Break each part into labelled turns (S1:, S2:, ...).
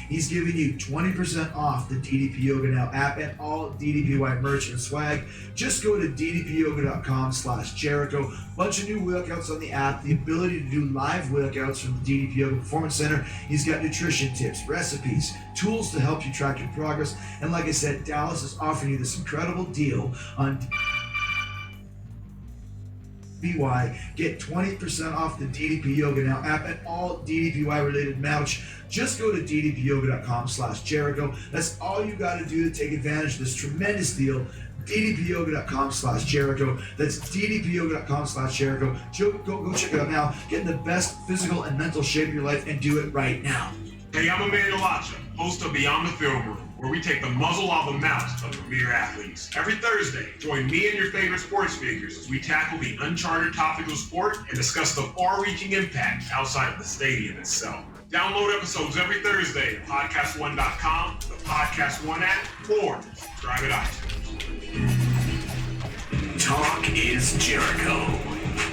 S1: He's giving you 20% off the DDP Yoga Now app and all DDPY merch and swag. Just go to ddpyoga.com/Jericho. Bunch of new workouts on the app, the ability to do live workouts from the DDP Yoga Performance Center. He's got nutrition tips, recipes, tools to help you track your progress. And like I said, Dallas is offering you this incredible deal on BY. Get 20% off the DDP Yoga Now app and all DDPY related merch. Just go to ddpyoga.com/Jericho. That's all you got to do to take advantage of this tremendous deal. ddpyoga.com/Jericho. That's ddpyoga.com/Jericho. Go check it out now. Get in the best physical and mental shape of your life and do it right now.
S2: Hey, I'm Emmanuel Acha, host of Beyond the Film Room, where we take the muzzle off the mouth of premier athletes. Every Thursday, join me and your favorite sports figures as we tackle the uncharted topic of sport and discuss the far-reaching impact outside of the stadium itself. Download episodes every Thursday at PodcastOne.com, the Podcast One app, or subscribe at iTunes.
S3: Talk is Jericho.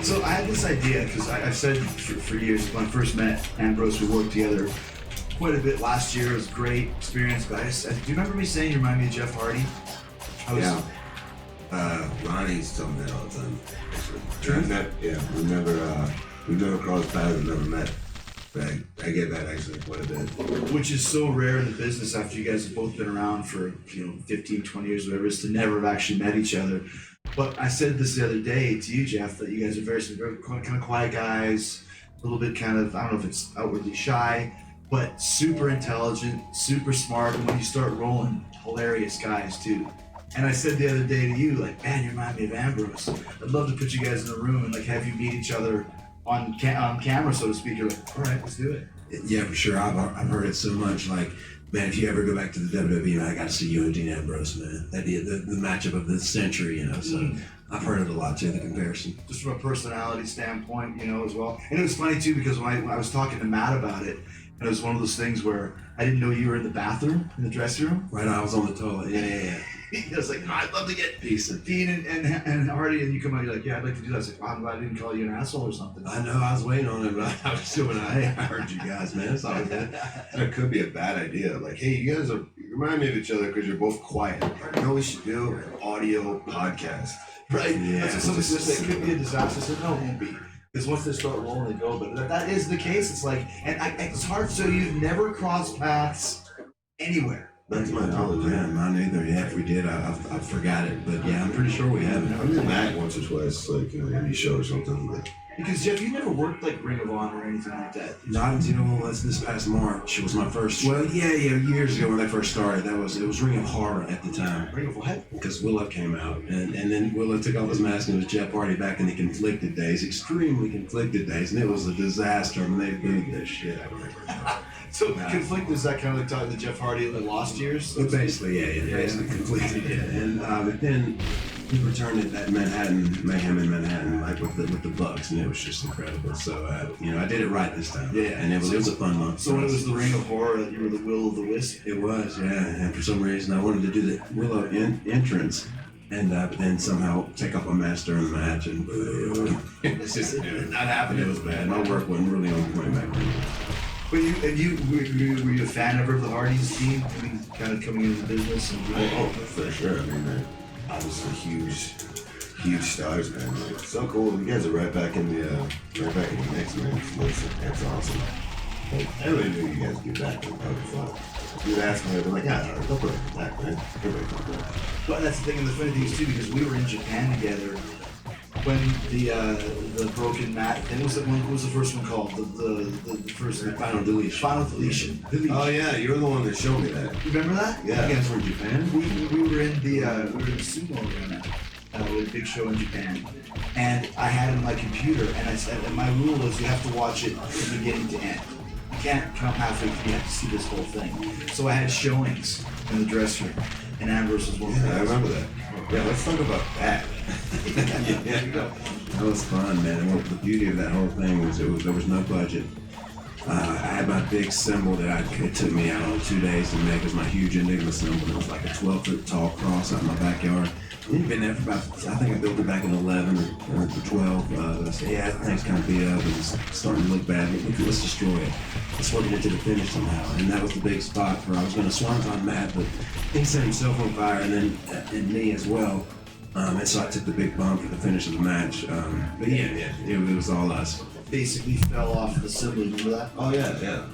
S1: So I had this idea, because I've said for years, when I first met Ambrose, we worked together quite a bit last year. It was a great experience, but do you remember me saying you remind me of Jeff Hardy?
S4: Ronnie's told me that all the time.
S1: True?
S4: Remember, we've never crossed paths and never met. But I get that actually quite a bit.
S1: Which is so rare in the business after you guys have both been around for 15, 20 years, whatever it is, to never have actually met each other. But I said this the other day to you, Jeff, that you guys are very kind of quiet guys, a little bit kind of, I don't know if it's outwardly shy, but super intelligent, super smart, and when you start rolling, hilarious guys too. And I said the other day to you, like, man, you remind me of Ambrose. I'd love to put you guys in a room and like have you meet each other on camera, so to speak. You're like, all right, let's do it.
S4: Yeah, for sure. I've heard it so much. Like, man, if you ever go back to the WWE, man, I got to see you and Dean Ambrose, man. That'd be the matchup of the century, So I've heard it a lot too, the comparison.
S1: Just from a personality standpoint, as well. And it was funny too, because when I was talking to Matt about it, and it was one of those things where I didn't know you were in the bathroom, in the dressing room.
S4: Right, I was on the toilet. Yeah.
S1: He was like, no, I'd love to get
S4: Decent.
S1: Dean and Hardy, and you come out, you're like, yeah, I'd like to do that. I was like, wow, I'm glad I didn't call you an asshole or something.
S4: I know, I was waiting on it, but I was doing it. I heard you guys, man. It's always good.
S5: That could be a bad idea. Like, hey, you guys you remind me of each other because you're both quiet. You know what we should do? An audio podcast.
S1: Right?
S4: Yeah.
S1: That's what somebody says. It could be a disaster. I said, no, it won't be. Because once they start rolling, they go. But that is the case. It's like, and it's hard. So you've never crossed paths anywhere.
S5: That's my knowledge.
S4: Yeah, mine either. Yeah, if we did, I forgot it. But yeah, I'm pretty sure we haven't.
S5: I met Matt once or twice, like in an indie show or something. But
S1: Because Jeff, you never worked like Ring of Honor or anything like that.
S4: Not until this past March. It was my first. Well, yeah, years ago when I first started, it was Ring of Horror at the time.
S1: Ring of what?
S4: Because Willow came out, and then Willow took off his mask, and it was Jeff Hardy back in the conflicted days, extremely conflicted days, and it was a disaster. I mean, they booed the shit out of it.
S1: So conflict is that kind of like talking to Jeff Hardy in the lost years?
S4: But basically, basically conflicted, yeah. And but then he returned at that Mayhem in Manhattan, like with the Bucks, and it was just incredible. So I did it right this time.
S1: Yeah,
S4: and it was a fun month.
S1: So when it was the Ring of Horror, that you were the Will of the Wisp.
S4: It was, yeah. And for some reason, I wanted to do the Willow entrance. And but then somehow take off my mask during the match, and it's just not happening. It was bad. My work wasn't really on point back then.
S1: But were you a fan ever of the Hardys team? I mean, kind of coming into the business and
S5: for sure. I mean, obviously huge stars, man. Like, so cool. You guys are right back in the mix, man. That's awesome. Like, I really knew you guys would get back. Like, probably thought. If you'd ask me, I'd be like, yeah, don't put it back, man. Everybody come back.
S1: But that's the thing, and the funny thing is too, because we were in Japan together when the broken mat. And what was the first one called? The first
S4: Final Deletion.
S1: Final Deletion.
S5: Oh yeah, you're the one that showed me that.
S1: You remember that?
S5: Yeah.
S4: You guys were in Japan?
S1: We were in the sumo arena. We had a big show in Japan, and I had it on my computer, and I said, and my rule is you have to watch it from beginning to end. You can't come halfway through, you have to see this whole thing. So I had showings in the dressing room, and Ambrose was one of them.
S5: Yeah, I remember that. Yeah, let's talk about that.
S4: Yeah, that was fun, man. And the beauty of that whole thing was there was no budget. I had my big symbol that it took me 2 days to make. It was my huge Enigma symbol. It was like a 12-foot tall cross out in my backyard. We've been there for about, I think I built it back in 11 or 12. But I said, yeah, that thing's kind of beat up and it's starting to look bad. Let's destroy it. Let's work it to the finish somehow. And that was the big spot for, I was going to swanton Matt, but he set himself on fire and then and me as well. And so I took the big bump for the finish of the match. But it was all us.
S1: Basically fell off the assembly. Remember that?
S5: Oh yeah.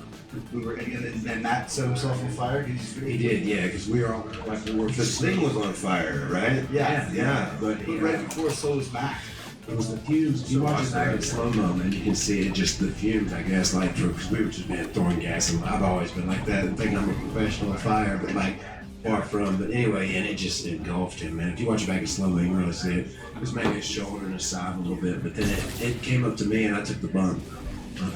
S1: We were and Matt set himself on fire.
S4: He did, yeah, because we were all like we were
S5: The thing was on fire, right?
S1: Yeah.
S5: But
S1: But right before, so was Matt.
S4: it was the fumes. You watch it back in slow mo, and you can see it just the fumes. I guess like because we were just throwing gas, and I've always been like that. Thinking I'm a professional at fire, but like far from. But anyway, and it just engulfed him, man. If you watch it back in slow mo, you can really see it. It was maybe his shoulder and his side a little bit, but then it came up to me, and I took the bump.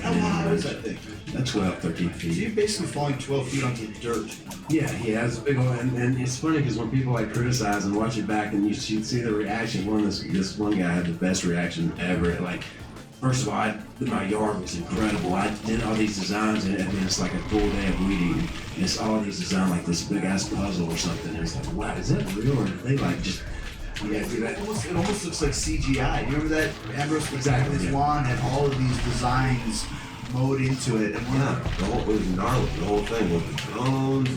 S1: How high was that thing?
S4: 12, 13
S1: So
S4: feet.
S1: you're basically falling 12 feet onto the dirt.
S4: Yeah, it's a big old, and it's funny because when people like criticize and watch it back and you see the reaction, this one guy had the best reaction ever. Like, first of all, my yard was incredible. I did all these designs and it's like a full day of weed eating. And it's all these designs like this big ass puzzle or something. And it's like, wow, is that real or did they like just, yeah, do that?
S1: It almost looks like CGI. You remember that? Ambrose was
S4: Exactly,
S1: his
S4: yeah.
S1: lawn had all of these designs mowed into it, and
S5: It was gnarly. The whole thing with the drones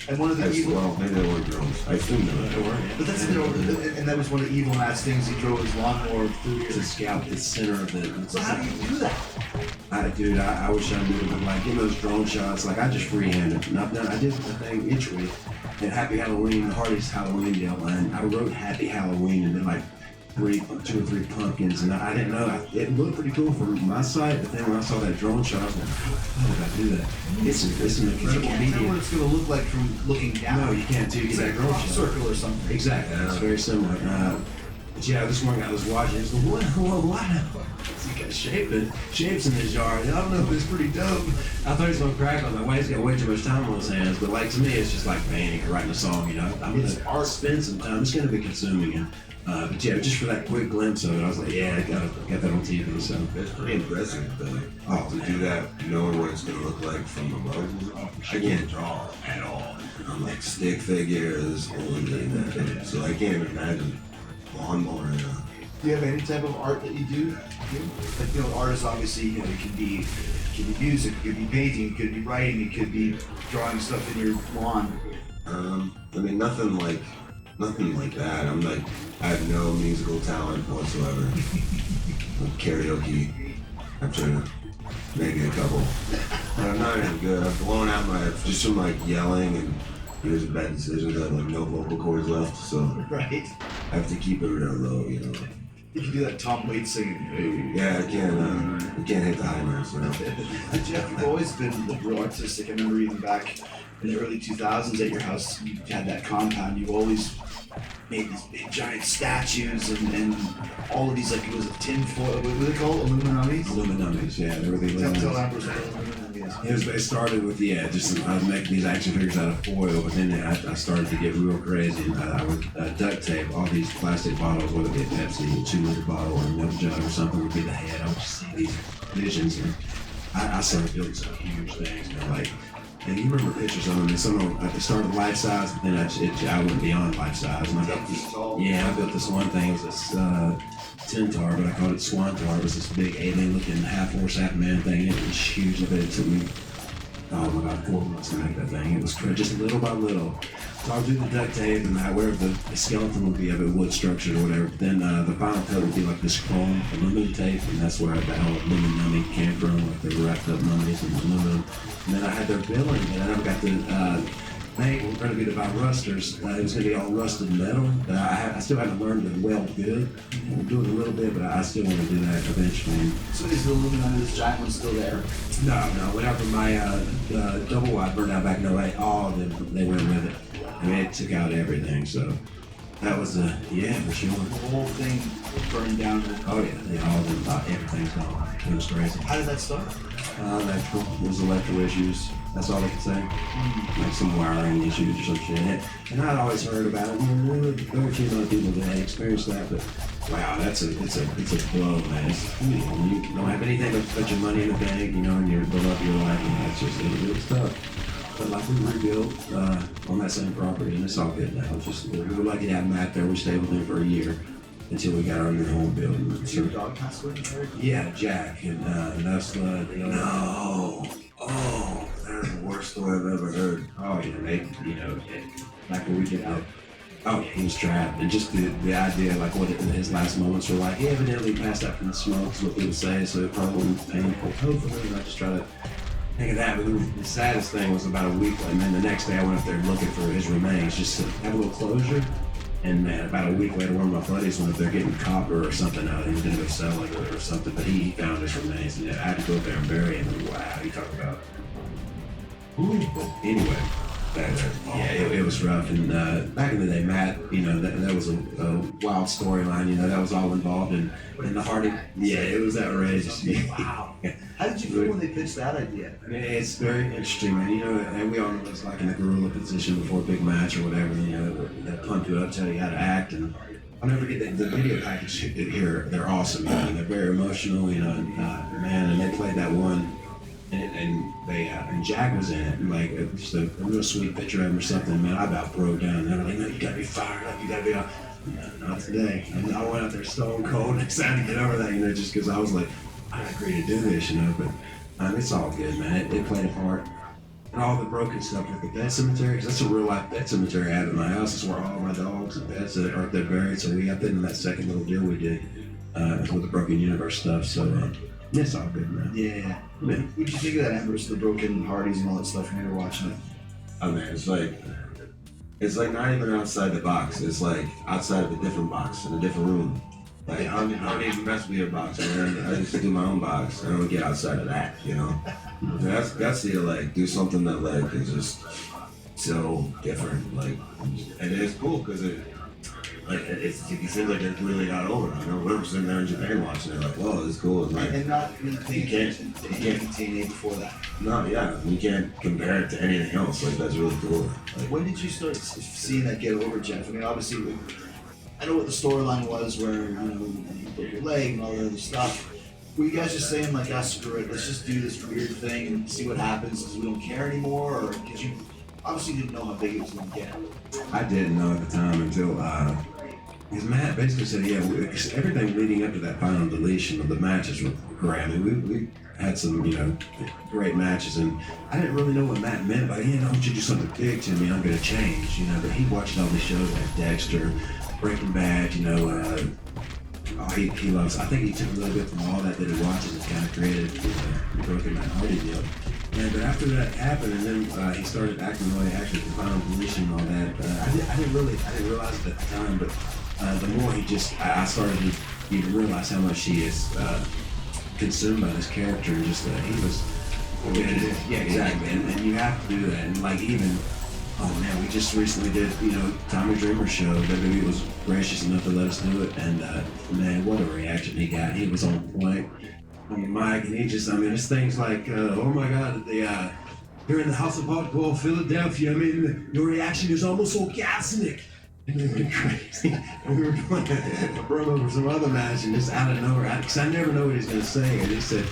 S5: and
S1: one of the evil.
S5: well, maybe they weren't drones. I assume they were.
S1: But that's and that was one of Evil Matt's things. He drove his lawnmower through
S4: To
S1: your.
S4: scout the center of it.
S1: So how do you do that?
S4: Dude, I wish I knew, but like in those drone shots, like I just freehanded. I did the thing itchly. And Happy Halloween, the hardest Halloween deal, and I wrote Happy Halloween and then like 2 or 3 pumpkins, and I didn't know. It looked pretty cool from my side, but then when I saw that drone shot, I was like, how did I do that? It's an
S1: You
S4: incredible
S1: can't tell what
S4: medium.
S1: it's going to look like from looking down.
S4: No, you can't do
S1: It's
S4: that
S1: like a
S4: drone
S1: crop
S4: shot.
S1: circle or something.
S4: Exactly, it's very similar. But yeah, this one guy was watching. He's like, what? He got shapes in his yard. I don't know if it's pretty dope. I thought he was gonna crack on that. Why he's got way too much time on his hands. But like to me, it's just like painting or writing a song. You know, I'm gonna spend some time. It's gonna be consuming it. But yeah, just for that quick glimpse of it, I was like, yeah, I got that on TV. So
S5: It's pretty impressive, though.
S4: Oh,
S5: To do that, knowing what it's gonna look like from above. I can't draw at all. I'm like stick figures and that. So I can't imagine lawnmower and
S1: Do you have any type of art that you do? Like, you know, art is obviously, you know, it can be music, it could be painting, it could be writing, it could be drawing stuff in your lawn.
S5: I mean, nothing like that. I have no musical talent whatsoever. Like karaoke, after maybe a couple. But I'm not even good. I've blown out just from like yelling and years of bad decisions. I have like no vocal cords left, so
S1: Right?
S5: I have to keep it real low, you know.
S1: You can do that Tom Waits singing.
S5: Yeah, I can't hit the high notes, you know.
S1: Jeff, you've always been real artistic. I remember even back in the early 2000s at your house, you had that compound. You've always made these big giant statues and all of these, like, it was a tin foil, what were they called?
S4: Illuminamis, yeah, they were the
S1: Tell
S4: Illuminamis.
S1: Ambrose what Illuminati is.
S4: It started with, just I was making these action figures out of foil, but then I started to get real crazy. I would duct tape all these plastic bottles, whether it be a Pepsi, a 2-liter bottle, or a milk jug or something would be the head. I would just see these visions, and I started building some huge things, man. Like, and you remember pictures of them, and some of them, I started life size, but then I went beyond life size. And I built this, I built this one thing. It was this Centaur, but I called it Swantar. It was this big alien-looking half-horse, half-man thing. It was huge. But it took me, oh my God, 4 months to make that thing. It was just little by little. So I would do the duct tape, and wherever the skeleton would be of it, wood structured or whatever. But then the final cut would be like this chrome aluminum tape, and that's where the whole aluminum came from. Like they wrapped up mummies in aluminum. And then I had their billing, and I never got the paint. We're going to be the by rusters. It was going to be all rusted metal. I still haven't learned to weld good. I'm doing a little bit, but I still want to do that eventually.
S1: So is the Illuminati, this giant one, still there?
S4: No. Whenever my double wide burned out back in LA, all of them, they went with it. I mean, it took out everything, so that was for sure.
S1: The whole thing burned down.
S4: Oh yeah, all of them, everything's gone. It was crazy.
S1: How did that start?
S4: Electrical. It was electrical issues. That's all I could say. Like some wiring issues or some shit. And I'd always heard about it. There were a few other people that had experienced that, but wow, it's a blow, man. You don't have anything but your money in the bank, and you build up your life, and that's just it's tough. But like we rebuilt on that same property, and it's all good now. It's just we were lucky to have Matt there. We stayed with him for a year until we got our new home building.
S1: Did your dog pass away?
S4: Yeah, Jack and that's
S5: No. Oh, that's the worst story I've ever heard.
S4: oh yeah, back when we did that. Oh, he was trapped, and just the idea, like what his last moments were like. He evidently passed out from the smoke, is what people say. So it probably wasn't painful. Hopefully, and I just try to think of that. But the saddest thing was about a week, and then the next day I went up there looking for his remains, just to have a little closure. And man, about a week later, one of my buddies went up there getting copper or something out. He was gonna go sell it or something, but he found his remains, and I had to go up there and bury him. And wow, you talk about. Anyway. Yeah, it was rough. And back in the day, Matt, that was a wild storyline. That was all involved in the Hardy. Yeah, it was outrageous.
S1: Wow. How did you feel when they pitched that idea?
S4: I mean, it's very interesting, man. And we all know it's like in the gorilla position before a big match or whatever. They pump you up, tell you how to act, and I'll never get the video package here. They're awesome, man. They're very emotional, man. And they played that one. And they and Jack was in it, and like just a real sweet picture of him or something. Man, I about broke down. And they were like, "No, you gotta be fired up. You gotta be out." No, not today. And I went out there stone cold and excited to get over that, just because I was like, I agree to do this, But it's all good, man. It played a part. And all the broken stuff with the pet cemetery, because that's a real life pet cemetery I have at my house. It's where all my dogs and pets are up there buried. So we got that in that second little deal we did with the Broken Universe stuff. So. It's all good, man.
S1: Yeah. What did you think of that, Ambrose, the broken Hardys and all that stuff when you were watching it?
S5: Oh man, it's like not even outside the box. It's like outside of a different box in a different room. Like I don't even mess with your box, man. I just do my own box. I don't get outside of that, That's the do something that like is just so different. Like, and it's cool because it seems like it's really not over. I know we were sitting there in Japan watching it, like, whoa, it's cool. And like,
S1: And not really paying
S5: You can't-
S1: attention to
S5: you can't-
S1: anything TNA before that.
S5: no, yeah, you can't compare it to anything else. Like that's really cool. Like,
S1: When did you start seeing that get over, Jeff? I mean, obviously, I know what the storyline was where, you broke your leg and all that other stuff. Were you guys just saying, like, screw it, let's just do this weird thing and see what happens because we don't care anymore? Or because you obviously didn't know how big it was going to get?
S4: I didn't know at the time until because Matt basically said, everything leading up to that final deletion of the matches were great. I mean, we had some, great matches, and I didn't really know what Matt meant by, I want you to do something big to me, I'm going to change, But he watched all these shows like Dexter, Breaking Bad, he loves. I think he took a little bit from all that he watches and kind of created Broken Matt Hardy deal. Yeah, but after that happened, and then he started acting the way he acted, the final deletion and all that. I didn't realize it at the time, but the more I started to even realize how much he is consumed by this character, and just he was. Yeah, exactly, and you have to do that, and like even. Oh man, we just recently did, Tommy Dreamer's show. WWE was gracious enough to let us do it, and man, what a reaction he got. He was on point on the mic, and it's things like, oh my God, you're in the House of Hardcore, Philadelphia. I mean, your reaction is almost orgasmic. And it went crazy. And we were doing a promo for some other match, and just out of nowhere, because I never know what he's going to say, and he said,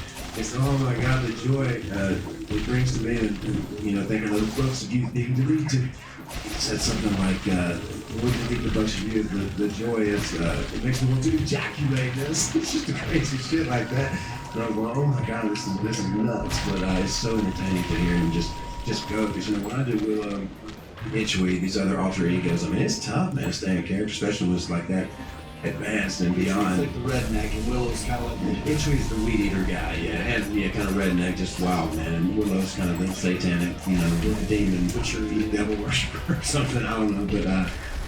S4: oh my God, the joy it brings to me, and thinking of the books of youth being deleted. He said something like, we delete the books of youth, the joy is, it makes me want to ejaculate this. It's just crazy shit like that. And I was going, oh my God, this is nuts. But it's so entertaining to hear him just go, because when I do with Itchweed, these other alter egos, I mean, it's tough, man, staying in character, especially when it's like that. Advanced and beyond.
S1: It's like the redneck, and Willow's kind of like
S4: Itchweed's the weed eater guy, and kind of redneck, just wild, man. And Willow's kind of the satanic, demon, witchery, devil worshiper or something. I don't know,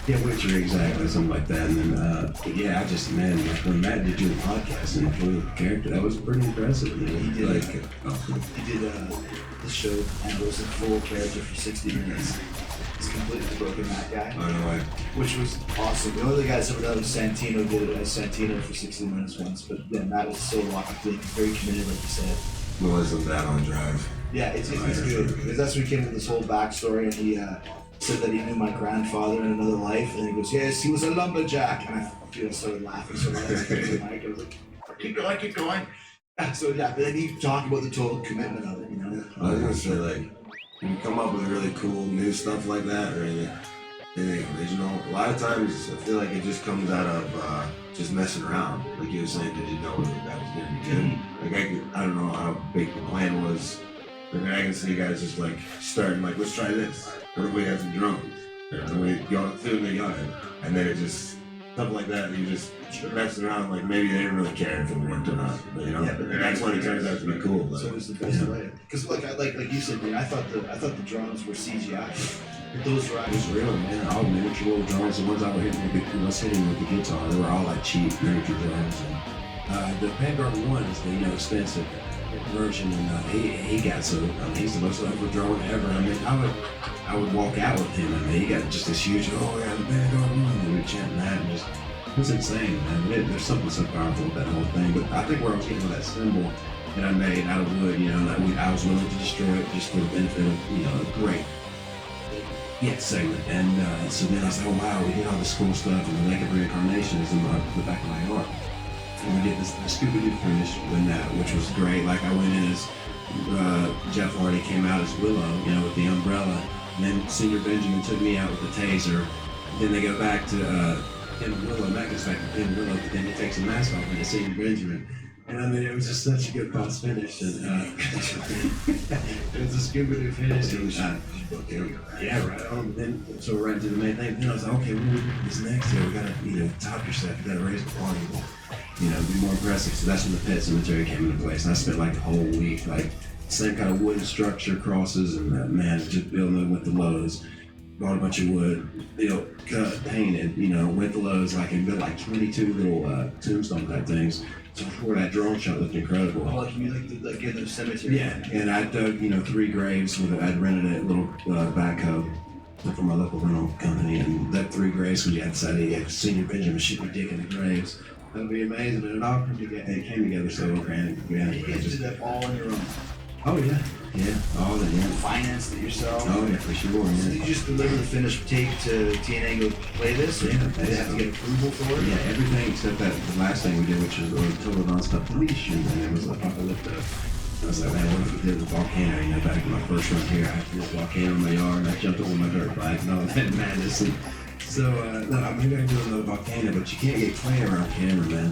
S4: but witchery, exactly, something like that. And then, I just, man, like when Matt did your podcast and full character, that was pretty impressive.
S1: He did,
S4: like,
S1: he did the show, and it was a full character for 60 minutes. He's completely broken that guy.
S5: I know,
S1: Which was awesome. The only guys ever done was Santino did it as Santino for 60 minutes once, but then Matt was so locked in, very committed, like you said.
S5: Melissa's that on Drive.
S1: Yeah, it's good. Because that's when he came with this whole backstory, and he said that he knew my grandfather in another life, and he goes, yes, he was a lumberjack. And I started laughing so much. I was like, keep going. So yeah, but then he talked about the total commitment of it,
S5: I was gonna say when you come up with really cool new stuff like that or anything original, a lot of times I feel like it just comes out of just messing around. Like you were saying, did you know that was gonna be good? Like I don't know how big the plan was. But I can see you guys just like starting like, let's try this. What if we had some drums? And we go through the yard, and then it just stuff like that. You just messing around like maybe they didn't really care if it worked or not. But, you know,
S1: Yeah, but
S5: and that's when it turns out to be cool. But,
S1: So it's the best way. Because like you said, man, I thought the drums were CGI. But those were
S4: It was
S1: actually
S4: real, man. All miniature little drums. The ones I was hitting with the guitar, they were all like cheap miniature drums. And the Vanguard one is the expensive version, and he got so. I mean, he's the most over drone ever. I mean, I would walk out with him, and he got just this huge. Oh yeah, the Vanguard one. And we were chanting that, and just it was insane, man. There's something so powerful with that whole thing. But I think where I was getting with that symbol that I made out of wood, you know, that I was willing to destroy it just for the benefit of, you know, a great segment. And so then I said, oh wow, we did all this cool stuff, and the Lake of Reincarnation is in the back of my yard. And we did the Scooby-Doo finish with that, which was great. Like I went in as Jeff Hardy came out as Willow, you know, with the umbrella. And then Senior Benjamin took me out with the taser. Then they go back to Pin Willow, Matt goes back to Pin Willow, but then he takes the mask off and it's Senior Benjamin. And I mean, it was just such a good boss finish. And it was a Scooby-Doo finish. And, yeah, right on. Then, so we're right into the main thing. Then I was like, okay, what do we do this next year? We gotta, you know, top yourself. You gotta raise the quality. You know, be more impressive. So that's when the Pet Cemetery came into place. And I spent like a whole week, like, same kind of wooden structure, crosses, and man, just building it with the Lowe's. Bought a bunch of wood, built, cut, painted, you know, went to Lowe's, like, and built like 22 little tombstone type things. So before that drone shot looked incredible.
S1: oh, like you like in the cemetery.
S4: Yeah, and I dug, you know, 3 graves with I'd rented a little backhoe from my local rental company, and dug 3 graves when you had decided you had Senior Benjamin shoot me dick in the graves. That would be amazing, but it all came together so grand.
S1: You guys did that all on your own.
S4: Oh yeah, all of it, yeah.
S1: Financed it yourself.
S4: Oh yeah, for sure,
S1: So
S4: yeah.
S1: did you just deliver the finished tape to TNA and go play this? Or
S4: Yeah,
S1: did they have to get approval for it?
S4: Yeah, everything except that the last thing we did, which was Total Nonstop Leash, and then it was Apocalypto. I was like, man, what if we did the volcano? You know, back in my first run here, I had this volcano in my yard, and I jumped over my dirt bike, and all that madness. And so, no, maybe I can do another volcano, but you can't get clay around camera, man.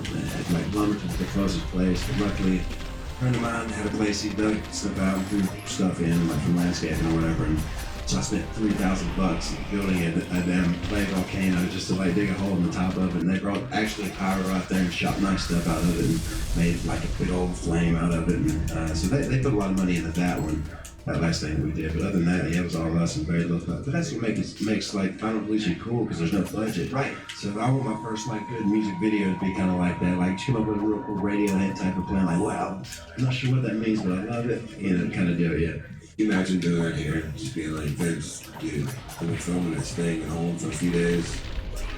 S4: Like Lumberton's the closest place, but luckily, a friend of mine had a place, he dug stuff out and threw stuff in, like from landscaping or whatever, and so I spent $3,000 building a damn clay volcano just to like dig a hole in the top of it, and they brought actually pyro out there and shot nice stuff out of it and made like a big old flame out of it, and so they put a lot of money into that one, that last thing we did, but other than that, yeah, it was all us and very little stuff. But that's what makes like Final Evolution cool, because there's no budget.
S1: Right.
S4: So I want my first like good music video to be kind of like that, like come up with a real cool Radiohead type of plan, like wow, I'm not sure what that means, but I love it, you know, kind of do it, yeah.
S5: you imagine doing that here, just being like, Vince, dude, I've been filming this thing at home for a few days.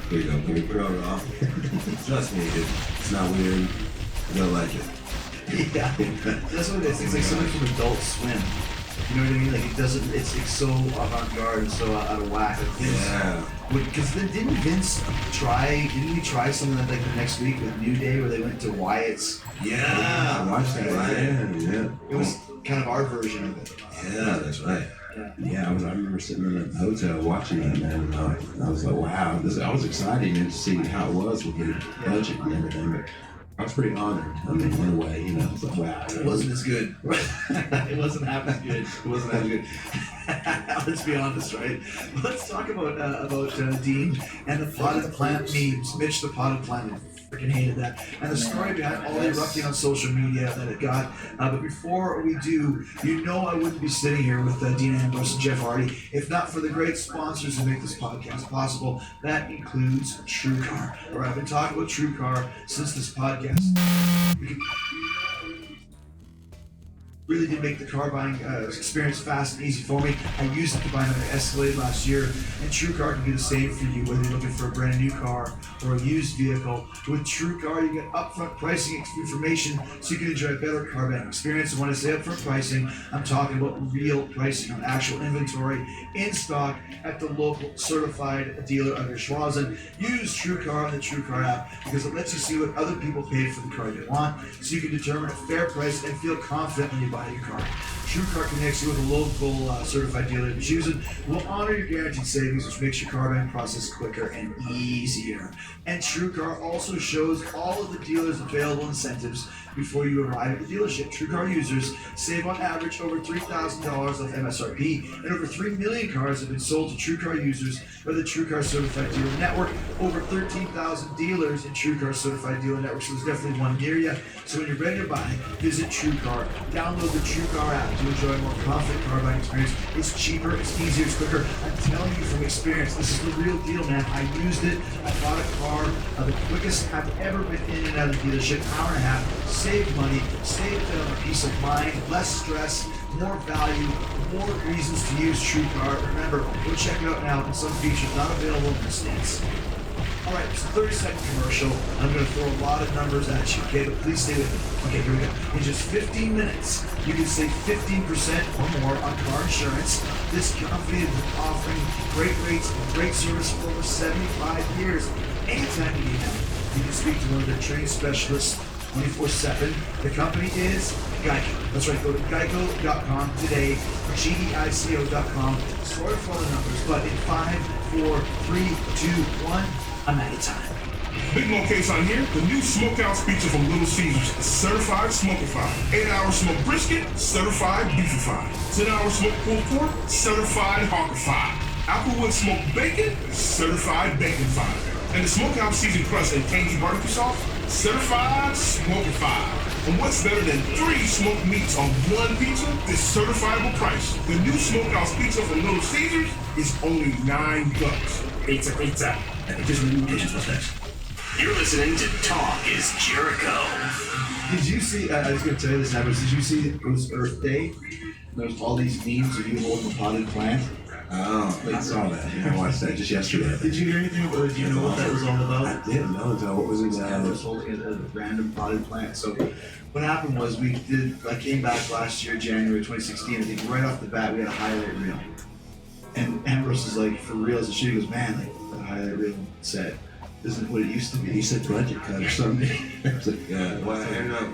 S5: Here you go, can we put it off? Trust me, dude, it's not weird. You'll like it.
S1: Yeah. That's what it is. It's like something from Adult Swim. You know what I mean? Like it doesn't. It's so avant-garde and so out of whack. Like Vince,
S5: Yeah.
S1: Because didn't Vince try? Didn't he try something like the next week with New Day, where they went to Wyatt's?
S5: Yeah,
S4: I watched that,
S5: right.
S4: yeah.
S1: It was kind of our version of it.
S5: Yeah, that's right.
S4: Yeah, I remember sitting in the hotel watching that, man, and I was like, wow, I was excited, man, to see how it was with the budget and everything, but I was pretty honored. I mean, in a way, you know, I was like, wow.
S1: It wasn't as good. It wasn't half as good. It wasn't as good. Let's be honest, right? Let's talk about Dean and the potted plant memes. Mitch, the potted plant, freaking hated that. And the story behind all the erupting on social media that it got. But before we do, you know I wouldn't be sitting here with Dean Ambrose and Jeff Hardy if not for the great sponsors who make this podcast possible. That includes TrueCar, where I've been talking about TrueCar since this podcast. Really did make the car buying experience fast and easy for me. I used it to buy an Escalade last year, and TrueCar can do the same for you, whether you're looking for a brand new car or a used vehicle. With TrueCar, you get upfront pricing information so you can enjoy a better car buying experience. And when I say upfront pricing, I'm talking about real pricing on actual inventory in stock at the local certified dealer under Schwazen. Use TrueCar on the TrueCar app because it lets you see what other people paid for the car they want, so you can determine a fair price and feel confident when you buy buy your car. TrueCar connects you with a local certified dealer to choose it. Will honor your guaranteed savings, which makes your car buying process quicker and easier. And TrueCar also shows all of the dealers' available incentives before you arrive at the dealership. TrueCar users save on average over $3,000 off MSRP, and over 3 million cars have been sold to TrueCar users by the TrueCar Certified Dealer Network. Over 13,000 dealers in TrueCar Certified Dealer Network, so there's definitely one near you. So when you're ready to buy, visit TrueCar. Download the TrueCar app to enjoy a more confident car buying experience. It's cheaper, it's easier, it's quicker. I'm telling you from experience, this is the real deal, man. I used it. I bought a car, the quickest I've ever been in and out of the dealership, hour and a half. Saved money, saved peace of mind, less stress, more value, more reasons to use TrueCar. Remember, go check it out now, and some features not available in the States. All right, it's a 30-second commercial. I'm going to throw a lot of numbers at you, okay? But please stay with me. Okay, here we go. In just 15 minutes, you can save 15% or more on car insurance. This company has been offering great rates and great service for over 75 years. Anytime you need help, you can speak to one of their trained specialists 24/7. The company is Geico. That's right, go to geico.com today, or GEICO.com. Sorry for all the numbers, but in 5, 4, 3, 2, 1, I'm out of time.
S6: Big Mo case on here. The new Smokehouse Pizza from Little Caesars is certified smokified. 8-hour smoked brisket, certified beefified. 10-hour smoked pulled pork, certified hawkified. Applewood smoked bacon, certified baconfied. And the Smokehouse seasoned crust and tangy barbecue sauce, certified smokified. And what's better than 3 smoked meats on one pizza? This certifiable price. The new Smokehouse Pizza from Little Caesars is only $9.
S3: Pizza, pizza.
S4: Just limitations, what's next?
S3: You're listening to Talk is Jericho.
S1: Did you see, I was going to tell you this now, but did you see it was Earth Day? There's all these memes of you holding a potted plant.
S4: Oh, I saw that. Yeah, I watched that just yesterday.
S1: Did you hear anything about it? Do you know what that was all about?
S4: I didn't know until what was in
S1: I was
S4: that.
S1: holding a random potted plant. So what happened was I came back last year, January 2016, I think right off the bat we had a highlight reel. And Ambrose was like, for real, as a shit, he goes, man, like the highlight reel set isn't what it used to be.
S4: He said budget cut or something. I was like,
S5: Yeah, well, I ended up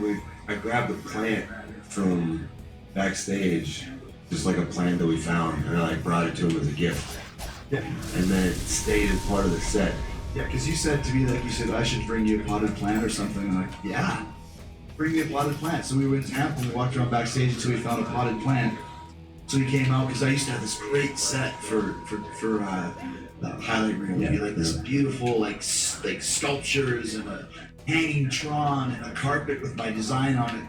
S5: I grabbed a plant from backstage, just like a plant that we found, and I like brought it to him as a gift.
S1: Yeah.
S5: And then it stayed as part of the set.
S1: Yeah, because you said to me, like, you said, I should bring you a potted plant or something. I'm like, yeah, bring me a potted plant. So we went to Tampa and we walked around backstage until we found a potted plant. So he came out, because I used to have this great set for highlight reel. It'd be like this beautiful, like sculptures and a hanging Tron and a carpet with my design on it.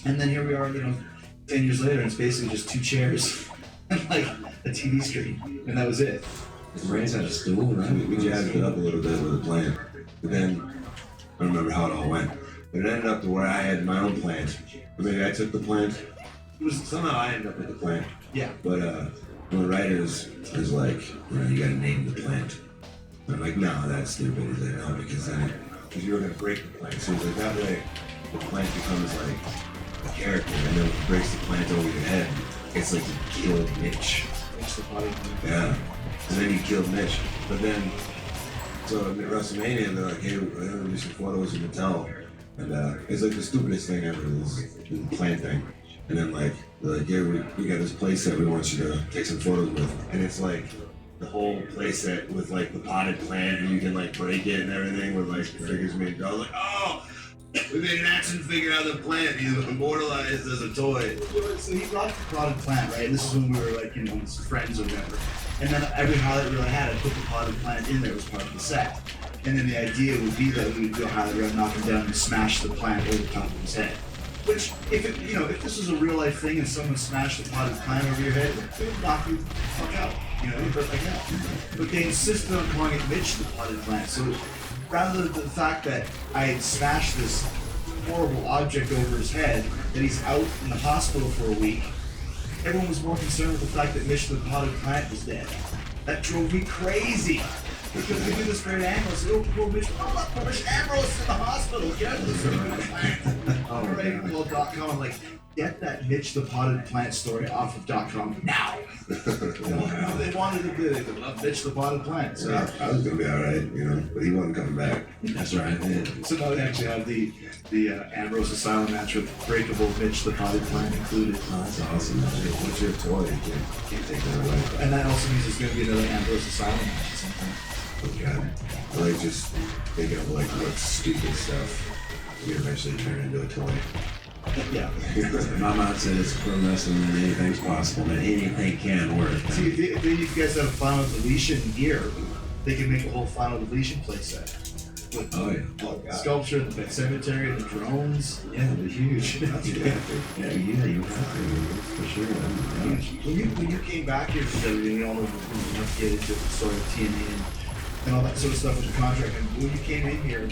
S1: And then here we are, 10 years later, and it's basically just 2 chairs and like a TV screen, and that was it.
S4: Ray's had a stool, right?
S5: We jazzed it up a little bit with a plant. But then, I don't remember how it all went. But it ended up to where I had my own plant. Or maybe I took the plant. It was somehow I ended up with the plant.
S1: Yeah.
S5: But one of the writers was like, you gotta name the plant. And I'm like, no, that's stupid. He's like, no, because you were gonna break the plant. So he's like, that way the plant becomes like a character, and then if it breaks the plant over your head, it's like you killed Mitch.
S1: That's the potted plant.
S5: Yeah. And then you killed Mitch. But then, so at WrestleMania, they're like, hey, we're gonna do some photos of Mattel. And it's like the stupidest thing ever, this plant thing. And then like, they're like, yeah, we got this playset we want you to take some photos with. And it's like the whole playset with like the potted plant, and you can like break it and everything with like figures made. I was like, oh, we made an action figure out of the plant. He's immortalized as a toy.
S1: So he brought the potted plant, right? And this is when we were like, friends or whatever. And then every highlight reel I had, I put the potted plant in there as part of the set. And then the idea would be that we would do a highlight reel, knock him down, and smash the plant over the top of his head. Which, if this was a real life thing and someone smashed the potted plant over your head, it would knock you the fuck out. You'd hurt like that. But they insisted on calling it Mitch the potted plant. So rather than the fact that I had smashed this horrible object over his head, that he's out in the hospital for a week, everyone was more concerned with the fact that Mitch the potted plant was dead. That drove me crazy. Because we do this great angle, so poor Mitch, poor Mitch Ambrose in the hospital, get out of this plant. Alright, I'm like, get that Mitch the potted plant story off of .com now. They wanted to do. They love Mitch the Potted Plant. So,
S5: I was gonna be all right, but he wasn't coming back.
S4: That's right. Yeah.
S1: so now they actually have the Ambrose Asylum match with Breakable Mitch the Potted Plant included.
S4: Oh, that's awesome.
S5: What's your toy? You can't take that away.
S1: And that also means there's going to be another Ambrose Asylum match at some point.
S5: Oh God, I like just thinking of like what stupid stuff we eventually turn into a toy.
S1: Yeah.
S4: My mindset is pro wrestling and anything's possible, man. Anything can work.
S1: See, if you guys have a final deletion here, they can make a whole final deletion playset. With
S4: Oh yeah.
S5: Oh God.
S1: sculpture, the pet cemetery, the drones.
S4: Yeah, they're huge.
S5: That's
S4: yeah,
S5: good.
S4: you have to, for sure.
S1: When you came back here for WWE, you all know we have to get into the story of TNA and all that sort of stuff with the contract. And when you came in here,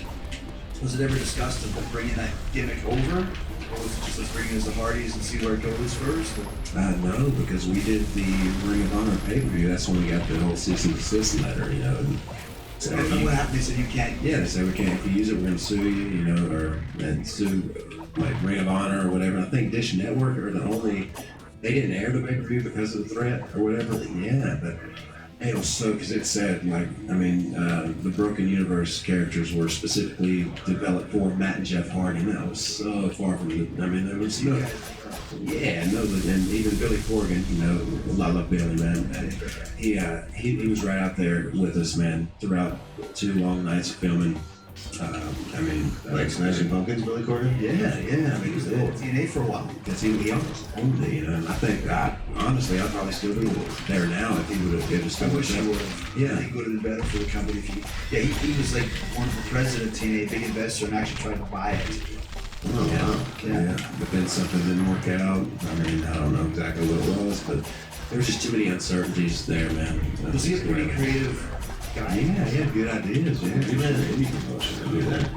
S1: was it ever discussed of bringing that gimmick over? Or was it just let's bring it as the Hardys and see where it goes first?
S4: No, because we did the Ring of Honor pay-per-view. That's when we got the whole cease and desist letter, And so
S1: And then what happened? They said you can't.
S4: yeah, they said we can't. If you use it, we're gonna sue you, or and sue like Ring of Honor or whatever. I think Dish Network are the only. They didn't air the pay-per-view because of the threat or whatever. Yeah, but it was so because it said the Broken Universe characters were specifically developed for Matt and Jeff Hardy, and that was so far from the. There was no. Yeah, no, and even Billy Corgan, I love Billy, man. He was right out there with us, man, throughout 2 long nights of filming.
S5: Like Smashing Pumpkins, Billy Corgan?
S1: Yeah. He was at TNA for a while.
S4: Because he almost owned it, And I think, honestly, I'd probably still be there now if he would have still
S1: I wish he
S4: been.
S1: would have.
S4: Yeah.
S1: I think it would have been better for the company if he was like one of the president of TNA, big investor, and actually tried to buy it.
S5: Oh, wow.
S4: Yeah, but then something didn't work out. I don't know exactly what it was, but there was just too many uncertainties there, man.
S1: Was he a pretty creative guy?
S4: Yeah, he had good ideas, yeah.
S5: He ran an indie promotion to do that.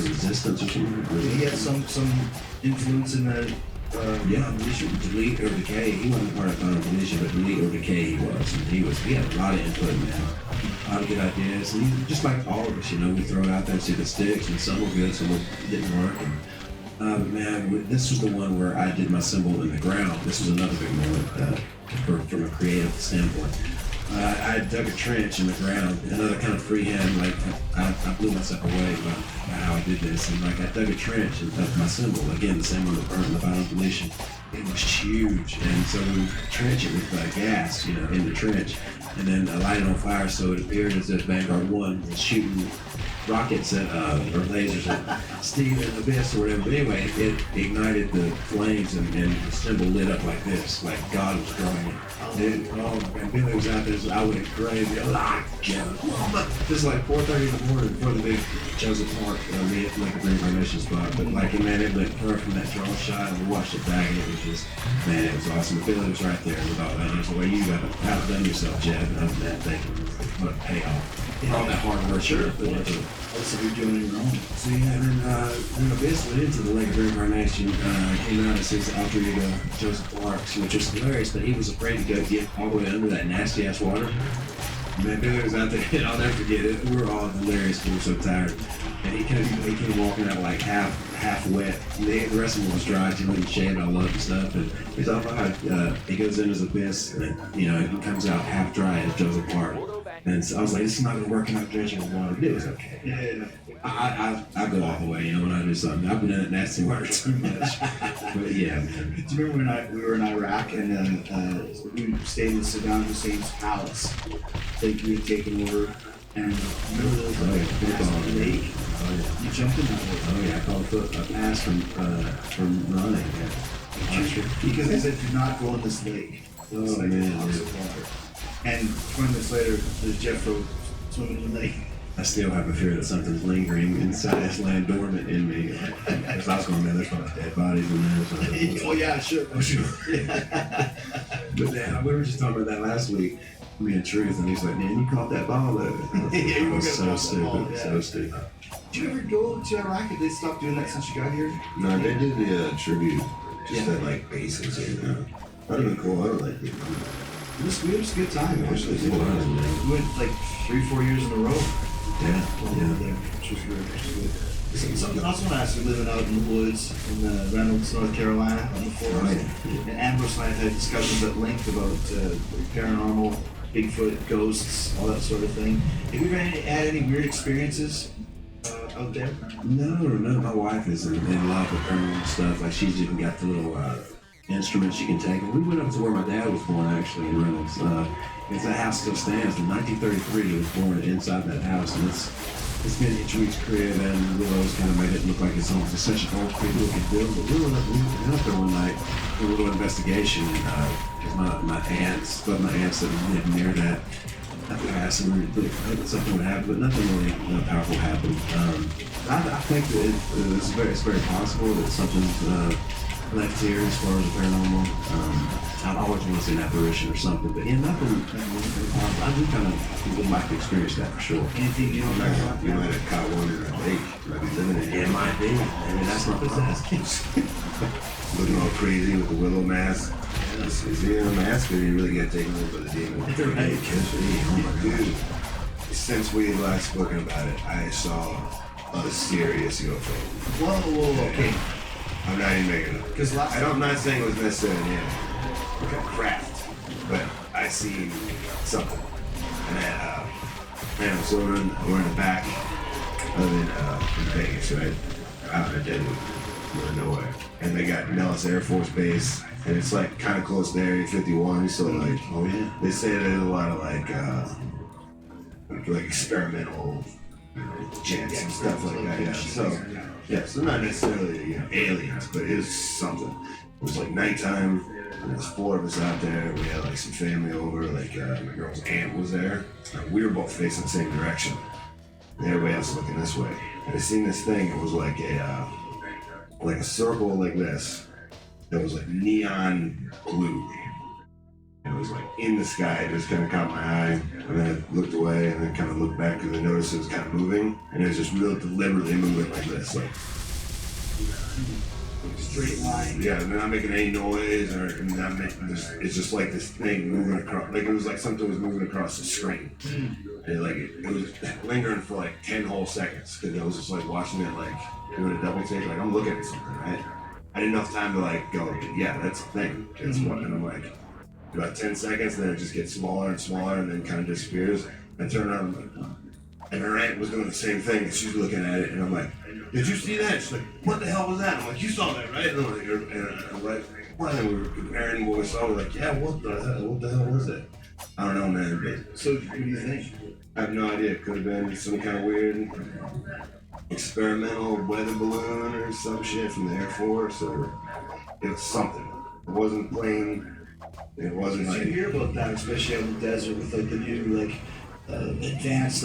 S4: Resistance or something.
S1: He had some influence in the.
S4: Yeah, Delete or Decay. He wasn't part of Final Deletion, but Delete or Decay he was. And he had a lot of input, man. A lot of good ideas. And he, just like all of us, we throw it out there and see if it sticks. And some were good, some didn't work. And, man, this was the one where I did my symbol in the ground. This was another big moment from a creative standpoint. I dug a trench in the ground, another kind of freehand, I blew myself away by how I did this, and I dug a trench and that's my symbol, again, the same one that burned the Final Deletion. It was huge, and so we trench it with gas, in the trench, and then I light it on fire so it appeared as if Vanguard 1 was shooting rockets at, or lasers at Steve and Abyss or whatever. But anyway, it ignited the flames and the symbol lit up like this, like God was drawing it. And Billy was out there, so I went crazy. This is like 4:30 in the morning before the big Joseph Park, we had like a reincarnation spot. But man, it went perfect from that drone shot, and we watched it back, and it was just, man, it was awesome. Billy was right there with all that. He was like, well, you got to outdone yourself, Jeff. And I was mad thinking, what a payoff. All that hard work. Sure.
S1: Also, you're doing your own.
S4: So yeah, and then Abyss went into the Lake of Reincarnation, came out as his alter ego, Joseph Parks, which was hilarious, but he was afraid to go get all the way under that nasty ass water. Man, Billy was out there, and I'll never forget it. We were all hilarious, we were so tired. And he came walking out like half wet. The rest of him was dry, he wouldn't shave all up and stuff. And he's all right. He goes in as Abyss, and he comes out half dry as Joseph Parks. And so I was like, this is not gonna work, I'm not drenching with water. It was okay.
S1: Yeah.
S4: I go all the way, when I do something. I've been in that nasty water too much. But yeah, man.
S1: Do you remember when we were in Iraq and we stayed in Saddam Hussein's palace? They were taken over, and remember those lake?
S4: Oh yeah.
S1: You jumped in that lake.
S4: Oh yeah, I called a pass from running. Yeah.
S1: Because they said, do not go in this lake. It's
S4: man.
S1: toxic water. And 20 minutes later, there's Jeffro swimming in the lake.
S4: I still have a fear that something's lingering inside this land dormant in me. Because I was going, man, there's probably dead bodies in there. So
S1: Oh yeah, sure.
S4: oh, sure. But then, we were just talking about that last week, me and Truth, and he's like, man, you caught that ball though.
S1: Yeah,
S4: It
S1: we
S4: was
S1: got
S4: so
S1: that
S4: stupid,
S1: ball, yeah.
S4: so stupid.
S1: Did you ever go to Iraq? Did they stop doing that since you got here?
S5: No, they did the tribute, just
S1: Yeah.
S5: at like bases here. That'd have been cool. I would like it.
S1: It was a good time, actually.
S5: It was fun,
S1: We went like 3-4 years in a row.
S4: Yeah,
S1: Which was good. Something else I want to ask you, living out in the woods in Reynolds, North Carolina, in the forest. And Ambrose and I have had discussions at length about paranormal, Bigfoot, ghosts, all that sort of thing. Have you ever had any weird experiences out there?
S4: No. My wife is in love with paranormal stuff. Like she's even got the little instruments you can take. And we went up to where my dad was born, actually, in Reynolds. That house still stands. In 1933, he was born inside that house, and it's been Hitchweek's crib, and Willow's kind of made it look like it's almost such an old, creepy looking building. But we went up there one night for a little investigation, because my aunts that lived near that passed, and we really hoping something would happen, but nothing really powerful happened. I think that it's very possible that something's left here as far as the paranormal. I'd always want to see an apparition or something, but yeah, nothing. I do kind of would like to experience that for sure.
S1: Anything you don't know?
S5: You might have caught one in a lake. You might be living in
S4: Yeah, it might be. I mean, that's not the
S5: looking all crazy with the willow mask. Is he in a mask or did he really get taken over by the demon?
S1: Right.
S5: Oh my dude. Since we had last spoken about it, I saw a serious UFO.
S1: Whoa, okay.
S5: I'm not even making it up.
S1: Because
S5: I'm not saying it was necessarily an alien. Okay, craft. But I seen something. And so we're in the back in Vegas, right? Out in the dead middle of nowhere. And they got Nellis Air Force Base. And it's like kind of close to Area 51, so like,
S4: Oh yeah.
S5: they say there's a lot of like experimental jets and stuff like that. Yeah. So not necessarily aliens, but it was something. It was like nighttime. And there's 4 of us out there. We had like some family over. Like my girl's aunt was there. We were both facing the same direction. And everybody else looking this way. And I seen this thing. It was like a circle like this. That was like neon blue. It was like in the sky. It just kind of caught my eye, and then I looked away, and then kind of looked back because I noticed it was kind of moving, and it was just real deliberately moving like this, like
S1: straight line.
S5: yeah, and not making any noise or not making this. It's just like this thing moving across, like it was like something was moving across the screen. And it was lingering for like 10 whole seconds because I was just like watching it, like doing a double take, like I'm looking at something, right? I didn't have time to like go, yeah, that's the thing. It's what, and I'm like, about 10 seconds, and then it just gets smaller and smaller, and then kind of disappears. I turn around, and her aunt was doing the same thing, and she's looking at it, and I'm like, did you see that? She's like, what the hell was that? I'm like, you saw that, right? And I'm like, what? And we were comparing what we saw. We're like, yeah, what the hell was it? I don't know, man. But
S1: So, what do you think?
S5: I have no idea. It could have been some kind of weird experimental weather balloon or some shit from the Air Force, or it was something. It wasn't plain. It wasn't
S1: You
S5: like.
S1: hear about that, especially out in the desert with like the new advanced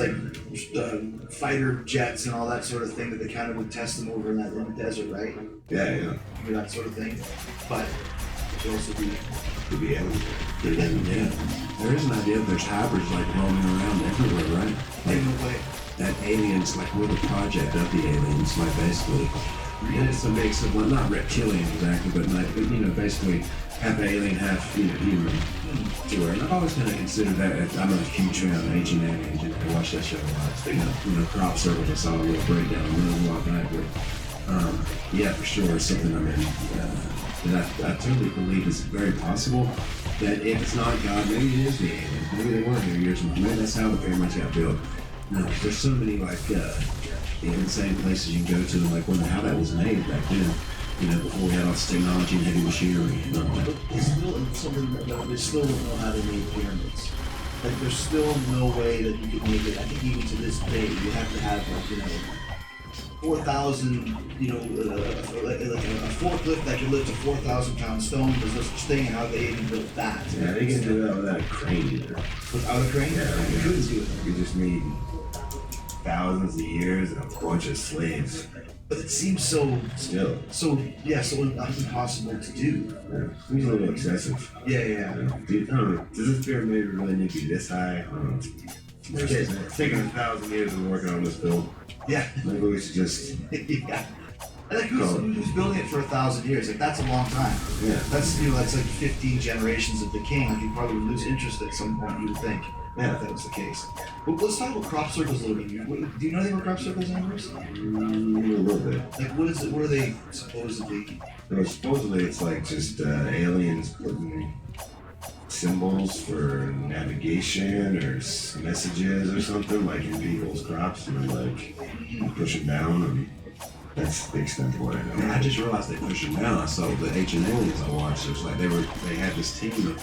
S1: fighter jets and all that sort of thing that they kind of would test them over in that desert, right?
S5: Yeah.
S1: That sort of thing. But it could also be.
S5: Could be aliens.
S4: Yeah. There is an idea that there's hybrids like roaming around everywhere, right?
S1: In a way.
S4: That aliens, like we're the project of the aliens, like basically. And it's a mix of, well, not reptilian exactly, but like, basically half alien, half human. To where, and I've always kind of considered that. I'm a huge fan of Ancient Aliens. I watch that show a lot. Crop circles. I saw a little breakdown, a little while back, but yeah, for sure, it's something that I totally believe is very possible. That if it's not God, maybe it is the aliens. Maybe they were here years ago. Maybe that's how the pyramids got built. No, there's so many insane places you can go to, like how that was made back then. Before we had all this technology and heavy machinery.
S1: But there's still something that they still don't know how they made pyramids. Like there's still no way that you could make it. I think even to this day, you have to have 4,000, like a forklift that can lift a 4,000-pound stone. There's no such thing. How they even built that?
S5: Yeah, they can do that without a crane either.
S1: Without a crane?
S5: Yeah,
S1: You couldn't do it.
S5: You just need thousands of years and a bunch of slaves.
S1: But it seems so
S5: Still.
S1: impossible to do.
S5: Yeah. Seems a little excessive.
S1: Yeah.
S5: I don't know. Does this pyramid really need to be this high? I don't know. It's taken 1,000 years of working on this build.
S1: Yeah.
S5: Maybe we should just
S1: Yeah. Like who's building it for 1,000 years? Like that's a long time.
S5: Yeah.
S1: That's that's like 15 generations of the king. Like you probably would lose interest at some point. You would think.
S5: Yeah.
S1: If that was the case. But let's talk about crop circles a little bit. Do you know anything about crop circles, Ambrose?
S5: A little bit.
S1: Like what is it? What are they supposedly?
S5: No, supposedly it's like just aliens putting symbols for navigation or messages or something like in people's crops and like push it down, and that's the extent of what I know.
S4: I just realized they pushed them down. I saw the Ancient Aliens I watched. It was like they had this team of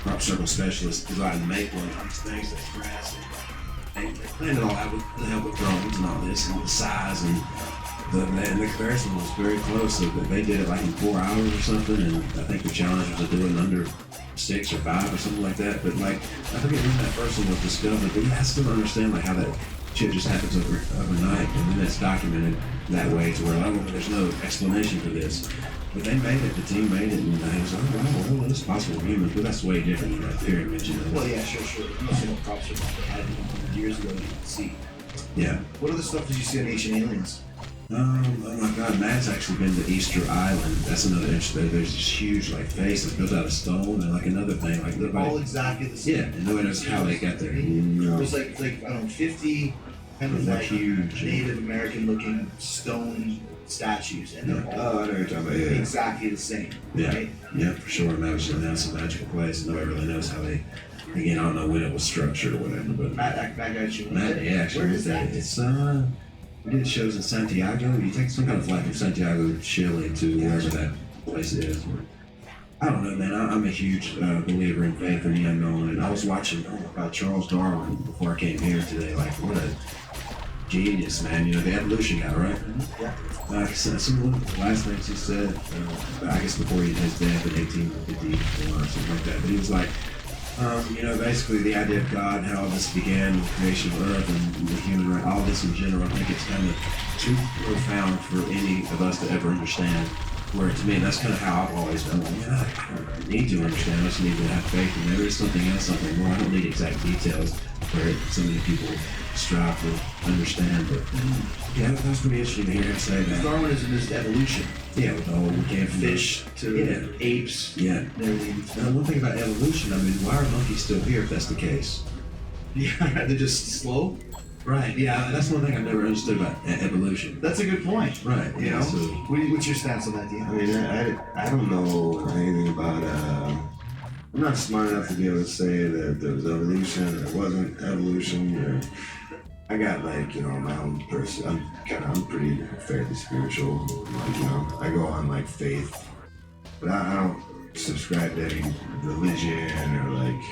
S4: crop circle specialists go out and make one of these things that's grass. And they planned it all out with the help with drones and all this and the size and the comparison was very close. So that they did it like in 4 hours or something, and I think the challenge was to do it in under 6 or 5 or something like that. But like I forget when that person was discovered, but I still don't understand like how that shit just happens overnight, and then it's documented that way to where there's no explanation for this. But they made it, the team made it, and I was like, oh, well, it's possible humans, but that's way different than that pyramid, you know.
S1: Well, yeah, sure. You see what crop circles they had years ago. You could see.
S4: Yeah.
S1: What other stuff did you see on Ancient Aliens?
S4: Oh my God, Matt's actually been to Easter Island. That's another interesting. There's this huge like face that's built out of stone, and like another thing, like
S1: They're all exactly the same.
S4: yeah, and nobody knows how they got there.
S1: There's like I don't know, 50 kind of
S4: They're
S1: like
S4: huge.
S1: Native American looking stone statues, and they're all
S5: Oh, I know what you're talking about. Yeah.
S1: exactly the same.
S4: Yeah,
S1: Right?
S4: yeah, for sure. And that was a magical place. Nobody really knows how they. Again, I don't know when it was structured or whatever, but
S1: Matt got you.
S4: Matt, yeah, actually,
S1: Where is that?
S4: It's we did shows in Santiago. You take some kind of flight from Santiago, Chile, to wherever that place is. I don't know, man. I'm a huge believer in faith in the unknown, and I was watching about Charles Darwin before I came here today. Like, what a genius, man. You know, the evolution guy, right?
S1: Yeah.
S4: Some of the last things he said, I guess before his death in 1851 or something like that, but he was like, basically the idea of God, how all this began with the creation of Earth and the human race, all this in general, I think it's kind of too profound for any of us to ever understand. Where to me, that's kind of how I've always been. I don't need to understand, I just need to have faith, and there is something else, something more. I don't need exact details where so many people strive to understand, but yeah, that was pretty interesting to hear him say that.
S1: Darwinism is evolution.
S4: Yeah, with the whole we came from
S1: Fish to apes.
S4: Yeah.
S1: And everything.
S4: Now, one thing about evolution, I mean, why are monkeys still here if that's the case?
S1: Yeah, they're just slow.
S4: Right. Yeah, that's one thing I've never understood about evolution.
S1: That's a good point.
S4: Right.
S1: You know,
S4: So,
S1: what's your stance on that, Dean?
S5: I mean, I don't know anything about. I'm not smart enough to be able to say that there was evolution or there wasn't evolution. Or I got like my own person. I'm pretty fairly spiritual. Like I go on like faith, but I don't subscribe to any religion or like.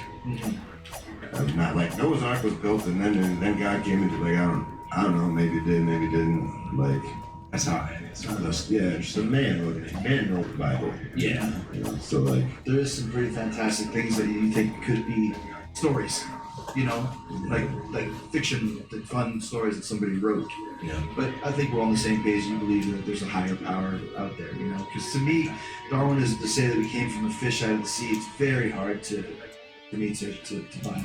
S5: I'm not like Noah's Ark was built and then God came into like I don't know, maybe it did, maybe it didn't. Like
S4: that's how I it's one of those.
S5: yeah, so man wrote the Bible.
S4: Yeah.
S5: So like
S1: There is some pretty fantastic things that you think could be stories. Like fiction, the fun stories that somebody wrote.
S4: Yeah.
S1: But I think we're on the same page. You believe that there's a higher power out there, Because to me, Darwinism, to say that we came from a fish out of the sea, it's very hard for me to buy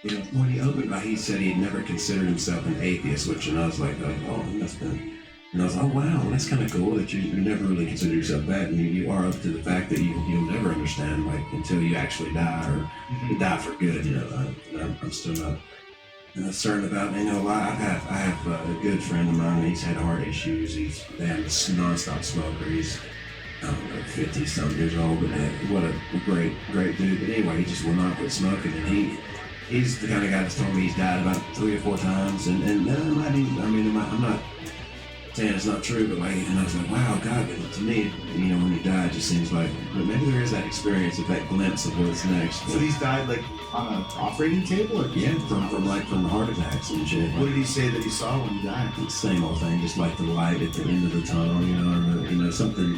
S1: that.
S4: When he opened, he said he had never considered himself an atheist, and I was like, oh, he must have been. And I was like, oh, wow, that's kind of cool that you never really consider yourself that, and you are up to the fact that you'll never understand, like, until you actually die, or you die for good, I'm still not certain about it. I have a good friend of mine, he's had heart issues, he's a non-stop smoker, he's, I don't know, 50-something years old, but what a great dude. But anyway, he just will not quit smoking, and he's the kind of guy that's told me he's died about 3 or 4 times, and I'm not saying it's not true, but and I was like, wow, God, but to me, when you die, it just seems like, but maybe there is that experience of that glimpse of what's next.
S1: So he's died like on an operating table, or
S4: Yeah, from heart attacks and shit.
S1: What did he say that he saw when he died?
S4: The same old thing, just like the light at the end of the tunnel, something,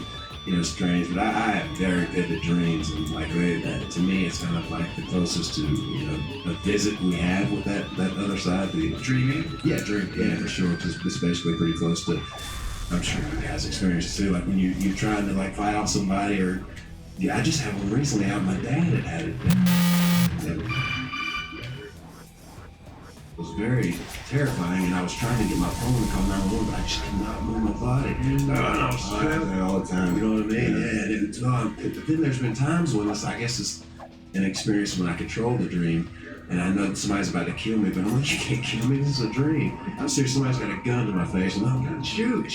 S4: strange. But I have very vivid dreams, and to me, it's kind of like the closest to, a visit we have with that other side. The
S1: Dreaming?
S4: Yeah, dream. Yeah, for sure. It's basically pretty close to. I'm sure you guys experience it too. Like when you're trying to like fight off somebody, or I just had one recently. My dad had it.
S5: was
S4: very terrifying, and I was trying to get my phone to call 911, but I just could not move my body.
S5: I have that all the time.
S4: You know what I mean? Yeah. But then there's been times when I guess it's an experience when I control the dream, and I know that somebody's about to kill me, but I'm like, you can't kill me. This is a dream. I'm serious. Somebody's got a gun to my face, and I'm going, shoot.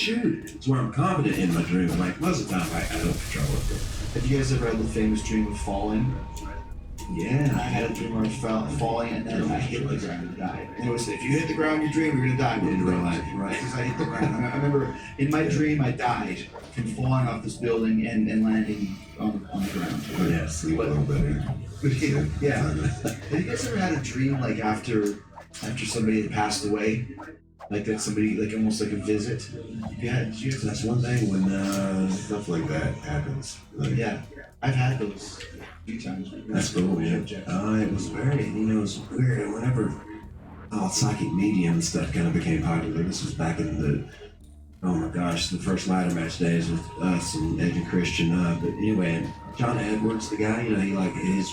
S4: It's where I'm confident in my dream. I'm like, most of the time I don't control it.
S1: Have you guys ever had the famous dream of falling?
S4: Yeah.
S1: I had a dream where I was falling and then I hit the ground and died. And it was, if you hit the ground in your dream, you're gonna die.
S4: In real life, right.
S1: Because I hit the ground. I remember in my dream I died from falling off this building and landing on the ground.
S4: Yeah.
S5: Sleep a little better.
S1: Yeah. Have you guys ever had a dream like after somebody had passed away? Like that somebody, like almost like a visit? Yeah,
S4: That's one thing when
S5: Stuff like that happens. Like,
S1: yeah. I've had those a few times.
S4: that's cool, yeah. It was very, it was weird. And whenever psychic medium stuff kind of became popular, this was back in the, oh my gosh, the first ladder match days with us and Ed and Christian. But anyway, John Edwards, the guy, he like his,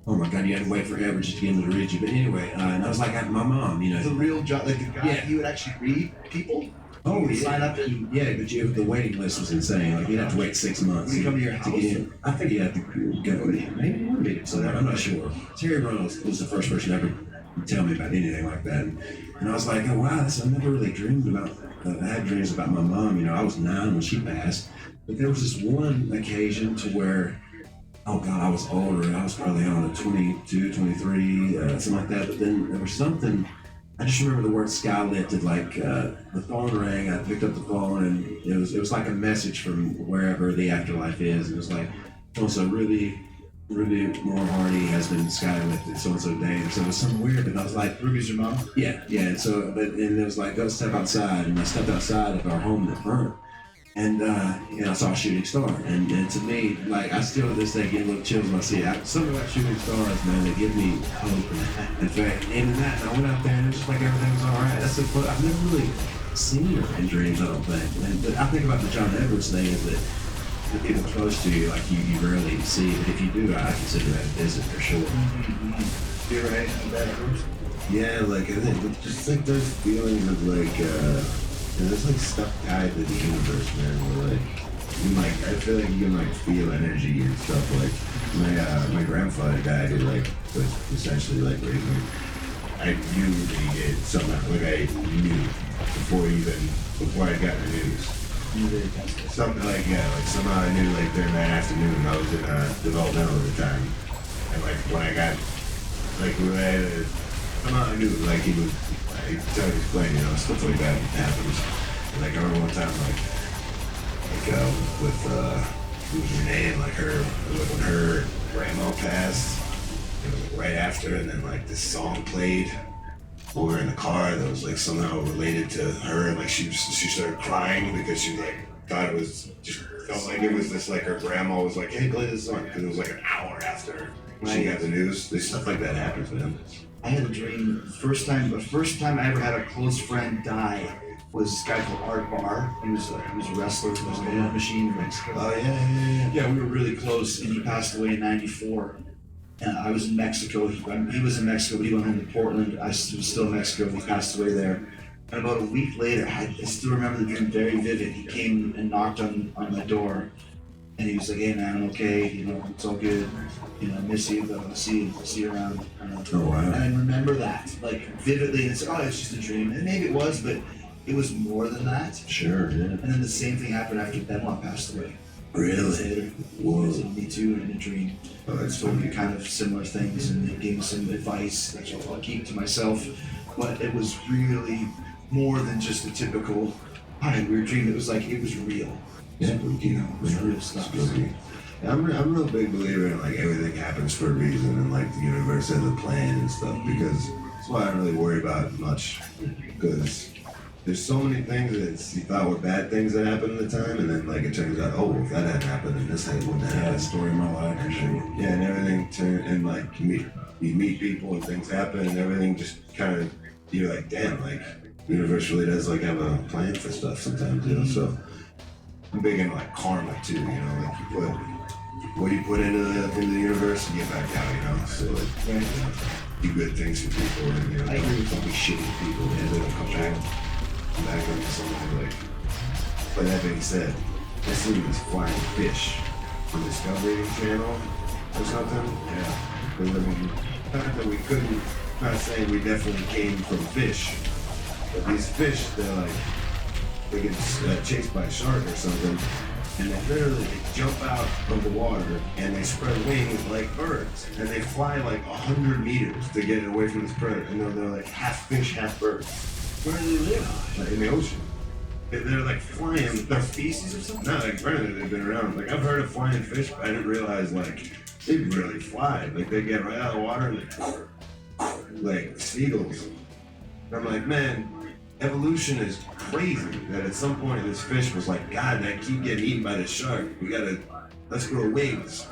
S4: oh my God, you had to wait forever just to get him to read you. But anyway, and I was like, my mom,
S1: The real job, like the guy,
S4: Yeah.
S1: he would actually read people?
S4: Oh,
S1: You
S4: yeah.
S1: sign up and
S4: Yeah, but the waiting list was insane. Like you'd have to wait 6 months
S1: Would he come to your
S4: get
S1: house?
S4: in. I think he had to go. Maybe one meeting somewhere. I'm not sure. Terry Reynolds was the first person ever to tell me about anything like that, and I was like, oh wow, I never really dreamed about. I had dreams about my mom. I was 9 when she passed, but there was this one occasion to where, oh God, I was older. I was probably on a 22, 23, something like that. But then there was something. I just remember the word sky lifted, like the phone rang. I picked up the phone, and it was like a message from wherever the afterlife is. It was like, so Ruby Moore Hardy has been sky lifted, so and so day. And so it was something weird, and I was like,
S1: Ruby's your mom?
S4: yeah. And so, and it was like, go step outside, and I stepped outside of our home that burnt, and I saw a shooting star, and to me, like I still to this day get a little chills when I see it. Something about shooting stars, man, they give me hope and faith. And that, I went out there, and it was just like everything was all right. That's the I've never really seen her in dreams, I don't think. But I think about the John Edwards thing is that the people close to you, like you rarely see, but if you do, I consider that a visit for sure.
S1: You're right.
S5: Yeah, like I think just like those feelings of like there's like stuff tied to the universe, man. Where like I feel like you can like feel energy and stuff. Like my grandfather died, who like was essentially like raising me. I knew that he did somehow. Like I knew before I got the news. Something like somehow I knew like during that afternoon I was in developmental at the time, and like when I got somehow I knew like he was. I tried to explain, stuff like that happens. And like I remember one time with it was Renee and like when her grandma passed, it was like right after, and then like this song played. We were in the car that was like somehow related to her, and like she started crying because she like thought it was just felt like it was this like her grandma was like, hey, play this song, because it was like an hour after she got the news. There's stuff like that happens, man.
S1: I had a dream. The first time I ever had a close friend die was this guy called Art Barr. He was a wrestler for the War Machine in Mexico.
S5: Oh yeah.
S1: Yeah, we were really close, and he passed away in '94. I was in Mexico. He was in Mexico, but he went home to Portland. I was still in Mexico. He passed away there. And about a week later, I still remember the dream very vivid. He came and knocked on my door, and he was like, "Hey man, I'm okay. It's all good. I miss you, but I'll see you around."
S4: Oh wow.
S1: And I remember that like vividly. And it's it's just a dream, and maybe it was, but it was more than that.
S4: Sure, yeah.
S1: And then the same thing happened after Benoit passed away.
S4: Really?
S1: Whoa. Me too in a dream.
S5: Oh, that's
S1: Told me kind of similar things, and they gave me some advice that I'll keep to myself. But it was really more than just a typical weird dream. It was real.
S5: Yeah.
S1: It was real stuff.
S5: Yeah, I'm a real big believer in like everything happens for a reason, and like the universe has a plan and stuff, because that's why I don't really worry about it much, because there's so many things that you thought were bad things that happened at the time, and then like it turns out, oh, if that hadn't happened, then this wouldn't have
S4: Yeah,
S5: happened.
S4: the story of my life, for sure.
S5: Yeah, and everything and like you meet people and things happen, and everything just kind of, you're like, damn, like the universe really does like have a plan for stuff sometimes, So I'm big into like karma too, like you put what you put into the universe, you get back out, So like, do good things for people, and you know,
S1: I agree with
S5: don't be shitty people, and they don't come back on something like. But that being said, I seen these flying fish on Discovery Channel or something. Yeah. Because I mean, not that we couldn't, not saying we definitely came from fish, but these fish, they're like, they get chased by a shark or something, and they jump out of the water and they spread wings like birds, and they fly like 100 meters to get away from this predator, and they're like half fish, half bird.
S1: Where do they live?
S5: Like in the ocean. They're like flying.
S1: They're species or something?
S5: No, like apparently they've been around. Like I've heard of flying fish, but I didn't realize like they really fly. Like they get right out of the water and like seagulls. And I'm like, man, evolution is crazy. That at some point this fish was like, God, I keep getting eaten by this shark. Let's grow wings.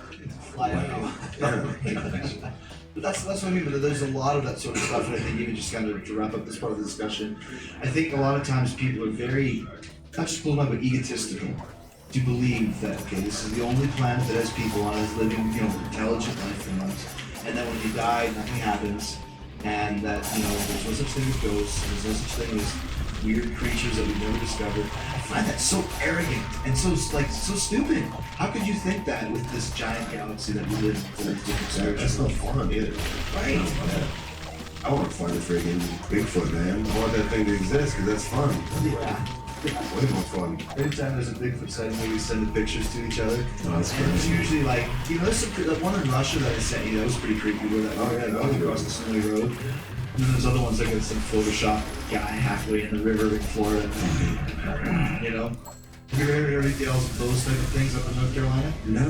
S1: Fly out.
S5: Yeah.
S1: But that's what I mean, but there's a lot of that sort of stuff, and I think even just kind of to wrap up this part of the discussion, I think a lot of times people are very, not just blown up, but egotistical to believe that, okay, this is the only planet that has people on it, is living, intelligent life forms, and then when you die, nothing happens, and that, there's no such thing as ghosts, there's no such thing as weird creatures that we've never discovered. I find that so arrogant and so stupid. How could you think that with this giant galaxy that we live in full of different stars?
S5: That's not fun either.
S1: Right.
S5: Yeah. I want to find a freaking Bigfoot, man. I want that thing to exist because that's fun.
S1: Yeah.
S5: Way more fun.
S1: Anytime there's a Bigfoot sighting, we send the pictures to each other.
S4: Oh, that's
S1: And it's
S4: crazy.
S1: usually like, there's some, that one in Russia that I sent you, that was pretty creepy, where that went across the snowy road. And then there's other ones that got some Photoshop guy halfway in the river in Florida. Have you ever heard anything else of those type of things up in North Carolina?
S4: No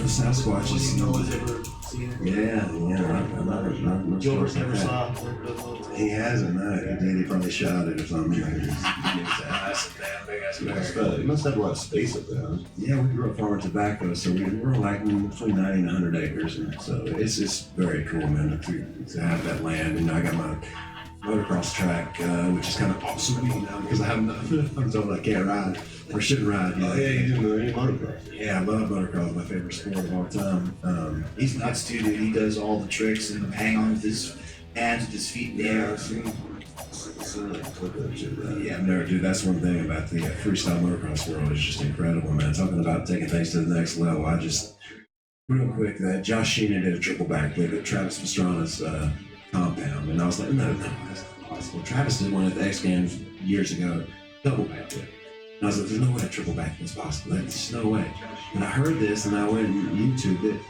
S4: Sasquatch is
S1: No one's ever seen it.
S4: Yeah, I'm not
S1: Gilbert
S4: sure
S1: never
S4: about
S1: saw
S4: that. He hasn't, no. He did, he probably shot it or something. That's a damn big ass bear.
S5: You must have a lot of space up there, huh?
S4: Yeah, we grew up farming tobacco, so we're like between 90 and 100 acres, and so it's just very cool, man, to have that land. And I got my motocross track, which is kind of awesome now because I'm told I can't ride or shouldn't ride.
S5: Oh yeah, you do know any motocross.
S4: Yeah, I love motocross, my favorite sport of all time.
S1: He's nuts too, dude. He does all the tricks and hang on with his hands with his feet in the air.
S4: Yeah, no, dude, that's one thing about the freestyle motocross world is just incredible, man. Talking about taking things to the next level, I just, real quick, that Josh Sheenan did a triple backflip at Travis Pastrana's compound, and I was like, no, that's not possible. Travis did one at the X Games years ago, double backflip. And I was like, there's no way a triple backflip is possible. There's just no way. And I heard this, and I went and YouTubed it,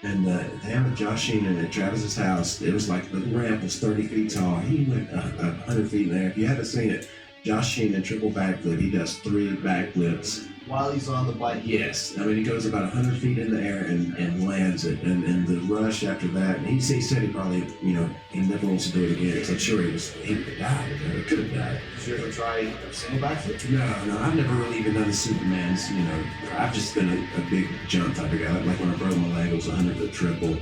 S4: and they have a Josh Sheenan at Travis's house. It was like the ramp was 30 feet tall. He went 100 feet in the air. If you haven't seen it, Josh Sheenan triple backflip. He does 3 backflips.
S1: While he's on the bike.
S4: Yes, I mean he goes about 100 feet in the air and lands it, and the rush after that. And he said he probably, he never wants to do it again. Because I'm sure he would have died. He could have died.
S1: Did you ever try a single backflip?
S4: No, I've never really even done the Superman's. I've just been a big jump type of guy. Like when I broke my leg, it was a 100-foot triple.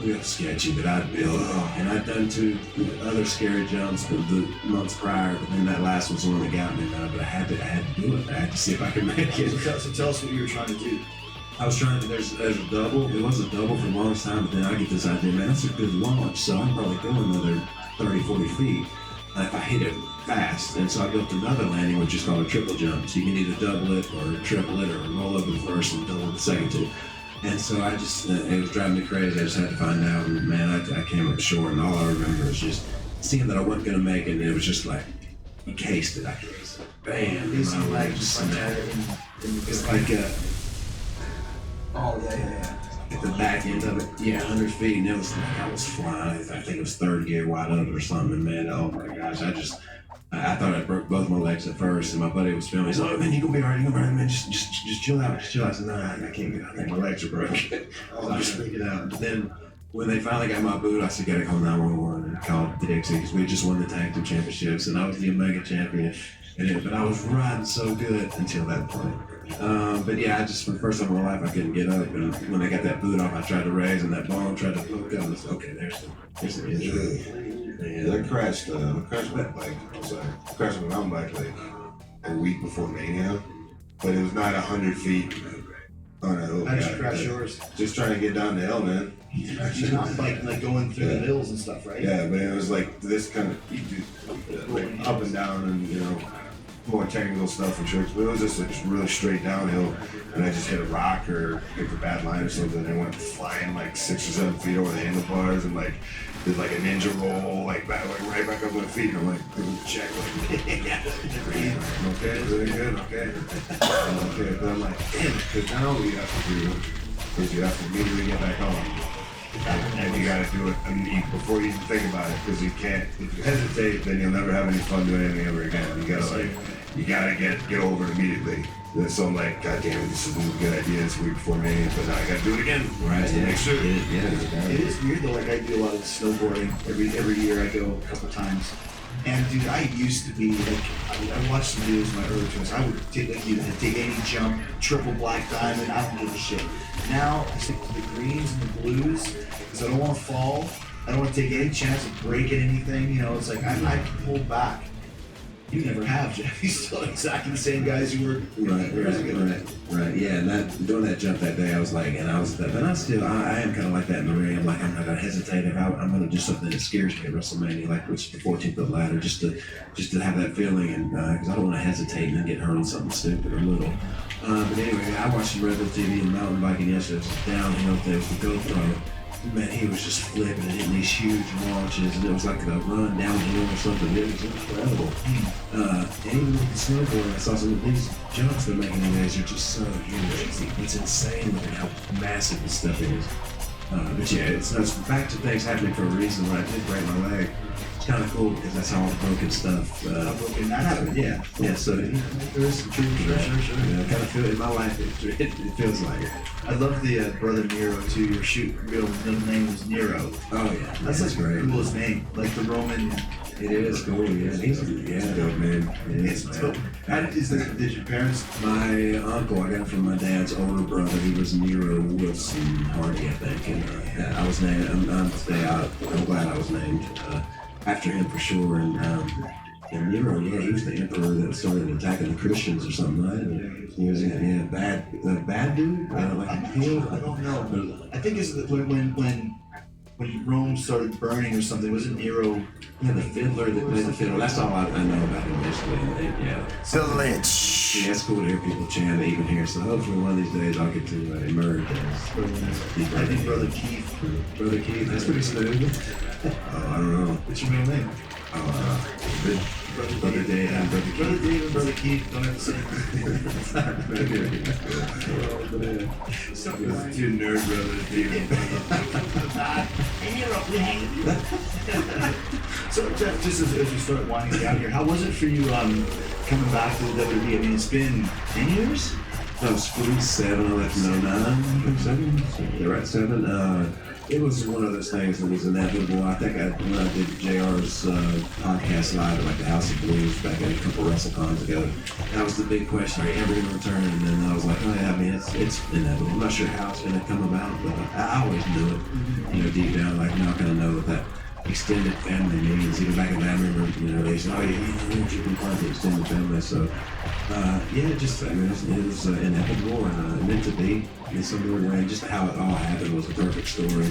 S4: Real sketchy, but I'd build. And I'd done 2 other scary jumps the months prior, but then that last was the one that got me, man. But I had to do it. I had to see if I could make it.
S1: So tell us what you were trying to do.
S4: I was trying to, there's a double. It was a double for the longest time, but then I get this idea, man, that's a good launch, so I'm probably going another 30, 40 feet if I hit it fast. And so I built another landing, which is called a triple jump. So you can either double it or triple it or roll over the first and double the second 2. And so I just, it was driving me crazy. I just had to find out, and man, I came up short, and all I remember was just seeing that I wasn't going to make it, and it was just like, you cased it. I guess. Bam.
S1: Basically,
S4: my
S1: like
S4: leg
S1: just
S4: just
S1: like
S4: snapped.
S1: it's like oh yeah.
S4: At the back end of it, 100 feet, and it was like I was flying. I think it was 3rd gear wide up or something, man. Oh my gosh, I thought I broke both my legs at first, and my buddy was filming. He's like, "Oh man, you gonna be alright, man. Just chill out, just chill out." I said, "No, I can't get out. I think my legs are broken." So I just freaked out. But then when they finally got my boot, I said, "Gotta call 911 and call Dixie because we just won the tag team championships, and I was the Omega champion." But I was riding so good until that point. But yeah, I just for the first time in my life I couldn't get up, and when I got that boot off, I tried to raise, and that bone tried to poke up. I was like, okay, there's the injury.
S5: Yeah, I crashed my bike. I crashed my mountain bike like a week before Mania, but it was not 100 feet on a hill.
S1: How did you crash yours?
S5: Just trying to get down the hill, man.
S1: You're not like going through the hills and stuff, right?
S5: Yeah, but it was like this kind of like up and down and more technical stuff and tricks. But it was just like really straight downhill, and I just hit a rock or picked a bad line or something, and I went flying like 6 or 7 feet over the handlebars and like did like a ninja roll, like right back up my feet. And I'm like, check, like, okay, really good, okay. Okay, but I'm like, damn it, because now what you have to do is you have to immediately get back on. And you gotta do it before you even think about it, because you can't. If you hesitate, then you'll never have any fun doing anything ever again. You gotta get over it immediately. And so I'm like, God damn it, this is a good idea. It's a week before me, but now I gotta do it again.
S4: Right.
S5: Just to make sure.
S1: It is weird though. Like I do a lot of snowboarding. Every year I go a couple times. And dude, I used to be like, I watched some videos in my early 20s. I would take any jump, triple black diamond. I don't give a shit. Now I stick to the greens and the blues because I don't want to fall. I don't want to take any chance of breaking anything. It's like I pulled back. You never have, Jeff. You're still exactly the same guys you were.
S4: Right. Yeah, and doing that jump that day, I was like, I am kind of like that in the ring. I'm like, I'm not gonna hesitate. If I'm gonna do something that scares me at WrestleMania, like which is the 14th of the ladder, just to have that feeling, and because I don't want to hesitate and then get hurt on something stupid or little. But anyway, I watched some Red Bull TV and mountain biking yesterday. It was downhill. There was the GoPro. Man, he was just flipping and hitting these huge launches, and it was like a run downhill or something. It was incredible. And even with the snowboard, I saw some of these jumps they're making nowadays are just so huge. It's insane looking how massive this stuff is. But yeah, it's back to things happening for a reason. When I did break my leg, it's kind of cool because that's all the broken stuff.
S1: Broken that happened.
S4: Yeah. So there is some truth to that.
S1: Sure.
S4: I kind of feel in my life it feels like it.
S1: I love the brother Nero too. Your real name was Nero.
S4: Oh yeah,
S1: That's
S4: great.
S1: The coolest name, like the Roman.
S4: It is cool. Yeah, he's dope, man.
S1: It's dope. Did your parents?
S4: My uncle, I got it from my dad's older brother. He was Nero Wilson Hardy, I think, and I was named. I'm glad I was named after him for sure. And Nero, he was the emperor that started attacking the Christians or something, right? And he was bad dude.
S1: I don't know. I think it's when Rome started burning or something. Was it Nero?
S4: Yeah, the fiddler that played the fiddle. That's all I know about him, basically. Yeah.
S5: So Lynch.
S4: Yeah, it's cool to hear people chant even here. So hopefully one of these days I'll get to emerge as
S1: I think Brother Keith.
S4: Brother Keith. That's pretty smooth. I don't know.
S1: What's your real name?
S4: Brother Dave and Brother Keith.
S1: Brother Dave and Brother Keith don't have the same.
S5: Two nerd brothers, David.
S1: So Jeff, just as we start winding down here, how was it for you coming back to the WWE? I mean, it's been 10 years?
S4: I was 47, I left in 09, 7? You're right, 7. It was one of those things that was inevitable. I think when I did JR's podcast live at like the House of Blues back at a couple WrestleCons ago, that was the big question, are you ever going to return? And then I was like, oh yeah, I mean, it's inevitable. I'm not sure how it's going to come about, but I always knew it, deep down, like now I kind of know what that extended family means. Even back in that, I remember, they said, oh yeah, you can part of the extended family. So, it was inevitable and meant to be in some weird way. Just how it all happened was a perfect story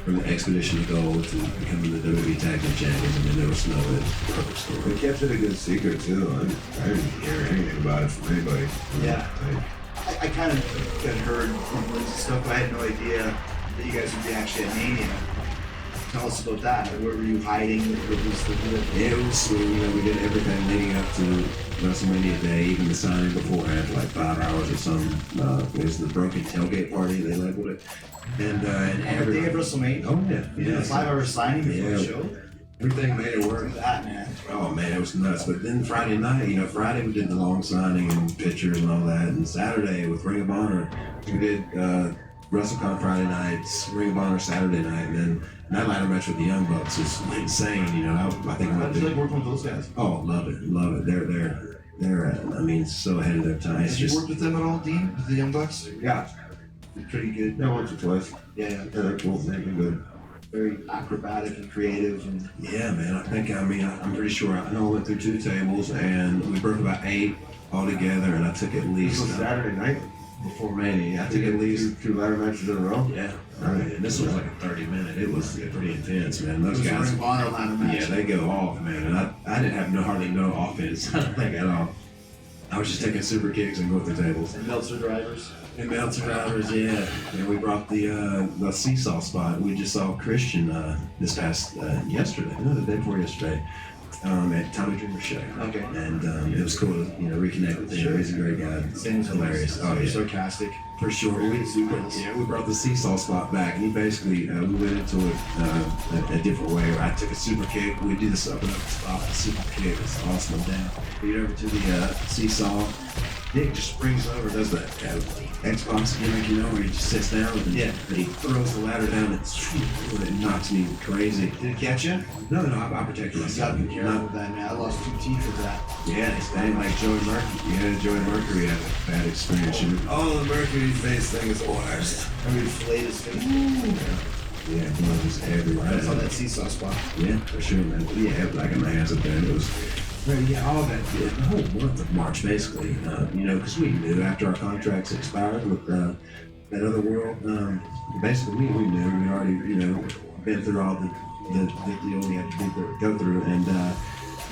S4: from the Expedition to Gold to becoming the WWE Tag Team Champions. I mean, there was no perfect story.
S5: They kept it a good secret too. I didn't hear anything about it from anybody.
S1: Yeah. I kind of had heard rumors and stuff, but I had no idea that you guys would be actually at Mania. Tell us about that. Where were you hiding? What was the deal?
S4: Yeah, it was, we did everything leading up to WrestleMania Day, even the signing beforehand, like 5 hours or something. It was the Broken Tailgate Party, they labeled it. And
S1: every day of WrestleMania?
S4: Oh, yeah.
S1: You did a 5-hour signing before the show?
S4: Everything made it work.
S1: Look at that, man.
S4: Oh, man, it was nuts. But then Friday night, Friday we did the long signing and pictures and all that. And Saturday with Ring of Honor, we did WrestleCon Friday nights, Ring of Honor Saturday night, and then that ladder match with the Young Bucks is insane. I think
S1: How'd you like working with those guys?
S4: Oh, love it. They're so ahead of their time.
S1: Have you worked with them at all, Dean? With the Young Bucks?
S5: Yeah.
S1: Pretty good.
S5: Yeah, once or twice.
S1: Yeah.
S5: They're cool. They've been good.
S1: Very acrobatic and creative. And
S4: yeah, man. I'm pretty sure. I know I went through 2 tables and we broke about 8 altogether, and I took at least
S5: Saturday night
S4: before Mania. I took at least
S5: 2 ladder matches in a row.
S4: Yeah. Right, and this was like a 30-minute. It was pretty intense, man. Those guys,
S1: Ring of Honor line of match.
S4: yeah, they go off, man. And I didn't have hardly no offense, I don't think at all. I was just taking super kicks and going through tables.
S1: And Meltzer drivers.
S4: And mountain drivers, yeah. And we brought the seesaw spot. We just saw Christian this past yesterday, no, the day before yesterday, at Tommy Dreamer's show.
S1: Okay.
S4: And it was cool to reconnect with him. He's a great guy.
S1: Same
S4: Hilarious. Oh
S1: Very
S4: yeah.
S1: sarcastic.
S4: For sure. We brought the seesaw spot back, and he basically we went into it a different way. I took a super kick. We do this up and up spot, a super kick. It's awesome. Down. We get over to the seesaw. Nick just springs over, does that Xbox gimmick, where he just sits down and he throws the ladder down and it knocks me crazy.
S1: Did it catch you?
S4: No, I protected
S1: You
S4: myself.
S1: gotta be careful with that, man. I lost 2 teeth with that.
S4: Yeah, it's ain't like Joey Mercury. Yeah, Joey Mercury had a bad experience.
S5: Oh, the Mercury face thing is the worst.
S1: I mean, filleted his face.
S4: Yeah, blood was everywhere.
S1: That's on that seesaw spot.
S4: Yeah, for sure, man. But yeah, like a man's up there. It was, all that, the whole month of March, basically, because we knew after our contracts expired with that other world, basically we knew we already, been through all the deal we had to go through, and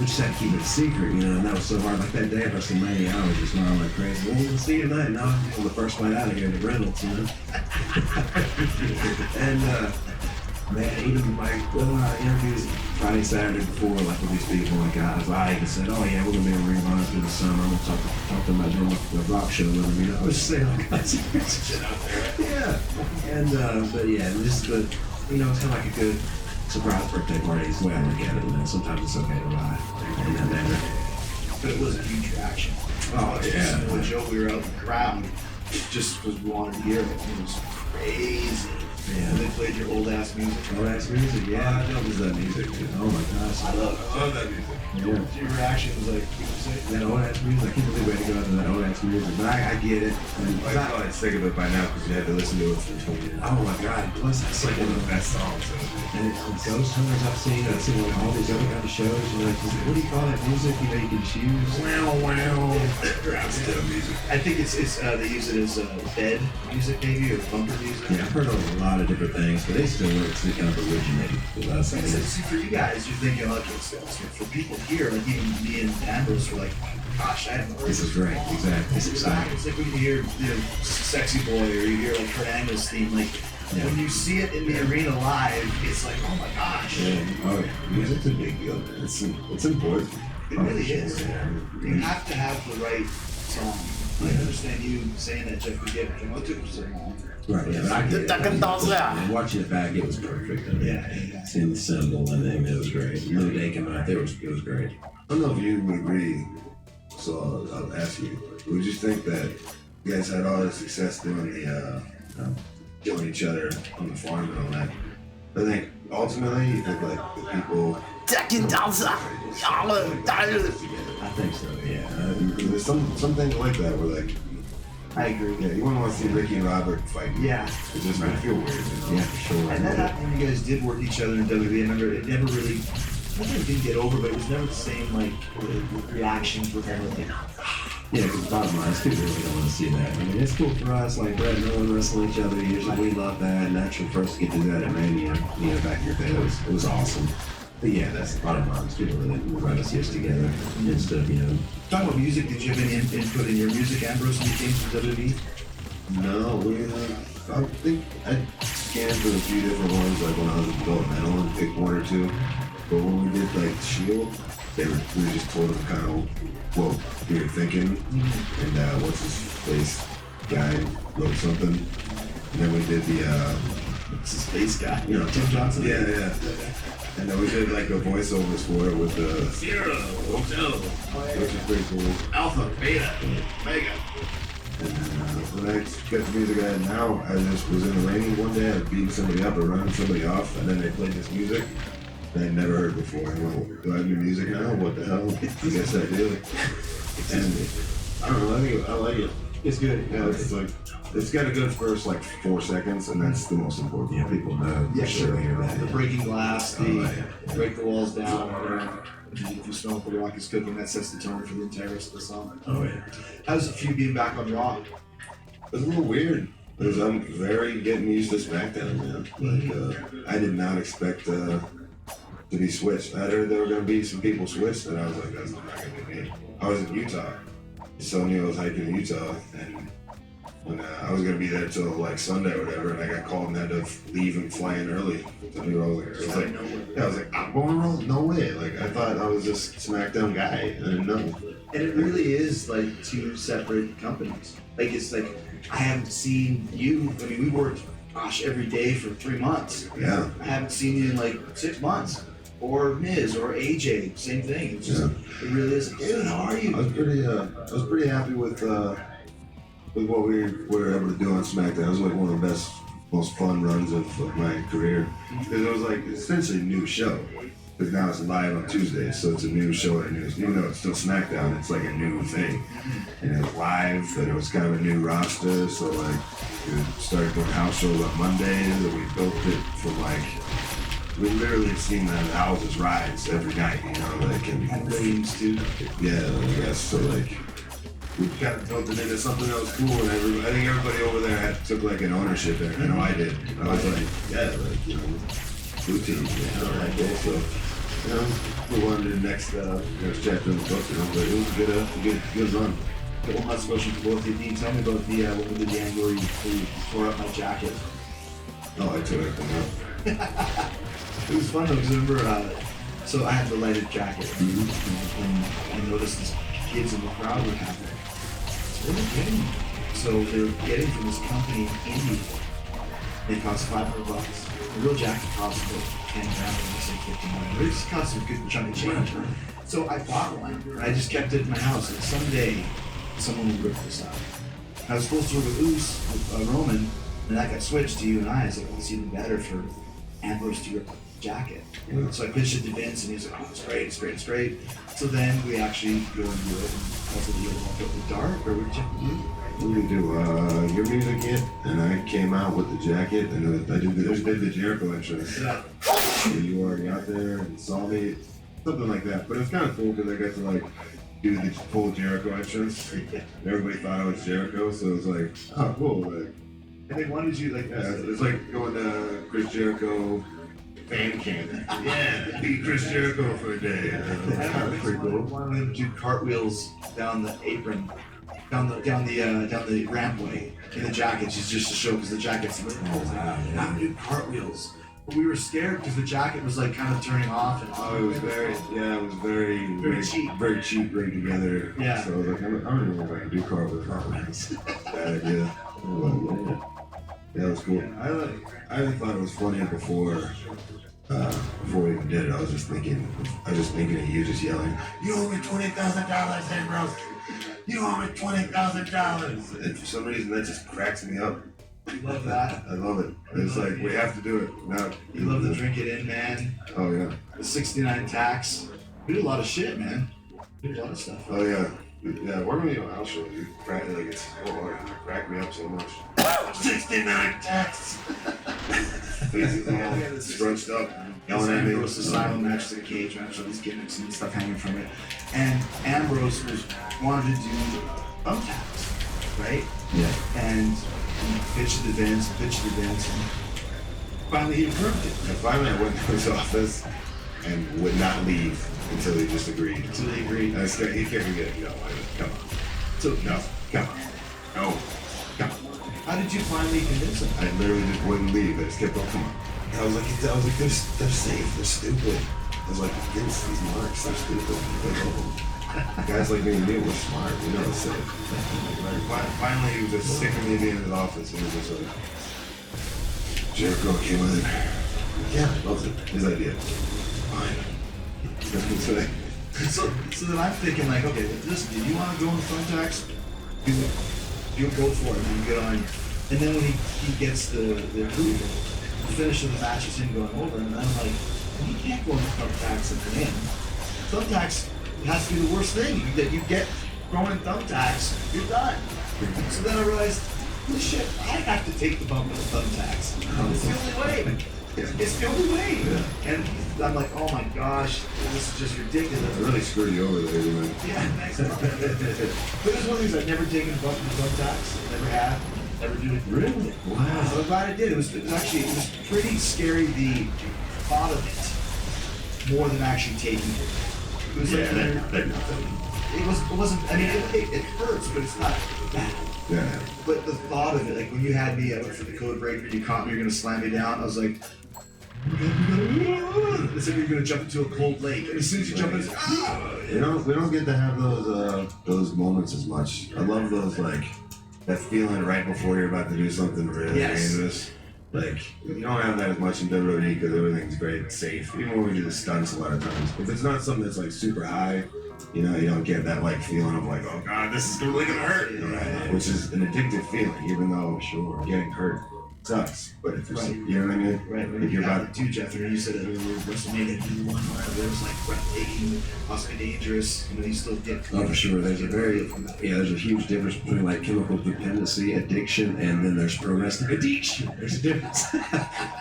S4: we just had to keep it a secret, and that was so hard. Like that day of WrestleMania, I was just smiling like crazy. Well, we'll see you tonight. Now I'm on the first flight out of here to Reynolds, and man, even like interviews Friday, Saturday before, like with these people, like guys, I even said, oh yeah, we're gonna be in Ring of Honor through the summer. I'm gonna talk to them about doing the rock show with them. I was just saying all kinds of shit out there. Yeah, and but yeah, just the, it's kind of like a good surprise birthday party is the way I look at it. Sometimes it's okay to lie in that manner.
S1: But it was a huge reaction.
S4: Oh yeah,
S1: When Joe, we were out in the crowd, just because we wanted to hear it. It was crazy.
S4: Yeah.
S1: And they played your old ass music.
S4: old ass music. Yeah, I love that music too. Oh my gosh,
S1: I love it.
S5: I love that music.
S4: Yeah.
S1: Your reaction was like, you know, say,
S4: That old ass music, I can't believe we had to go out to that old ass music, but I get it. And
S5: I probably sick of it by now because you had to listen to it for 20 years.
S4: oh my god, plus that's like
S5: One of the best songs.
S4: and it's Ghost Hunters I've seen like all these other kind of shows, like, what do you call that music? You can choose.
S5: Still music.
S1: I think it's they use it as bed music maybe or bumper music.
S4: Yeah, I've heard of a lot of different things, but they still it's kind of originated with us. I
S1: So,
S4: guess.
S1: see, for you guys, you're thinking like for people here, like even me and Ambrose were like, gosh, I haven't heard
S4: This is great, exactly. It's exciting.
S1: It's like when you hear Sexy Boy or you hear like Kurt Angle's theme, like when you see it in the arena live, it's like, oh my gosh.
S4: Yeah. Oh yeah.
S5: Music's a big deal, man. It's important.
S1: It really is. You have to have the right song. I understand you saying that, Jeff, we get it. What took so long?
S4: Right, yeah, but I get it. And watching it back, it was perfect. I mean,
S1: Yeah.
S4: seeing the symbol and then it was great. Little Day coming out there it was great.
S5: I don't know if you would agree, so I'll ask you. Would you think that you guys had all the success doing the killing each other on the farm and all that? I think ultimately, you think like the people.
S4: I think so, yeah.
S5: There's something like that where like,
S1: I agree.
S5: yeah, you wouldn't want to see Ricky and Robert fight.
S1: Yeah.
S5: It just would feel weird.
S4: Yeah, for sure.
S1: And that happened when you guys did work each other in WWE. I remember it never really, I think it didn't get over, but it was never the same, like, the reactions with everything.
S4: Yeah, because the bottom line is people really don't want to see that. I mean, it's cool for us, like Brett and Owen wrestling each other. Usually we love that, and actually first to get to do that at Mania, back in the day, it was awesome. But yeah, that's the bottom line. Is people really would rather see us together instead of,
S1: Talking about music, did you have any input in your music, Ambrose, when you came to WWE?
S5: No, I think I scanned for a few different ones, like when I was in developmental and picked one or two. But when we did like Shield, we just told them kind of what we were thinking, and what's his face guy wrote something, and then we did the
S1: It's a space guy. Tim Johnson.
S5: yeah. And then we did like the voiceovers for it with the
S3: Zero, Hotel,
S5: which is pretty cool.
S3: Alpha, Beta, Mega.
S5: And when I got the music I had now, I just was in the ring one day, I beat somebody up or running somebody off, and then they played this music that I'd never heard before. I went, do I have new music now? What the hell? I guess I do. And I don't know, I like it.
S1: It's good.
S5: Yeah, it's like, it's got a good first like 4 seconds, and that's the most important.
S4: yeah, people know.
S1: Yeah,
S4: for
S1: sure.
S4: Hear that.
S1: The breaking glass, the
S4: yeah.
S1: break the walls down, if you smell what the rock is cooking, that sets the tone for the entire rest of the song.
S4: Oh yeah.
S1: How's it for you being back on Raw?
S5: It was a little weird. Because I'm very getting used to SmackDown, man. Like, I did not expect to be switched. I heard there were going to be some people switched, and I was like, that's not going to be me. I was in Utah. Sonya was hiking in Utah, and when I was going to be there till like Sunday or whatever, and I got called and had to leave and fly in early. So I was like, I'm going to roll? No way. Like, I thought I was just SmackDown guy. I didn't know.
S1: And it really is like two separate companies. Like it's like I haven't seen you. I mean, we worked, gosh, every day for 3 months.
S5: Yeah.
S1: I haven't seen you in like 6 months. Or Miz or AJ, same thing. It's just, it really is. Dude, how are you?
S5: I was pretty happy with what we were able to do on SmackDown. It was like one of the best, most fun runs of my career. Because it was like essentially a new show. Because now it's live on Tuesdays, so it's a new show and even though it's still SmackDown, it's like a new thing. And it was live, and it was kind of a new roster, so like we started doing house shows on Mondays, and we built it from like we literally have seen the houses rise every night, you know, like
S1: And ratings too.
S5: yeah, I guess so. Like we kind of built it into something that was cool, and I think everybody over there took like an ownership in it. I know I did. I was like, yeah, like you know, blue team, you know, like that. So you know, we wanted to the next chapter in the book, you know, but it was a good run.
S1: Got one last question for both of you. Dean, tell me about the when we did the angle where you tore up my jacket.
S5: Oh, I took it out.
S1: It was fun though, because I remember, so I had the lighted jacket, and I noticed these kids in the crowd were having it. So what are they getting? So they were getting from this company in India. They cost $500. The real jacket cost about 10 grand, I say 15 grand. They just cost a good chunk of change. So I bought one, and I just kept it in my house, and someday someone will rip this out. I was supposed to work with with Roman, and that got switched to you and I. was like, well, it's even better for Ambrose to rip the jacket. So I pitched it to Vince, and he was like, oh, it's great, it's great, it's great. So then we actually go and do it, and also do it with the dark, or what did you have to do?
S5: What did we do? Your music hit, and I came out with the jacket, and I did the Jericho entrance.
S1: Yeah.
S5: And you were already out there and saw me, something like that. But it was kind of cool because I got to like do the full Jericho entrance. Everybody thought I was Jericho, so it was like, oh, cool. Like,
S1: And they wanted you like
S5: yeah, it's like going to Chris Jericho fan camp. Yeah, be Chris Jericho for a day.
S1: That was pretty cool. Wanted him to do cartwheels down the apron, down the rampway in the jackets, just to show because the jacket's lit.
S4: Oh, wow, yeah.
S1: Now do cartwheels. But we were scared because the jacket was like kind of turning off and
S5: Oh, it was very
S1: Very cheap.
S5: very cheap, right together.
S1: Yeah.
S5: So I was like, I don't know if I can do cartwheels. Bad idea. Yeah, it was cool. I thought it was funny before we even did it. I was just thinking of you just yelling, "You owe me $20,000, Ambrose! You owe me $20,000!" And for some reason, that just cracks me up.
S1: love that.
S5: I love it. It's like we have to do it now.
S1: You love the drink it in, man.
S5: Oh yeah.
S1: The 69 tax. We do a lot of shit, man. We do a lot of stuff.
S5: Oh yeah. Yeah, we're gonna be on house show. You crack like it's crack me up so much. 69 tax. He's all scrunched up, yelling at me.
S1: Ambrose asylum match to the cage match, all these gimmicks and stuff hanging from it. And Ambrose wanted to do thumbtacks, right?
S4: Yeah.
S1: And he pitched the Vince, and finally he approved it.
S5: And finally, I went to his office and would not leave until he just agreed.
S1: So they agreed.
S5: And he kept me getting, no, come on.
S1: So
S5: No, come on. No, come on.
S1: how did you finally convince him?
S5: I literally just wouldn't leave. I just kept on coming. I was like, they're safe, they're stupid. I was like, Vince, these marks, they're stupid. Guys like me and you, we're smart. We know it's safe. Finally, he was just sick of me being in his office. He was just like, Jericho came in. Yeah, that was his idea. Fine.
S1: So then I'm thinking like, okay, listen, do you want to go in thumbtacks? You go for it, man, get on. And then when he gets the approval, the finish of the match is him going over, and then I'm like, you can't go in thumbtacks and win. Thumbtacks has to be the worst thing. That you get thrown in thumbtacks, you're done. So then I realized, holy shit, I have to take the bump with the thumbtacks. It's the only way. It's the only way.
S5: Yeah.
S1: And I'm like, oh my gosh, this is just ridiculous.
S5: I really screwed you over there, didn't I?
S1: Yeah, thanks. But it's one of these I've never taken a bump in the thumbtacks, never have. Never do it.
S4: Really? Wow.
S1: So I'm glad I did. It was pretty scary, the thought of it, more than actually taking it. It was like, it wasn't, I mean, it hurts, but it's not bad.
S5: Yeah.
S1: But the thought of it, like when you had me, I went for the code breaker, you caught me, you're gonna slam me down, I was like, as if you're gonna jump into a cold lake. And as soon as you jump in, it's,
S5: We don't get to have those moments as much. I love those, like, that feeling right before you're about to do something really
S1: Yes.
S5: dangerous. Like, you don't have that as much in WWE because everything's great, safe. Even when we do the stunts a lot of times. If it's not something that's like super high, you know, you don't get that like feeling of like, oh god, this is really gonna hurt. You know, right? Which is an addictive feeling, even though getting hurt sucks. But if you're, you know what I mean?
S1: right,
S5: If you're about
S1: to Jeff, and you said it earlier, WrestleMania did one where it was like breathtaking, possibly dangerous, and then you still get.
S4: Oh, for sure. There's a huge difference between like chemical dependency, addiction, and then there's pro wrestling addiction. There's a difference.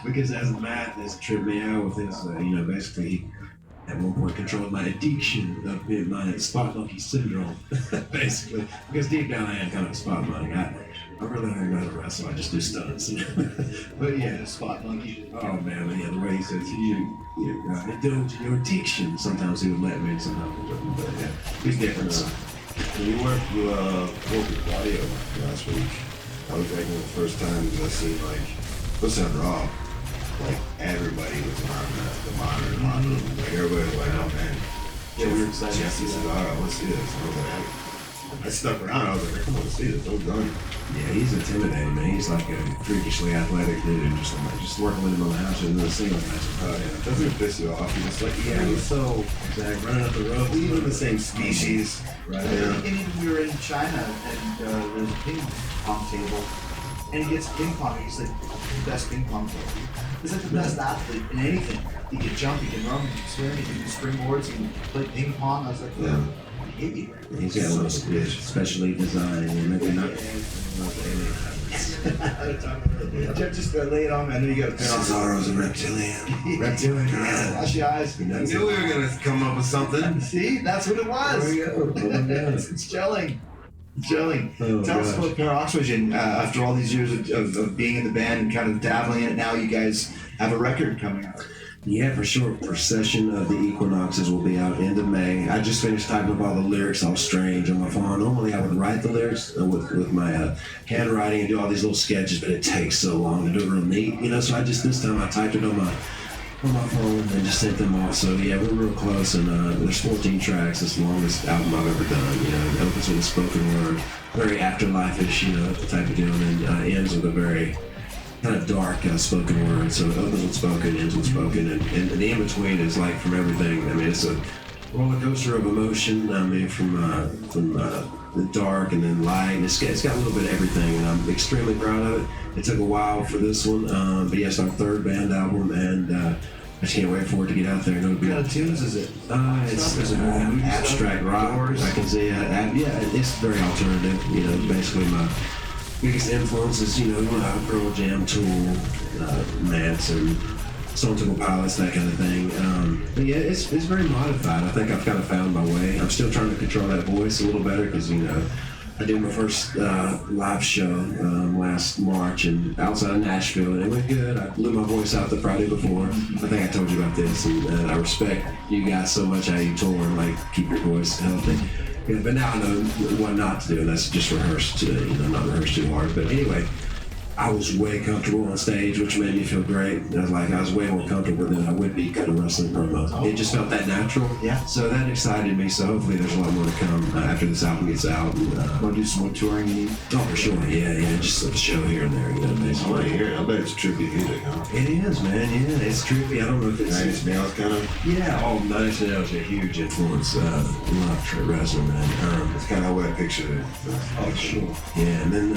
S4: Because as Matt has tripped me out with his, basically he at one point controlled my addiction of being my spot monkey syndrome, basically. Because deep down I am kind of a spot monkey. I really don't know how to wrestle. I just do stunts. But yeah,
S1: Spot monkey.
S4: oh man, yeah, the way he says you indulge in your addiction. Sometimes he would let me, sometimes he wouldn't. But yeah, he's different.
S5: When you worked with Claudio last week, I was like the first time I seen like, what's on Raw? Like everybody was on the monitor. Like everybody was like, oh man.
S1: Yeah, we were excited to
S5: Jesse
S1: see
S5: said,
S1: that.
S5: all right, let's see this. And I was like, I stuck around. I was like, come on, let's see this. I'm done.
S4: Yeah, he's intimidating, man. He's like a freakishly athletic dude, and just working with him on the house and the singles match.
S5: Oh yeah, doesn't it piss you off? You're just like,
S1: Yeah, he's so.
S4: Exactly, running up the road.
S5: we live in the same species.
S4: Right.
S5: Yeah.
S1: And even we were in China, and there's a ping pong table, and he gets ping pong. He's like the best ping pong player. He's like the best athlete in anything. He can jump, he can run, he can swim, he can do springboards, he can play ping pong. I was like,
S5: Yeah.
S1: maybe.
S4: He's got one specially designed, and maybe not.
S1: Jeff, just lay it on me. I know you got a pin on.
S4: Cesaro's a reptilian. Reptilian.
S1: Wash your eyes.
S5: I knew we were gonna come up with something.
S1: See, that's what it was.
S4: There we go.
S1: It's gelling. Gelling.
S4: Oh,
S1: Tell us
S4: gosh.
S1: about Pure Oxygen. After all these years of being in the band and kind of dabbling in it, now you guys have a record coming out.
S4: Yeah, for sure. Procession of the Equinoxes will be out end of May. I just finished typing up all the lyrics all strange on my phone. Normally I would write the lyrics with my handwriting and do all these little sketches, but it takes so long to do it real neat, So this time I typed it on my phone and just sent them off. So yeah, we're real close, and there's 14 tracks. It's the longest album I've ever done. It opens with a spoken word, very afterlife-ish, the type of deal, and then ends with a very kind of dark spoken word. So it opens with spoken, ends with spoken, and the in-between is like from everything. I mean, it's a roller coaster of emotion. I mean, from the dark and then light. And it's got a little bit of everything, and I'm extremely proud of it. It took a while for this one, but yes, our third band album, and I just can't wait for it to get out there. It'll
S1: What
S4: be
S1: kind of tunes is it?
S4: it's abstract rock. I can say, it's very alternative. Basically my biggest influences, Pearl Jam, Tool, Manson, Stone Temple Pilots, that kind of thing. But yeah, it's very modified. I think I've kind of found my way. I'm still trying to control that voice a little better because, I did my first live show last March and outside of Nashville, and it went good. I blew my voice out the Friday before. I think I told you about this, and I respect you guys so much how you tour and keep your voice healthy. Yeah, but now I know what not to do, and that's just rehearse, not rehearse too hard. But anyway, I was way comfortable on stage, which made me feel great. I was way more comfortable than I would be cutting wrestling promos. It just felt that natural.
S1: Yeah.
S4: So that excited me. So hopefully there's a lot more to come after this album gets out. And,
S1: Want to do some more touring?
S4: oh, for sure. Yeah. Just a show here and there,
S5: I want to
S4: basically.
S5: hear it. I bet it's trippy music, huh?
S4: It is, man. Yeah, it's trippy. I don't know if it's.
S5: Nine Inch Nails kind of.
S4: Yeah. Oh, Nine Inch Nails are a huge influence. Love Trey wrestling, man.
S5: That's kind of what I pictured it.
S4: Oh, sure. Yeah, and then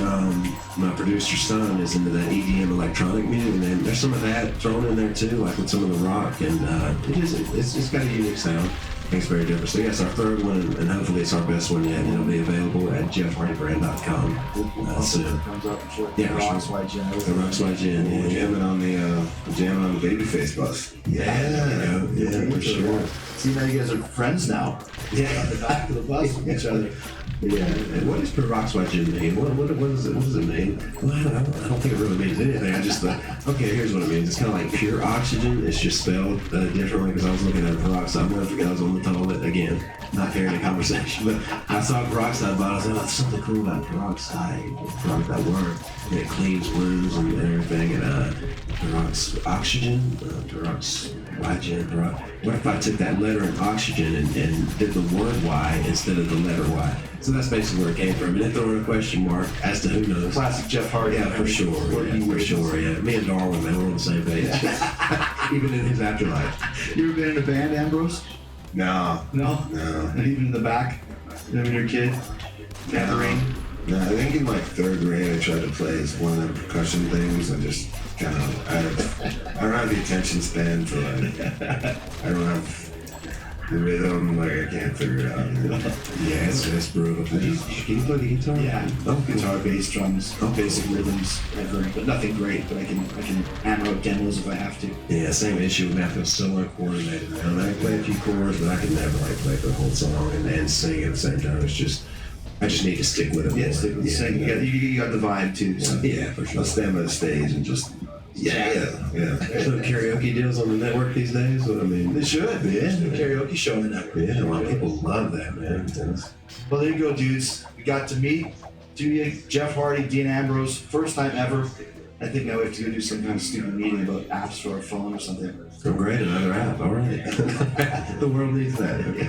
S4: my producer's son is into that EDM electronic music, and then there's some of that thrown in there too, like with some of the rock, and it's got a unique sound. I think it's very different. So yes, our third one, and hopefully it's our best one yet, and it'll be available at jeffhardybrand.com soon.
S1: Comes up, I'm sure.
S4: Yeah,
S1: Rocks,
S4: sure.
S1: White Gin.
S4: The Rocks White Gin,
S5: We're
S4: yeah.
S5: jamming on the Babyface bus.
S4: Yeah, for sure.
S1: See, now you guys are friends now.
S4: Yeah.
S1: On the back of the bus with each other.
S4: Yeah. And what does peroxide mean? What is it? What does it mean? Well, I don't think it really means anything. I just thought, okay, here's what it means. It's kind of like pure oxygen. It's just spelled differently because I was looking at peroxide. I forgot I was on the toilet again, not carrying a conversation, but I saw peroxide bottle. I was like, oh, there's something cool about peroxide. That word. And it cleans wounds and everything. And oxygen, what if I took that letter in oxygen and did the word Y instead of the letter Y? So that's basically where it came from. And then throw in a question mark as to who knows.
S1: Classic Jeff Hardy.
S4: Yeah, for sure. Yeah. Me and Darwin, man, we're on the same page. Even in his afterlife.
S1: You ever been in a band, Ambrose?
S5: No.
S1: No?
S5: No.
S1: Not even in the back? When you were a kid? Tambourine?
S5: No, I think in like 3rd grade I tried to play one of the percussion things. I just kind of, I don't have the attention span for like, I don't have the rhythm, like I can't figure it out.
S4: Yeah, it's brutal. Can you play the guitar?
S1: Yeah.
S4: Oh,
S1: Guitar, bass, drums, basic rhythms, but nothing great, but I can hammer out demos if I have to.
S4: Yeah, same issue with me. I feel so uncoordinated, man. I can play a few chords, but I can never like play the whole song and sing at the same time. It's just, I just need to stick with it.
S1: Yeah, stick with the sing. You got the vibe too. So.
S4: Yeah, for sure.
S5: I'll stand by the stage and just, yeah.
S4: There's no karaoke deals on the network these days. But I mean,
S1: They should.
S4: Yeah.
S1: Karaoke show on the network.
S4: yeah, a lot of people love that, man.
S1: Well, there you go, dudes. We got to meet Jeff Hardy, Dean Ambrose, first time ever. I think now we have to go do some kind of stupid meeting about apps for our phone or something.
S4: So great, another app. All right. The world needs that. Okay.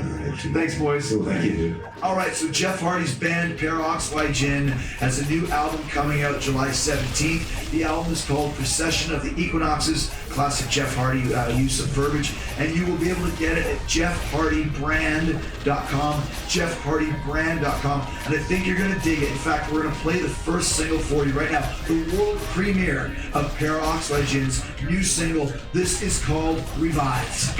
S1: Thanks, boys.
S4: Cool, thank you, dude.
S1: All right, so Jeff Hardy's band, Peroxide Gin, has a new album coming out July 17th. The album is called Procession of the Equinoxes, classic Jeff Hardy use of verbiage, and you will be able to get it at jeffhardybrand.com, jeffhardybrand.com, and I think you're going to dig it. In fact, we're going to play the first single for you right now, the world premiere of Peroxide Gin's new single. This is called Revived.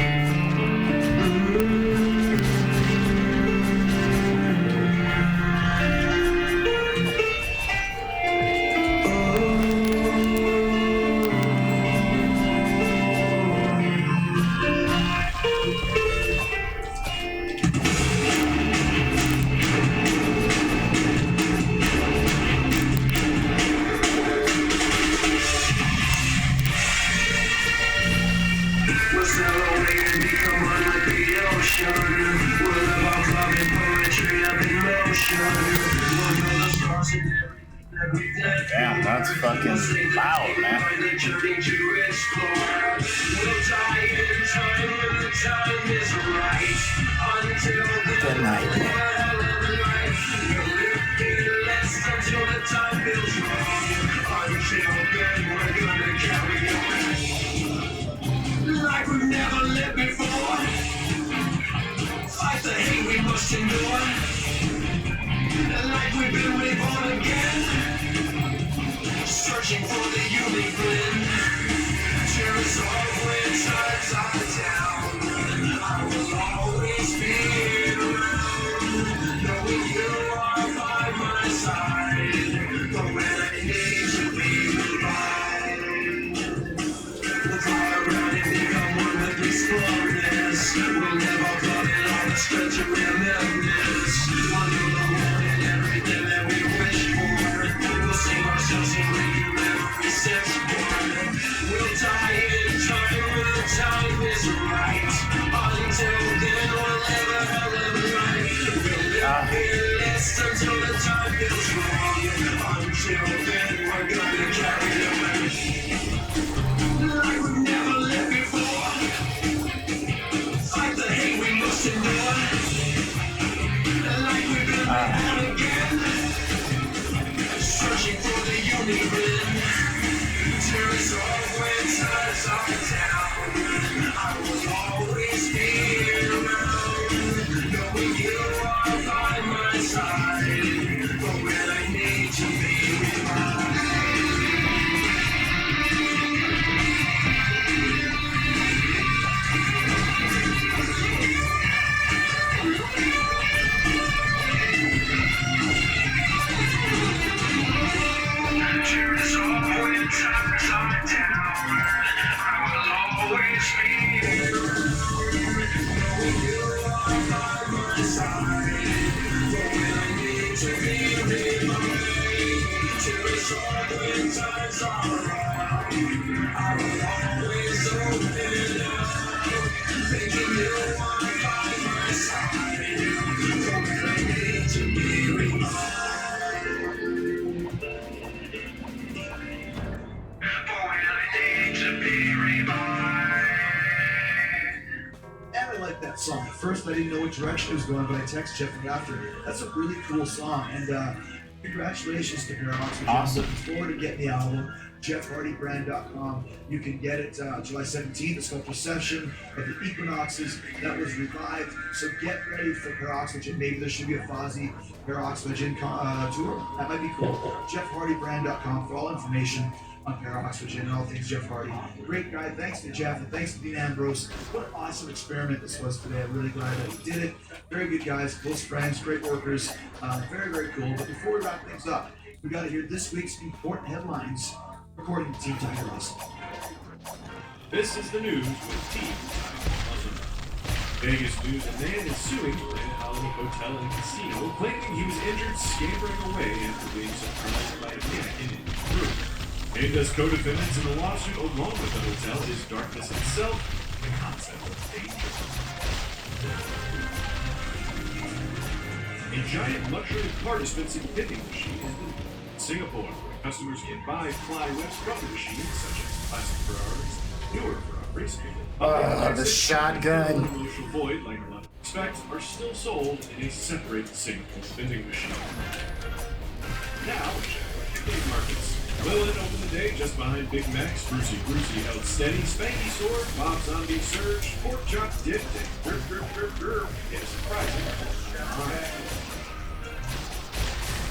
S3: Damn, that's fucking loud, man. Good night.
S7: Like we've never lived before. Fight the hate we must endure. Like we've been reborn again. Searching for the unique blend. Tears off when times are down. I will always be around. Knowing you are by my side. But when I need to be revived. We'll fly around and become one with this glorious. We'll live our blood and all the stretch of remembrance. Under the moon and everything that we wish for. We'll save ourselves and bring you every sense born. We'll die in time when the time is right. Until then, we'll live a hell of a life. We'll live fearless until the time feels wrong. Until then, we're gonna carry on. Like we've never lived before. Fight the hate we must endure. Like we've been born again. Searching for the unique blend. Tears off when times are down. I will always be around. Knowing you are by my side. But when I need to be revived. Tears off when times are down. sorrow. I will always open up, thinking you are by my side. Don't need to be reminded.
S1: And I like that song. At first, I didn't know what direction it was going, but I texted Jeff right after. That's a really cool song, and congratulations to Bear Oxygen.
S3: Awesome.
S1: Looking forward to getting the album. JeffHardyBrand.com. You can get it July 17th. It's called Perception of the Equinoxes. That was revived. So get ready for Bear Oxygen. Maybe there should be a Fozzy Bear Oxygen tour. That might be cool. JeffHardyBrand.com for all information on Bear Oxygen and all things Jeff Hardy. Great guy. Thanks to Jeff and thanks to Dean Ambrose. What an awesome experiment this was today. I'm really glad that he did it. Very good guys, close friends, great workers. Very, very cool. But before we wrap things up, we got to hear this week's important headlines according to Team Tiger Awesome.
S8: This is the news with Team Awesome. Vegas news: a man is suing Planet Hollywood Hotel and Casino, claiming he was injured scampering away after being surprised by a mannequin in his room. Named as co-defendants in the lawsuit along with the hotel is Darkness itself, the concept of danger. A giant luxury car dispensing vending machine has been built in Singapore, where customers can buy fly whips from the machine, such as classic Ferraris, newer Ferraris,
S3: The shotgun.
S8: Emotional void, like a lot of expect, are still sold in a separate Singapore vending machine. Now, big markets. Lilith opened the day just behind Big Mac's, Brucey held steady, Spanky Sword, Bob Zombie Surge, Pork Chop dipped, and grr. It's surprising.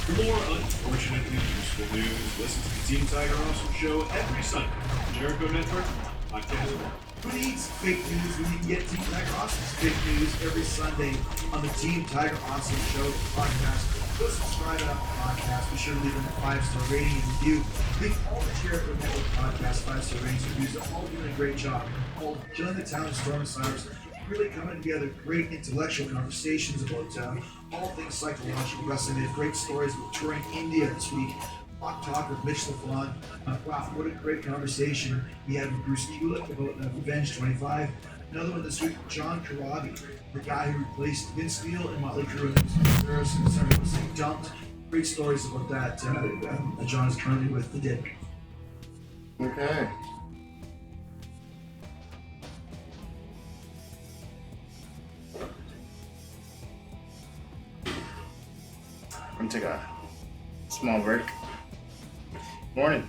S8: For more unfortunately useful news, listen to the Team Tiger Awesome Show every Sunday on the Jericho Network podcast.
S1: Who needs fake news when you can get Team Tiger Awesome's fake news every Sunday on the Team Tiger Awesome Show podcast? Go subscribe to our podcast. Be sure to leave them a 5-star rating and review. Leave all the Jericho Network podcast 5-star ratings and reviews. They're all doing a great job. All killing the town of Storm Cyrus. Really coming together. Great intellectual conversations about all things psychological wrestling. They have great stories about touring India this week. Talk with Mitch LaFon. Wow, what a great conversation we had with Bruce Kulick about Revenge 25. Another one this week, John Karabi, the guy who replaced Vince Neil and Motley Crue and started was dumped. Great stories about that. John is currently with the Dead.
S3: Okay. I'm gonna take a small break. Morning.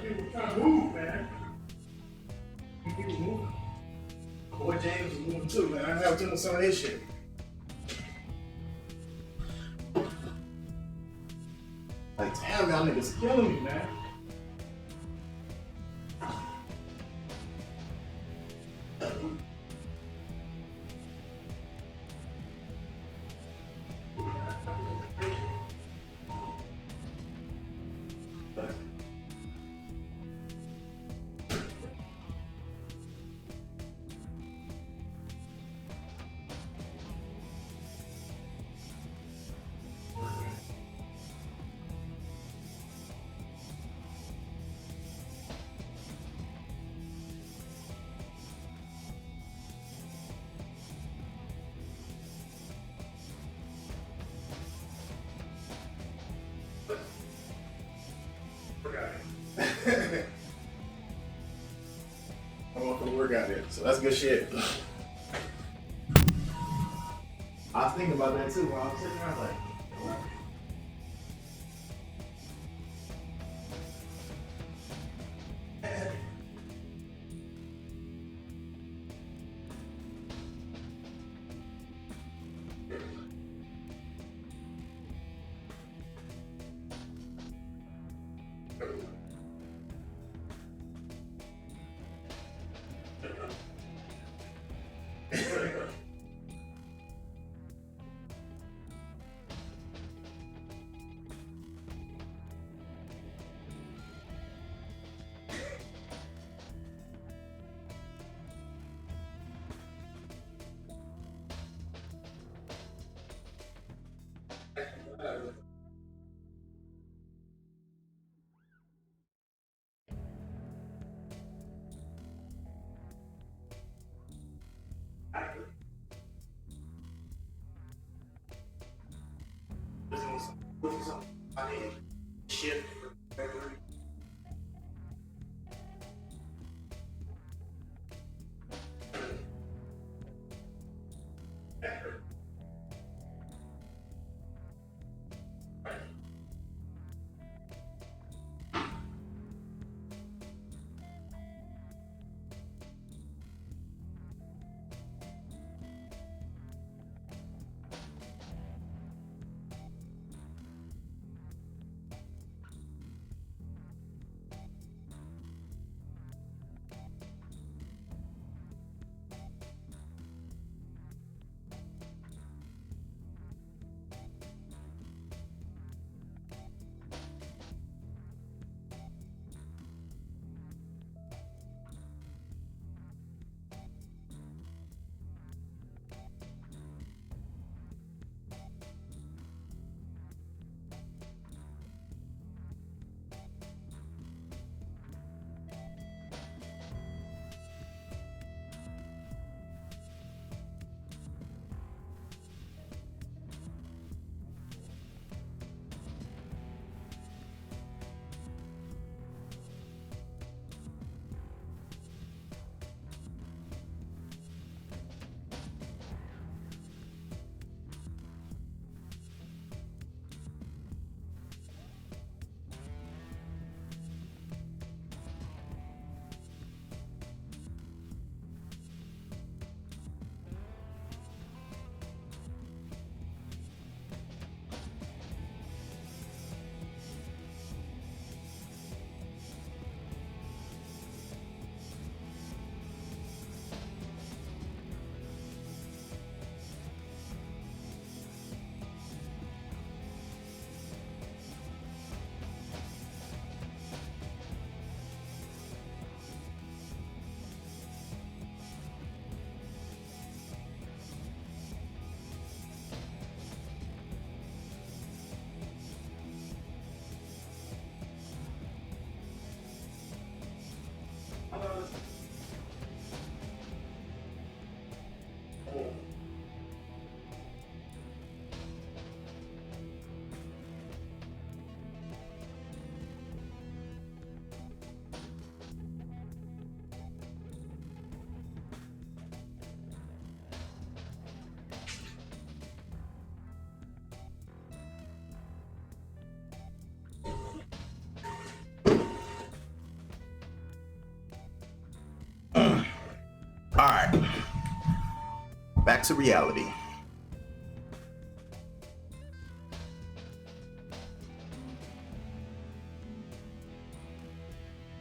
S3: People trying to move, man. People moving. Boy James is moving too, man. I have doing some of this shit. Like, damn, y'all niggas killing me, man. I'm going for the workout there, so that's good shit. I was thinking about that too while I was sitting there. I was like, what? I need shift for February.
S9: Alright. Back to reality.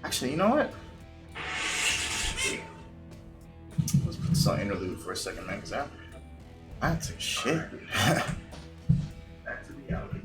S9: Actually, you know what? Let's put this on interlude for a second, man, because I had to shit. Back to reality.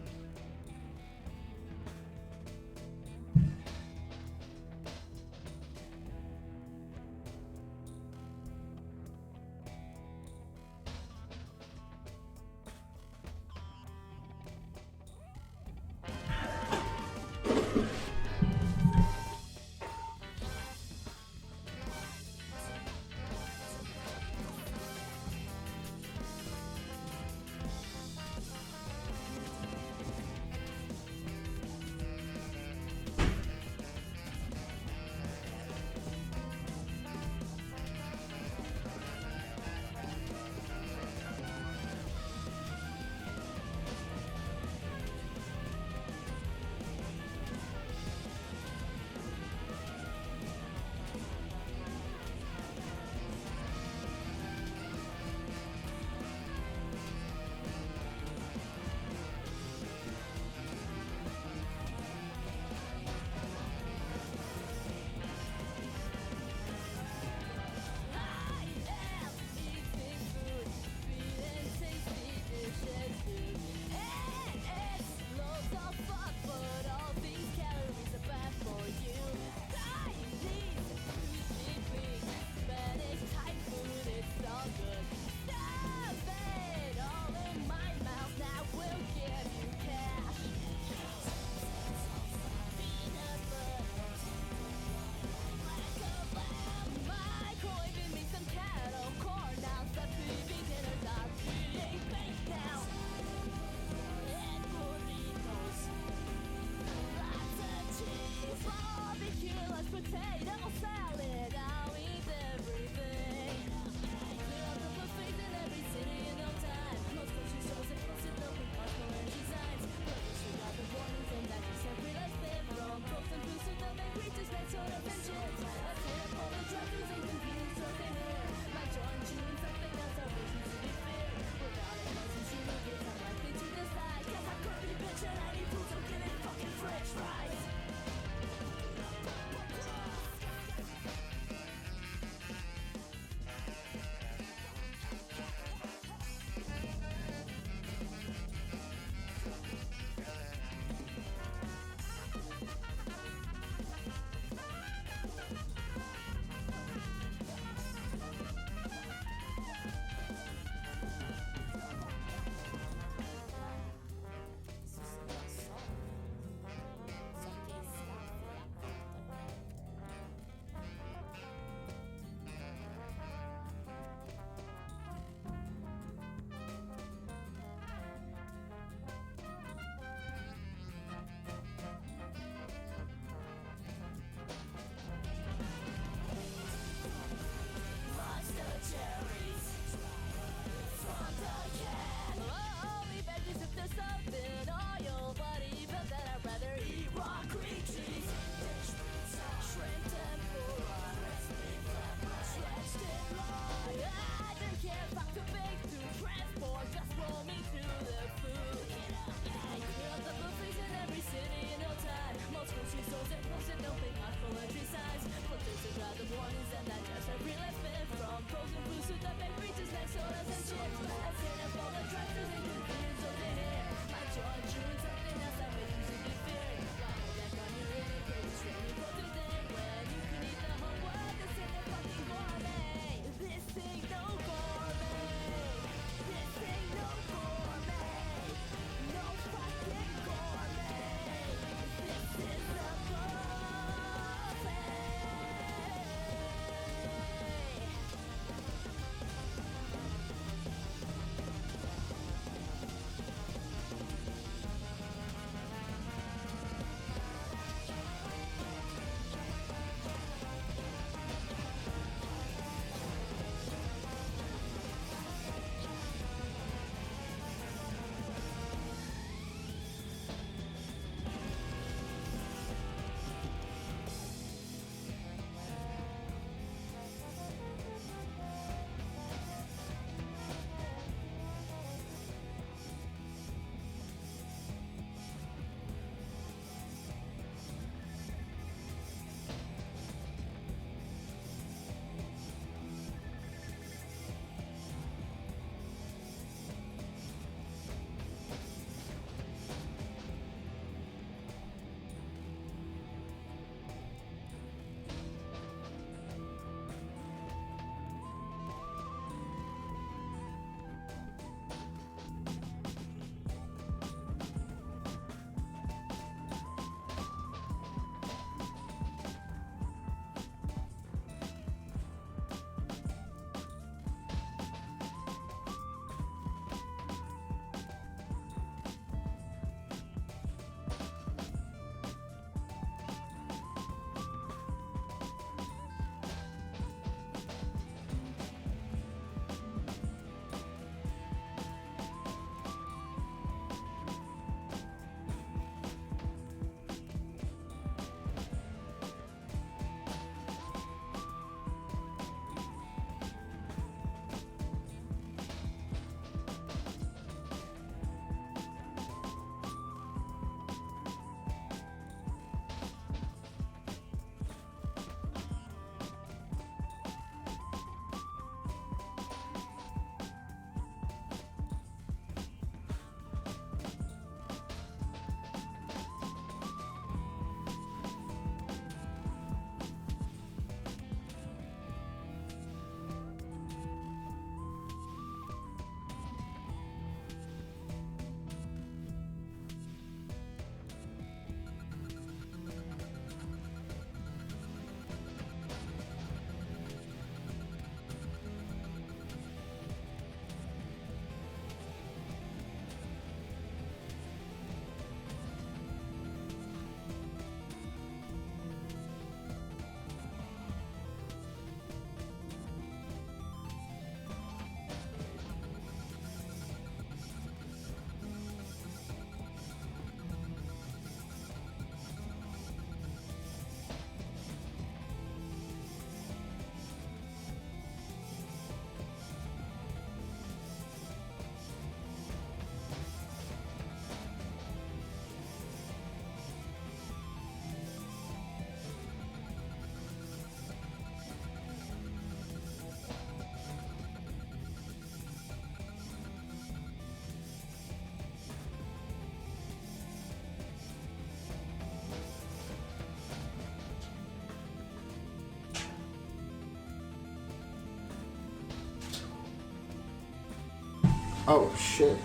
S3: Oh shit.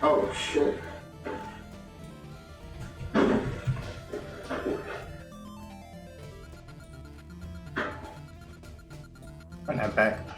S3: Oh shit. Run that back.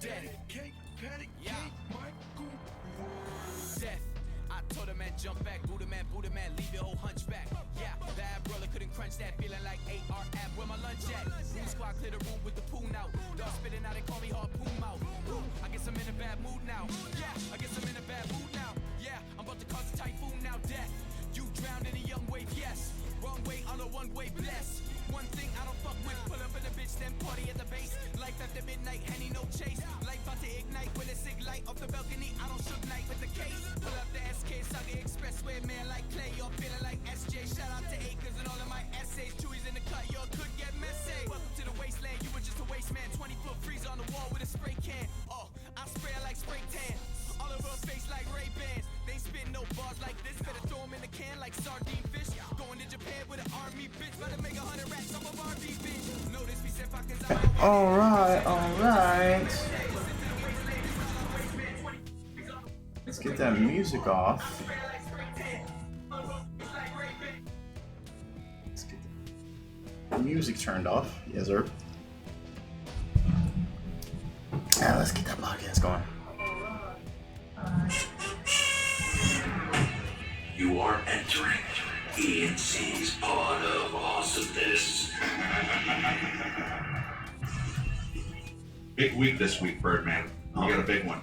S10: Death. I told a man jump back, Buddha man, leave your whole hunchback. Yeah, bad brother couldn't crunch that, feeling like AR app. Where my lunch at? Room squad clear the room with the poon out. Dog spitting out, they call me harpoon mouth. I guess I'm in a bad mood now. Yeah, I guess I'm in a bad mood now. Yeah, I'm about to cause a typhoon now. Death. You drowned in a young wave, yes. Wrong way on a one-way bless. One thing I don't fuck with, pull up in a bitch, then party at the base. Life after midnight, Henny, no chase. Life about to ignite with a sig light off the balcony. I don't shook night with the case. Pull up the SK, Saga Expressway, man like Clay. You're feeling like SJ. Shout out to Acres and all of my essays. Chewy's in the cut, you could get messy. Welcome to the wasteland, you were just a waste man. 20-foot freeze on the wall with a spray can. Oh, I spray like spray tan. All over her face like Ray-Bans. They spit no bars like this. Better throw them in the can like sardine fish. Going to Japan with an army bitch. Better make 100 racks off of RV bitch. Notice we said fuckers out.
S9: Alright. Let's get that music off. Let's get the music turned off. Yes, sir. Now let's get that podcast going.
S7: You are entering ENC's part of awesomeness.
S11: Big week this week, Birdman. You got a big one.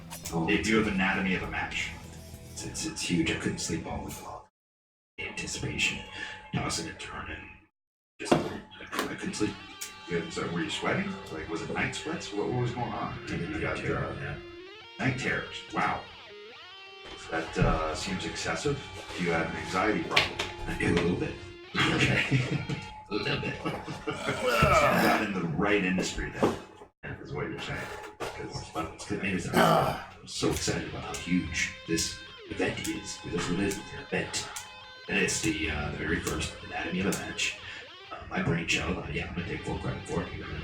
S11: Debut of Anatomy of a Match.
S12: It's huge. I couldn't sleep all week long. Anticipation, tossing and turning. Just, I couldn't sleep.
S11: So were you sweating? Like, was it night sweats? What was going on?
S12: You got terror, yeah.
S11: Night terrors. Wow. That seems excessive. Do you have an anxiety problem?
S12: I do a little bit.
S11: Okay.
S12: A little bit.
S11: Got in the right industry then, is what you're saying.
S12: I'm so excited about how huge this event is. That's what it is, it's an event. And it's the very first Anatomy of a Match. My brainchild, I'm gonna take full credit for it. You're gonna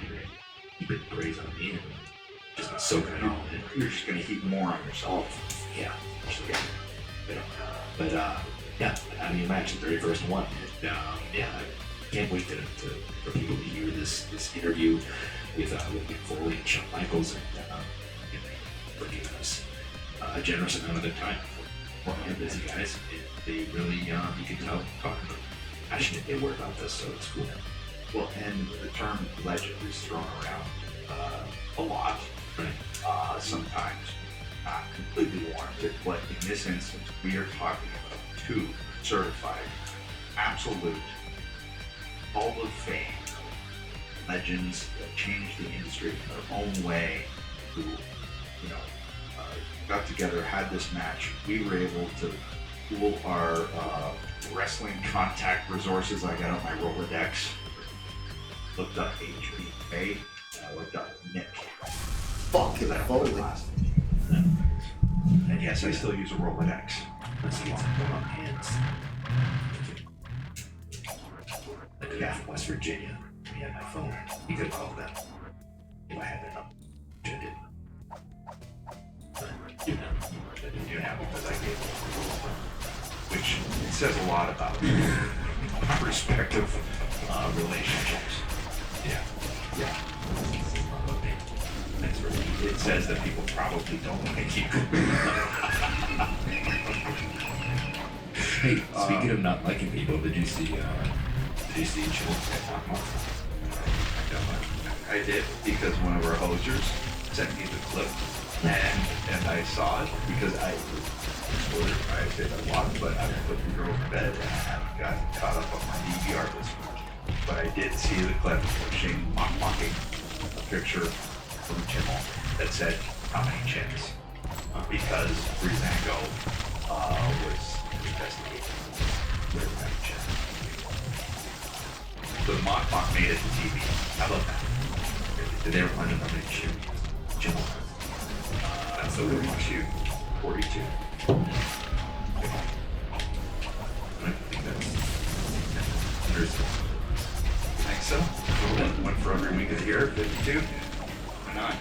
S12: keep it praise on me and just soak it all in.
S11: You're just gonna heap more on yourself.
S12: Yeah, actually, but Anatomy of a Match, the very first one. And I can't wait for people to hear this interview with Mick Foley and Shawn Michaels, and for giving us a generous amount of their time. Well, they're busy guys. They really, you can tell, how passionate they were about this, so it's cool.
S11: Well, and the term legend is thrown around a lot, right? Sometimes not completely warranted, but in this instance, we are talking about two certified, absolute, Hall of Fame legends that changed the industry in their own way, who, got together, had this match. We were able to pool our wrestling contact resources. I got out my Rolodex, looked up HBK, and I looked up Nick.
S9: Fuck it, Foley.
S11: And yes, I still use a Rolodex.
S12: Let's get some more hands. Like the guy from West Virginia. He had my phone. He could have called them. If I had their number. Which I didn't. But, I didn't do that because I gave them.
S11: Which it says a lot about respective relationships.
S12: Yeah.
S11: That's really, it says that people probably don't like you.
S12: Hey, speaking of not liking people, did you see Chill's at Talk More?
S11: I did, because one of our hosers sent me the clip, and I saw it because I said a lot, but I put the girl to bed and I haven't gotten caught up on my DVR this week. But I did see the clip of Shane mocking a picture from Kimmel that said, "How many chins?" Because Breezango was investigating where the many chins. So the mock made it to TV. How about that? Did they ever find out how many chins Kimmel had? That's the real shoot. 42. I think that's I think so. One for every week of the year, 52. Why not?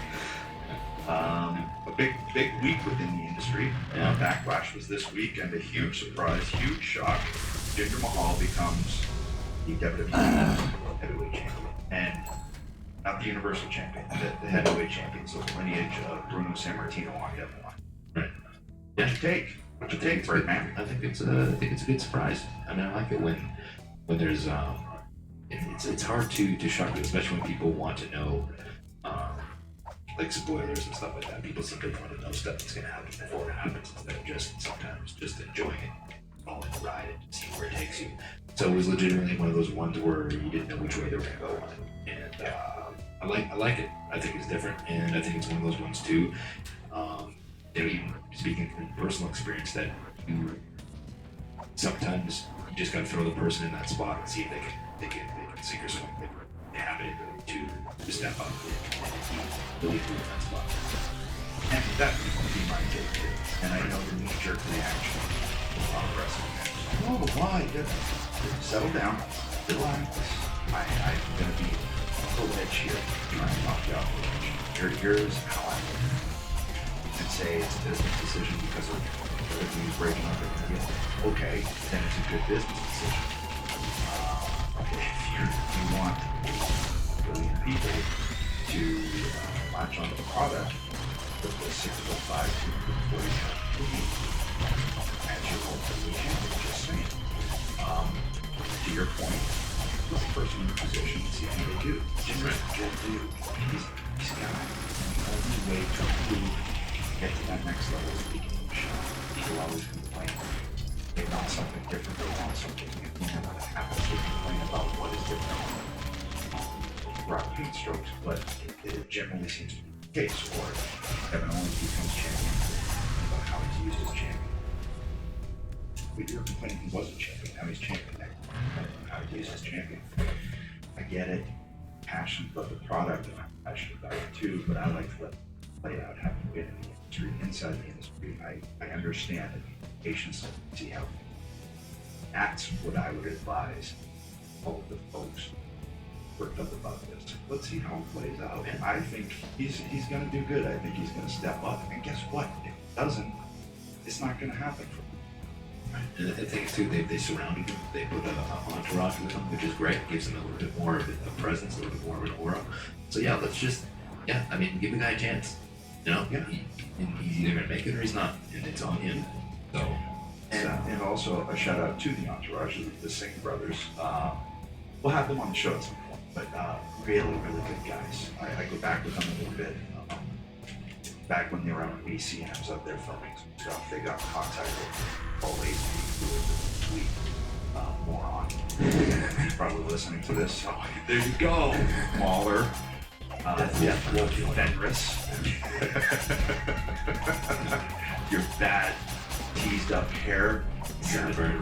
S11: A big week within the industry. Backlash was this week, and a huge surprise, huge shock. Jinder Mahal becomes the WWE heavyweight champion. And not the Universal Champion, the heavyweight champion. So the lineage of Bruno Sammartino on the other line.
S12: Right.
S11: What'd you take? What'd you take, Birdman?
S12: I think it's a good surprise. I mean, I like it when there's it's hard to shock you, especially when people want to know like spoilers and stuff like that. People seem to want to know stuff that's gonna happen before it happens instead of just sometimes just enjoying it, following the ride and seeing where it takes you. So it was legitimately one of those ones where you didn't know which way they were gonna go on it. And I like it. I think it's different, and I think it's one of those ones too. Even speaking from personal experience, that you sometimes you just gotta throw the person in that spot and see if they can sink or swim. They have it to step up and really do in that spot.
S11: And that would be my take too. And I know the knee-jerk reaction of a lot of wrestling fans. Oh, why? Settle down. Relax. I'm going to be a little edge here, trying to knock you out. Here's how I look. And say it's a business decision because of everything breaking up at the beginning. Okay, then it's a good business decision. If you want a billion people to latch onto the product with the 605 to 40 as your ultimate champion, just saying. To your point, this person in the position, see how they do. Jim Dude, he's got the only way to improve, get to that next level is to get a shot. People always complain. They want something different, they want something new. You know what happens to complain about what is different. Rock paint strokes, but it generally seems to be the case, or Kevin Owens becomes champion about how he's used as champion. We were complaining he wasn't champion, now he's champion. How he's used as champion. I get it, passionate about the product, and I'm passionate about it too, but I like to let it play out, having been in the industry, inside the industry. I understand it. Patience, see how. That's what I would advise all of the folks worked up about this. Let's see how it plays out. And I think he's going to do good. I think he's going to step up. And guess what? If he doesn't, it's not going to happen for him.
S12: And I think too, they surrounded him. They put an entourage with him, which is great. Gives him a little bit more of a presence, a little bit more of an aura. So yeah, I mean, give the guy a chance. You know, he's either gonna make it or he's not, and it's on him. So.
S11: And also a shout out to the entourage, the Singh brothers. We'll have them on the show at some point, but really, really good guys. I go back with them a little bit. Back when they were on BC and I was up there filming some stuff, they got in contact with Paul Lazenby, who is a sweet moron. He's probably listening to this. Oh, there you go, Mahler. Fenris. Your bad teased up hair, your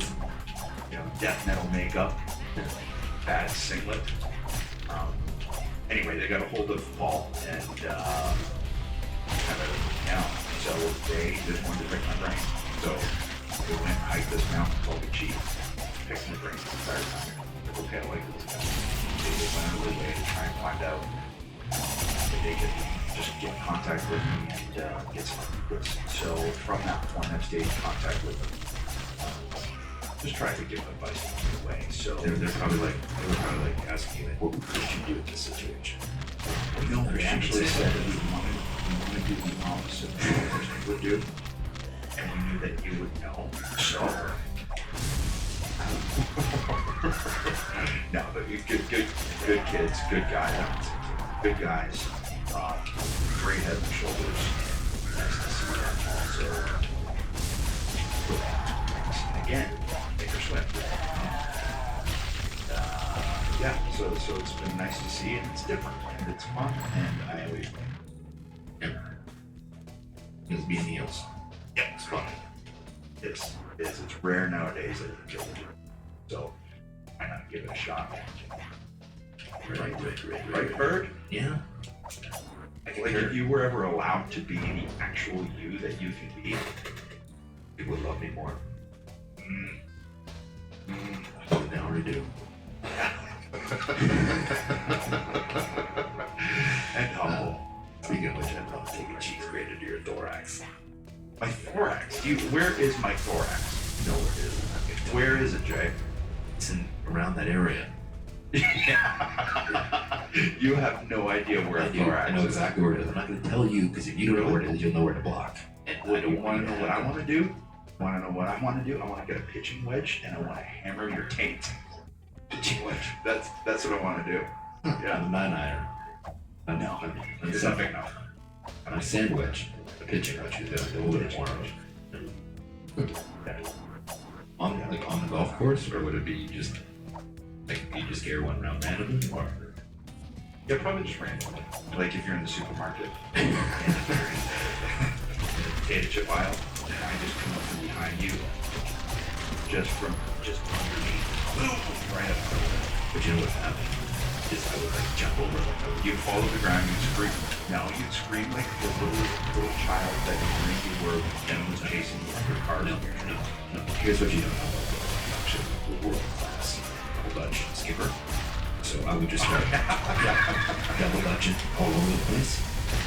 S11: death metal makeup, bad singlet. Anyway, they got a hold of Paul and kind of down. So they just wanted to pick my brain. So they went and hiked this mountain called the Chief, picked my brain the entire time. Like, okay, I like this guy. They went out of their way to try and find out if they could just get in contact with me and get some inputs. So from that point, I've stayed in contact with them. Just trying to give advice along the way. So
S12: They were probably like asking you, like, what would you do in this situation?
S11: no, we actually said that we want to do the opposite of what a person would do, and we knew that you would know. So no, but good kids, good guys, good guys, great head and shoulders. Nice to see them also. And again, take or swim. Yeah, so it's been nice to see, and it's different, and it's fun, and I always win.
S12: It's being heels.
S11: Yeah, it's fun. It's rare nowadays that you can do it. So why not give it a shot? Right, Bird?
S12: Yeah.
S11: Like if you were ever allowed to be the actual you that you can be, you would love me more.
S12: They already do.
S11: And humble.
S12: Speaking of which, I'm going to take a cheese grater to your thorax.
S11: My thorax? Where is my thorax?
S12: No, it isn't.
S11: Where is it, Jay?
S12: It's around that area.
S11: Yeah. You have no idea where
S12: I
S11: a
S12: do.
S11: thorax
S12: I know
S11: is.
S12: exactly where it is. I'm not going to tell you because if you don't know where it is, you'll know where to block. And I
S11: Well,
S12: don't
S11: you want
S12: you
S11: to know what I want to do? Want to know what I want to do? I want to get a pitching wedge and I want to hammer your taint.
S12: pitching wedge.
S11: That's what I want to do. Yeah.
S12: I'm a 9-iron. I'm
S11: No,
S12: I'm
S11: it's not big enough.
S12: I'm a sand wedge. A pitching wedge is a little bit more. On the golf course, or would it be just like you just carry one around randomly, or
S11: Yeah, probably just randomly. Like if you're in the supermarket, potato chip aisle, and I just come up from behind you, just underneath, boom, right up.
S12: but you know what happened? Is I would like jump over like I would
S11: You'd fall to the ground, you'd scream. No, you'd scream like the little child that you were and was chasing you with your car.
S12: no. Here's what you don't know about actually the world class double dutch skipper. So I would just start double dutching all over the place.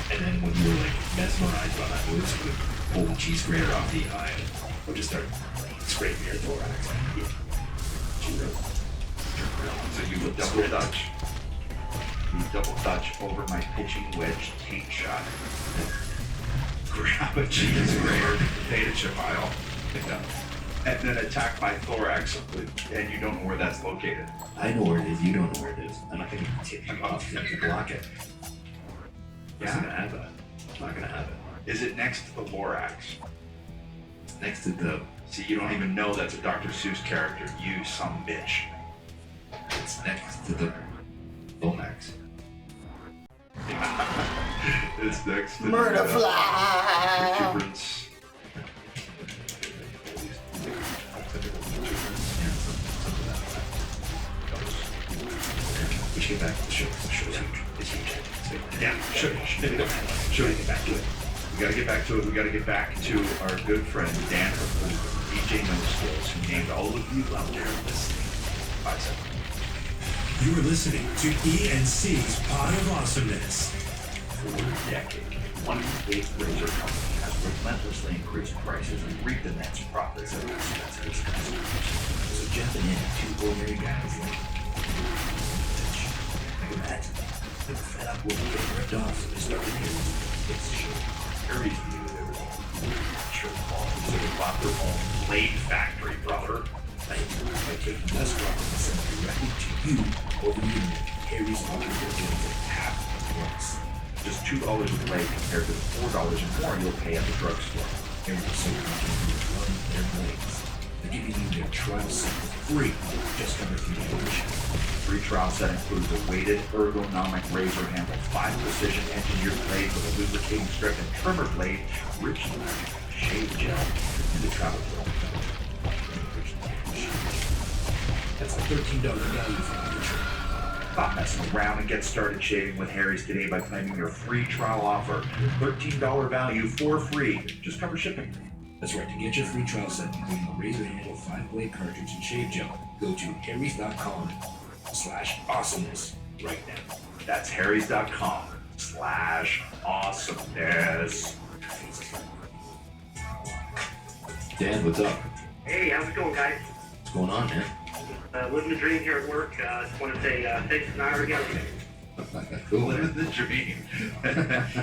S12: And then when you were like mesmerized by that noise, you would pull the cheese grater off the eye and I would just start scraping your thorax.
S11: So you would double dutch. You double dutch over my pitching wedge taint shot. Grab a cheese grater potato chip aisle. And then attack my thorax, and you don't know where that's located.
S12: I know where it is, you don't know where it is. I'm not gonna tip you off and you block it. It's not gonna happen. It's not gonna happen.
S11: Is it next to the Lorax?
S12: It's next to the
S11: See, you don't even know that's a Dr. Seuss character, you some bitch.
S12: it's next to the Lomax.
S11: It's next to
S3: Murder
S11: the
S3: fly.
S11: difference.
S12: We should get back to the show. The show's huge. It's huge.
S11: Yeah, sure.
S12: Get back to it.
S11: We gotta get back to it. We gotta get back to our good friend Dan from DJ No Skills, who named all of you out there listening. 5 seconds.
S13: You are listening to ENC's Pod of Awesomeness.
S11: For decades, one big razor company has relentlessly increased prices and reaped immense profits at the expense of its customers.
S12: So jumping in, two ordinary guys like that. They were fed up with getting ripped off, so they started hearing this show.
S11: Harry's knew they were shirt balls, so they bought their own blade factory, brother.
S12: By taking less profit and sending directly to you over the internet. Harry's offering their deals at half the price.
S11: Just $2 a blade compared to the $4 and more you'll pay at the drugstore.
S12: Harry's so confident to run their blades. They're giving you their trial set for free. Just under $3.
S11: Free trial set includes a weighted ergonomic razor handle, 5 precision engineered blades with a lubricating strip and trimmer blade, rich shave gel, and the travel film.
S12: That's a $13 value for the trip.
S11: Stop messing around and get started shaving with Harry's today by claiming your free trial offer. $13 value for free. Just cover shipping.
S12: That's right. To get your free trial set, including a razor handle, 5-blade cartridge, and shave gel, go to harrys.com/awesomeness right now.
S11: That's harrys.com/awesomeness.
S12: Dan, what's up?
S14: Hey, how's it going, guys?
S12: What's going on, man?
S14: Living the dream here at work. Just want to say thanks to Naira again.
S12: Cool.
S11: Living the dream.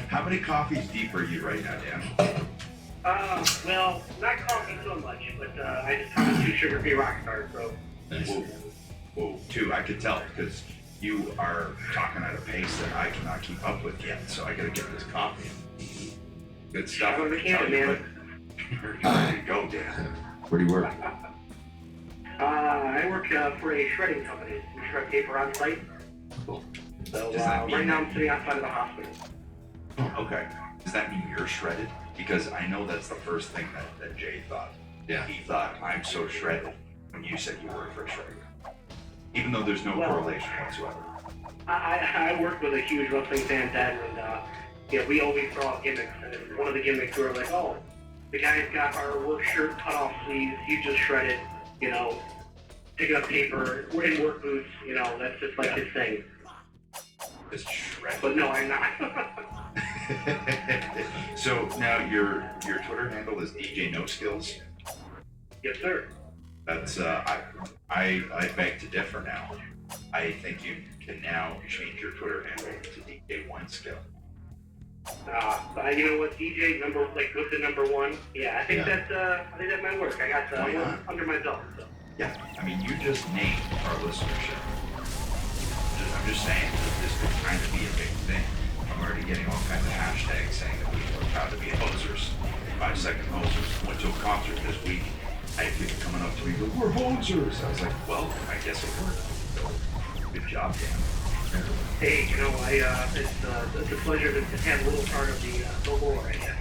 S11: How many coffees deep are you right now, Dan?
S14: Well, not coffee so much, but I just have a 2 sugar-free rock stars, so.
S12: Nice.
S11: Whoa, 2, I could tell, because you are talking at a pace that I cannot keep up with yet, so I gotta get this coffee. Good stuff.
S14: I'm a mechanic, man.
S11: There you go, Dan.
S12: Where do you work?
S14: I work for a shredding company. We shred paper on site.
S12: Cool.
S14: So
S11: Does that mean
S14: right now I'm sitting outside of the hospital.
S11: Okay. Does that mean you're shredded? Because I know that's the first thing that Jay thought.
S12: Yeah.
S11: He thought, I'm so shredded when you said you work for a shredder. Even though there's no correlation whatsoever.
S14: I work with a huge wrestling fan, Dad, and we always throw out gimmicks. And one of the gimmicks, we were like, oh, the guy's got our work shirt cut off sleeves. You just shredded, picking up paper, wearing work boots. That's just like his thing.
S11: Just shredded.
S14: But no, I'm not.
S11: So now your Twitter handle is DJ No Skills.
S14: Yes, sir.
S11: That's I beg to differ now. I think you can now change your Twitter handle to DJ One Skill.
S14: You know what, DJ with the number one. Yeah, I think that might work. I got one under my belt. So.
S11: Yeah, I mean, you just named our listenership. I'm just saying that this could kind of be a big thing. I'm already getting all kinds of hashtags saying that people are proud to be hosers, 5-second hosers. Went to a concert this week. I had people coming up to me and go, "We're hosers." I was like, well, I guess it worked. So, good job, Dan.
S14: Hey, you know, it's a pleasure to have a little part of the lore, I guess.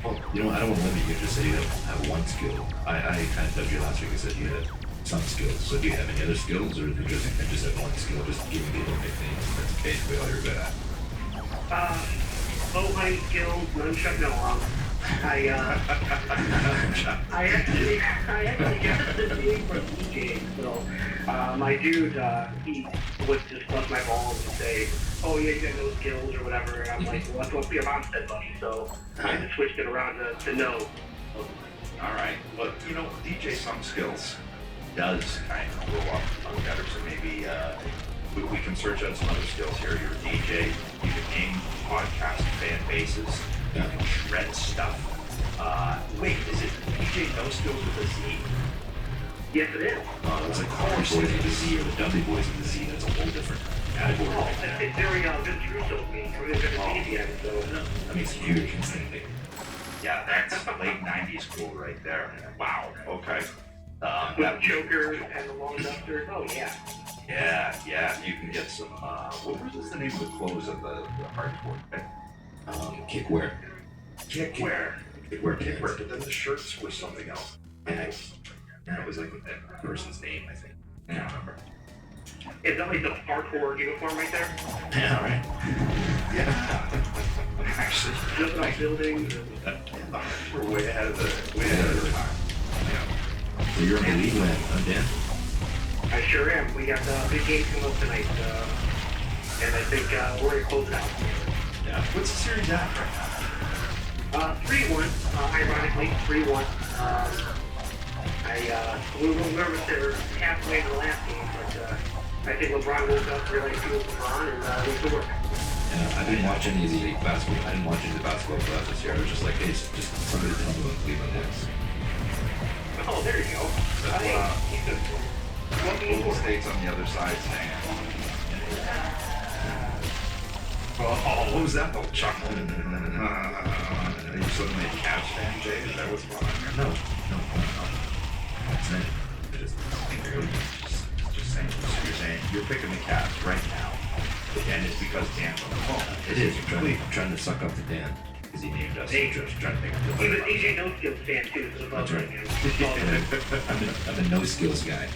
S12: Well, you know, I don't want to limit you. Just say you have one skill. I kind of dubbed you last week and said you had some skills. So do you have any other skills, or do you just have one skill? Just giving people nicknames. That's basically all you're good at.
S14: Bow hunting skills, nunchuck. No, I actually got this name from DJ. So my dude, he would just bust my balls and say, "Oh yeah, you got no skills or whatever." And I'm like, "Well, that's what your mom said, buddy." So I just switched it around to no.
S11: All right. Well, you know, DJ Some Skills does kind of grow up on better, so maybe we can search out some other skills here. You're a DJ, you can name podcast fan bases, you can shred stuff. Wait, is it DJ No Skills with a Z?
S14: Yes, it is.
S12: It's like Hardy Boys with a Z or the Dudley Boys with a Z. That's a whole different category.
S14: Oh, it's very Vince Russo of me. We're going to see it, so.
S12: That makes a huge thing.
S11: Yeah, that's late 90s cool right there. Wow, okay.
S14: With Joker and the long duster. Oh, yeah.
S11: Yeah, you can get some, what was the name of the clothes of the hardcore thing?
S12: Kickwear.
S11: Kickwear, but then the shirts were something else. And it was like that person's name, I think. I don't remember.
S14: Is that like the hardcore uniform right there?
S11: Yeah, right. Yeah. Actually,
S14: just like building.
S11: We're way ahead of the time. Yeah.
S12: So you're in the league land, Dan?
S14: I sure am. We got a big game coming up tonight, and I think we're going to close it out.
S11: Yeah. What's the series at right now?
S14: 3-1. Ironically, 3-1. We were halfway to the last game, but I think LeBron woke up, realized he was LeBron, and went to work.
S12: Yeah, I didn't watch any of the basketball. I didn't watch any of the basketball class this year. I was just like, hey, just somebody tell me what Cleveland is.
S14: Oh, there you go.
S11: Golden State's on the other side saying, oh, what was that little chuckle? Are you suddenly a Cavs fan, Jay? Is that what's going on here?
S12: No.
S11: Just saying. So you're saying you're picking the Cavs right now, and it's because Dan's on the phone.
S12: It is. I'm trying to suck up to Dan because he named us. I'm trying to make him
S14: feel better. He's a DJ No Skills fan too. So
S12: that's right. I'm a no skills guy.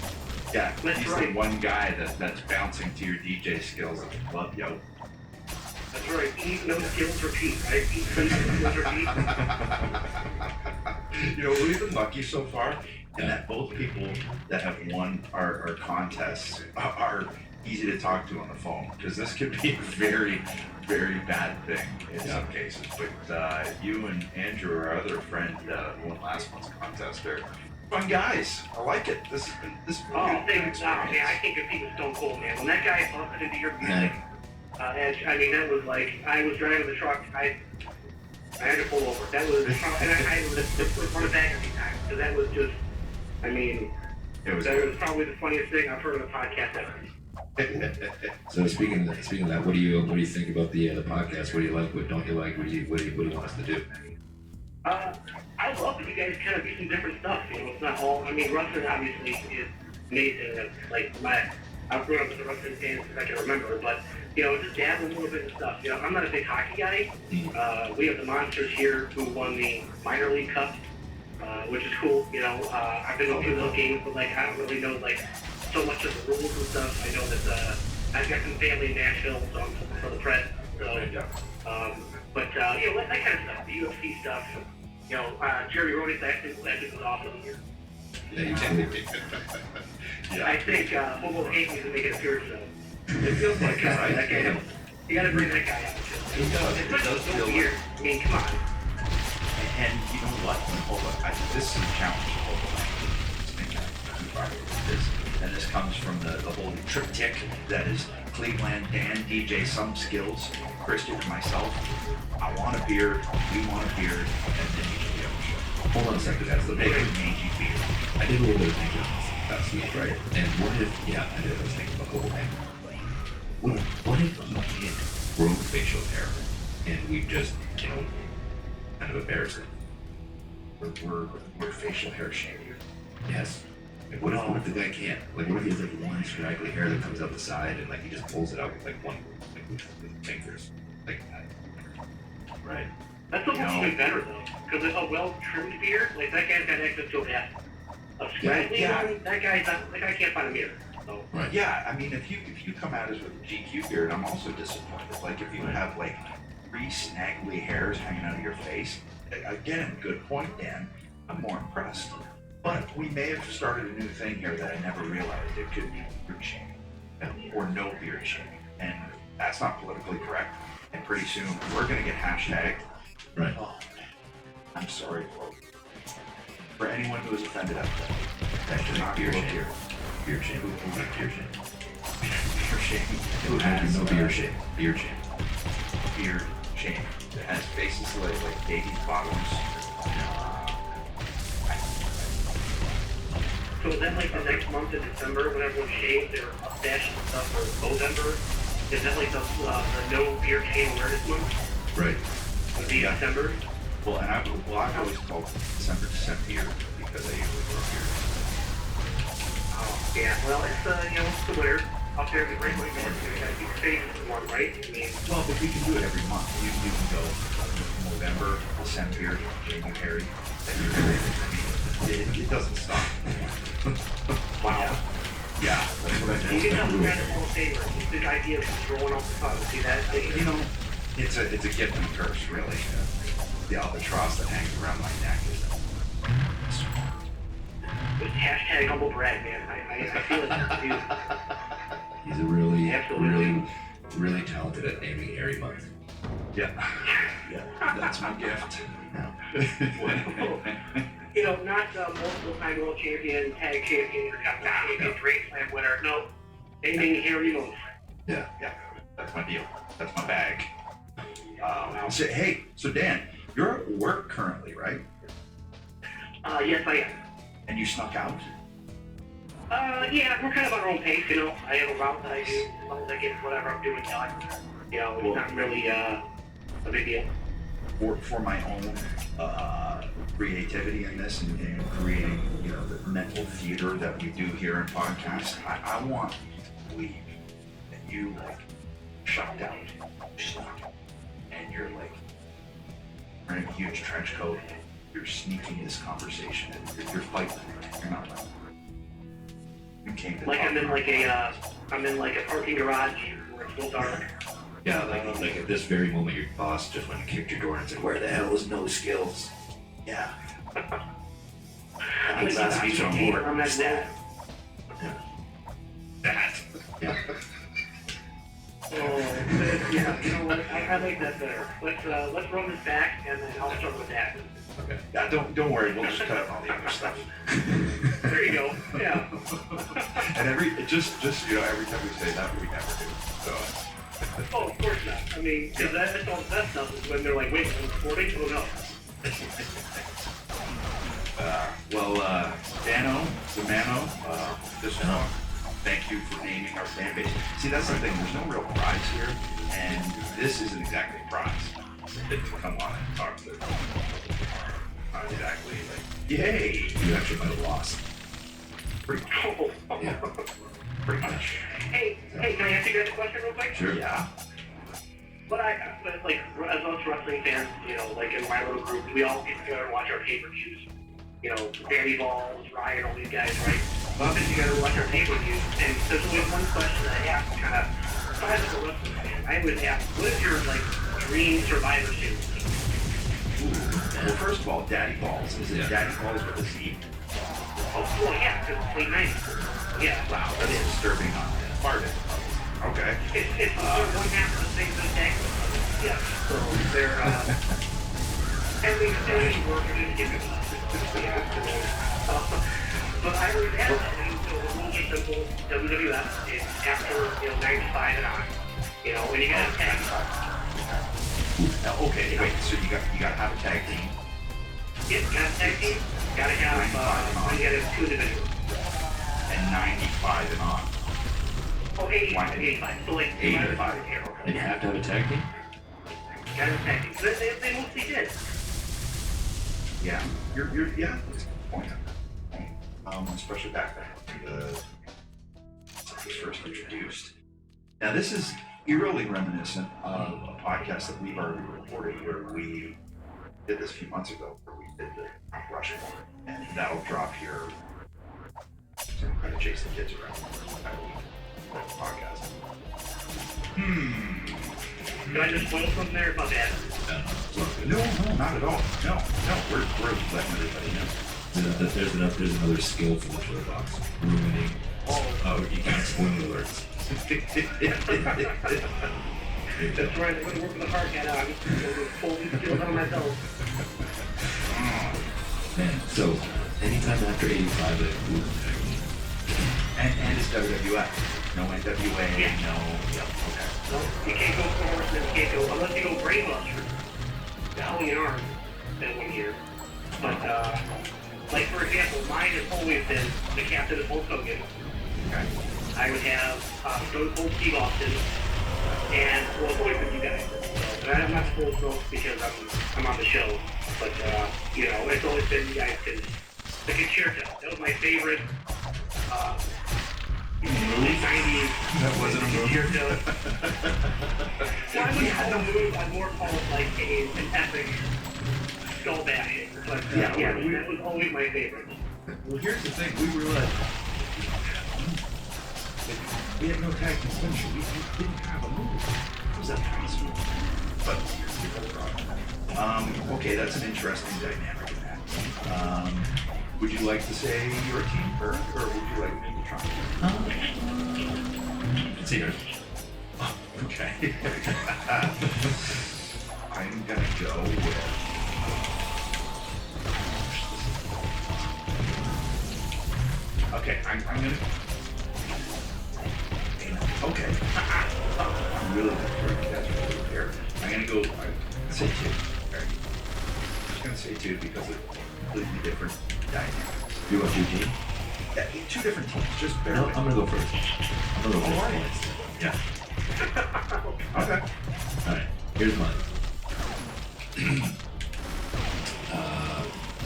S11: Yeah, he's the one guy that's bouncing to your DJ skills at the club, yo.
S14: That's right. Eat, no skills, repeat, right? Eat, no skills, repeat.
S11: You know, we've been lucky so far, and that both people that have won our contests are easy to talk to on the phone, because this could be a very, very bad thing in some cases. But you and Andrew, our other friend who won last month's contest, are fun guys. I like it. This has been
S14: man, I can't compete with Stone Cold, man. When that guy bumped into your music, I mean, that was like, I was driving the truck, I had to pull over. That was, and I was run it back a few times, because that was just, I mean, that was probably the funniest thing I've heard on a podcast ever.
S12: So speaking of that, what do you think about the podcast? What do you like? What don't you like? What do you want us to do?
S14: I love that you guys kind of do some different stuff. You know, it's not all. I mean, wrestling obviously is amazing. That's like I've grown up with the wrestling fans as I can remember, but you know, just dabble a little bit of stuff. You know, I'm not a big hockey guy. We have the Monsters here who won the minor league cup, which is cool. You know, I've been to those games, but like I don't really know like so much of the rules and stuff. I know that I've got some family in Nashville, so I'm for the Preds. So, but you know, that kind of stuff, the UFC stuff. You know, Jerry Roddy's acting was awesome.
S11: Yeah.
S14: I think Hobo Hank needs to make an appearance though. It feels like that guy. You gotta bring that guy out. It's so weird. I mean, come on.
S11: And you know what? This is a challenge. and this comes from the whole triptych that is Cleveland, Dan, DJ, some skills, Christian, and myself. I want a beard, we want a beard, and then you can have a show.
S12: Hold on a second. That's the
S11: Big
S12: big.
S11: mangy beard.
S12: I did a little bit of thinking on this. That's right. And what if? Yeah, I did. I was thinking about the whole thing. What if he did grow facial hair, and we just, kind of embarrass him?
S11: We're facial hair shaming.
S12: Yes. Like what if the guy can't? Like what if he has like one straggly hair that comes out the side and like he just pulls it out with like one with fingers? Like
S11: Right.
S14: That's almost even better though, because a well-trimmed beard, like that guy's got access to a hat. A scraggly one, that guy can't find a mirror. So.
S12: Right.
S11: Yeah, I mean, if you come at us with a GQ beard, I'm also disappointed. Like if you have like 3 snaggly hairs hanging out of your face, again, good point, Dan. I'm more impressed. But we may have started a new thing here that I never realized. It could be beard shaming, or no beard shaming, and that's not politically correct. And pretty soon we're gonna get hashtagged.
S12: Right.
S11: Oh, I'm sorry for anyone who is offended out there. That's just not
S12: beard
S11: beard
S12: shaming.
S11: here.
S12: Beard shame. Who's not beard shame?
S11: Beard shaming.
S12: Who has no beard shame? Beard shame.
S11: Beard shaming. It has faces like baby bottoms.
S14: So is that like the next month in December when everyone shaves their mustache and stuff, or November? Is that like the no beard shame awareness month?
S12: Right.
S14: Would be December?
S11: Well, and I've always called December beard because I usually grow beard.
S14: Oh, yeah. Well, it's it's the winter up there in the Great White North. You gotta keep your face warm, right? I mean,
S11: Well, but we can do it every month. You can go November, December, January, February. I mean, it doesn't stop.
S14: wow.
S11: Yeah, that's what I
S14: You
S11: do.
S14: can tell the rest of the favor. The idea of just rolling off the top. See that?
S11: You know, it's a gift and a curse, really. The albatross that hangs around my neck is.
S14: Hashtag humble brag, man. I feel it, dude.
S12: He's a really,
S14: Absolutely.
S12: really talented at naming hairy month.
S11: Yeah, that's my gift.
S14: Not multiple time world champion, tag champion, or champion, Great Slam winner. No, naming hairy month.
S11: Yeah, that's my deal. That's my bag. So Dan, you're at work currently, right?
S14: Yes, I am.
S11: And you snuck out?
S14: Yeah, we're kind of on our own pace, I have a route that I do, as long as I get whatever I'm doing done. It's not really a big deal.
S11: For my own creativity in this and creating, the mental theater that we do here in podcasts, I want to believe that you shut down, snuck, and you're wearing a huge trench coat. You're sneaking this conversation and you're fighting. You're not like you came to
S14: I'm in like a parking garage where it's still dark.
S12: Yeah, like at this very moment, your boss just went and kicked your door and said, "Where the hell is no skills?"
S11: Yeah.
S14: I'm like that speech on board. I'm that dad.
S11: That.
S12: Yeah.
S14: Yeah, what? I like that better. Let's run this back and then I'll start with that.
S12: Okay.
S11: Yeah, don't worry, we'll just cut out all the other stuff.
S14: There you go. Yeah.
S11: And every time we say that, we never do. So.
S14: Oh, of course not. I mean, because that's all the best stuff is when they're like, wait, I'm recording? Oh no.
S11: Dano, this one, thank you for naming our fan base. See, that's the thing, there's no real prize here, and this isn't exactly a prize. Come on and talk to them. Not exactly yay!
S12: You actually might have lost.
S11: Pretty much.
S14: Hey, can I ask you guys a question real quick?
S12: Sure.
S11: Yeah.
S14: But as us wrestling fans, in my little group, we all get together and watch our pay-per-views. Danny Balls, Ryan, all these guys, right? Well, get together and watch our pay-per-views, and there's only one question that I ask, kind of, besides as a wrestling fan, I would ask, what is your, dream Survivor Series?
S11: Well, first of all, Daddy Balls. Is it Daddy Balls with a Z?
S14: Oh, well, yeah, because it's late 90s. Yeah.
S11: Wow, that's disturbing on part of it. Okay.
S14: It's one half of the same tag. Yeah. So they're everything working and giving. Yeah. But I was asking, so so the rules are simple. WWF is after 95 and on. When you got a tag.
S11: Okay, wait. So you got to have a tag team.
S14: Yep, got a tag team. Got to have you got to have 2 individuals.
S11: And 95 and on.
S14: Oh, 85. So like
S11: 85.
S14: Here,
S12: And you have to have a tag team?
S14: got a tag team. They mostly did.
S11: Yeah, you're yeah. That's a good point. Especially back then when it was first introduced. Now this is eerily reminiscent of a podcast that we've already recorded where we did this a few months ago, where we did the Mount Rushmore, and that'll drop here. So I'm trying to chase the kids around the podcast.
S14: Did I just spoil something there about that?
S11: No, not at all. No, we're letting everybody know.
S12: There's another skill for the toy box. Ruining. Oh, you can't spoil alerts.
S14: That's right. I'm going to work with the hard hat on. I'm going to pull these skills on myself.
S12: Man, so anytime after 85,
S11: And it's WWF. No NWA,
S14: Yeah.
S11: no. Yep, okay.
S14: No, you can't go forward, you can't go, unless you go Brainbuster. Howling in Arms in 1 year. But, like for example, mine has always been the captain of Hulk Hogan.
S11: Okay.
S14: I would have Stone Cold Steve Austin, and well, it's always been you guys. So, and I'm not supposed to because I'm on the show, but it's always been you guys. Cause the Concerto, that was my favorite. Late 90s.
S11: That wasn't a move.
S14: Concerto. Well, I wouldn't call it a move. I'd more call it like an epic skull bashing. But that was always my favorite.
S11: Well, here's the thing. We were like, we had no tag team finisher. We didn't have a move. How was that possible? But okay, that's an interesting dynamic in that. Would you like to say your team first, or would you like me to try?
S12: it's either.
S11: Oh, okay. I'm gonna go with. Okay, I'm gonna. Okay. I'm really that's really fair. I'm gonna go. Say 2. Okay. I'm just gonna say 2 because of completely different dynamics.
S12: You want your team?
S11: Yeah, 2 different teams. Just
S12: No,
S11: barely.
S12: I'm gonna go first. I'm gonna go first. Yeah.
S11: Okay.
S12: Alright, here's mine.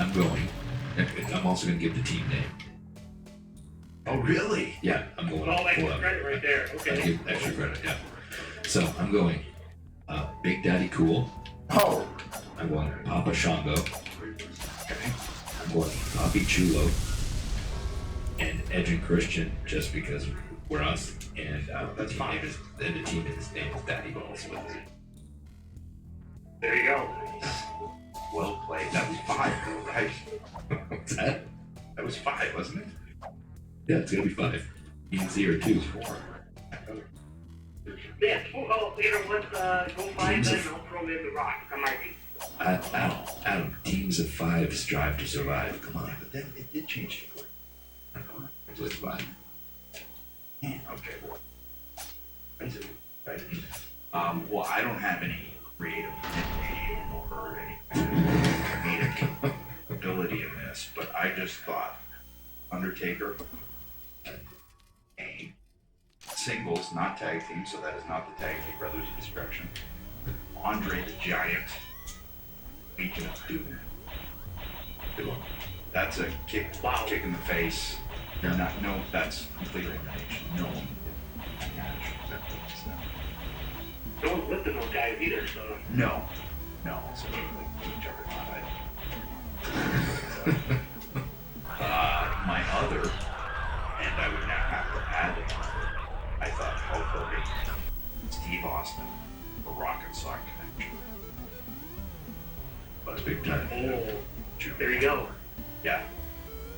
S12: I'm going. I'm also gonna give the team name.
S11: Oh, really?
S12: Yeah, I'm going.
S14: All extra
S12: full
S14: credit right there.
S12: I'll
S14: Okay.
S12: give extra credit, yeah. So I'm going Big Daddy Cool.
S11: Oh.
S12: I'm going Papa Shango.
S11: Okay.
S12: I'm going Papi Chulo. And Edge and Christian, just because we're us. And the team is name is Daddy Balls.
S14: There you go.
S11: Well played. That was 5, though, right?
S12: What's that?
S11: That was 5, wasn't it?
S12: Yeah, it's gonna be 5. You can see her 2.
S11: 4.
S14: Yeah, let's go 5 then, I'll throw in the Rock on my team.
S12: Adam, teams of 5 strive to survive. Come on.
S11: But then it did change to 4.
S12: So it's 5.
S11: Yeah, okay, well. Right. Well, I don't have any creative imagination or any comedic ability in this, but I just thought Undertaker, a singles, not tag team, so that is not the Tag Team Brothers of Destruction. Andre the Giant, Legion of Doom. That's a kick in the face. They're not, no, that's complete elimination. No one did match.
S14: No one's lifting those guys either, so.
S11: No, so like my other, and I would now have to add it. I thought Hulk Hogan, Steve Austin, the Rock and Sock connection. But big time.
S14: Oh, there you go.
S11: Yeah.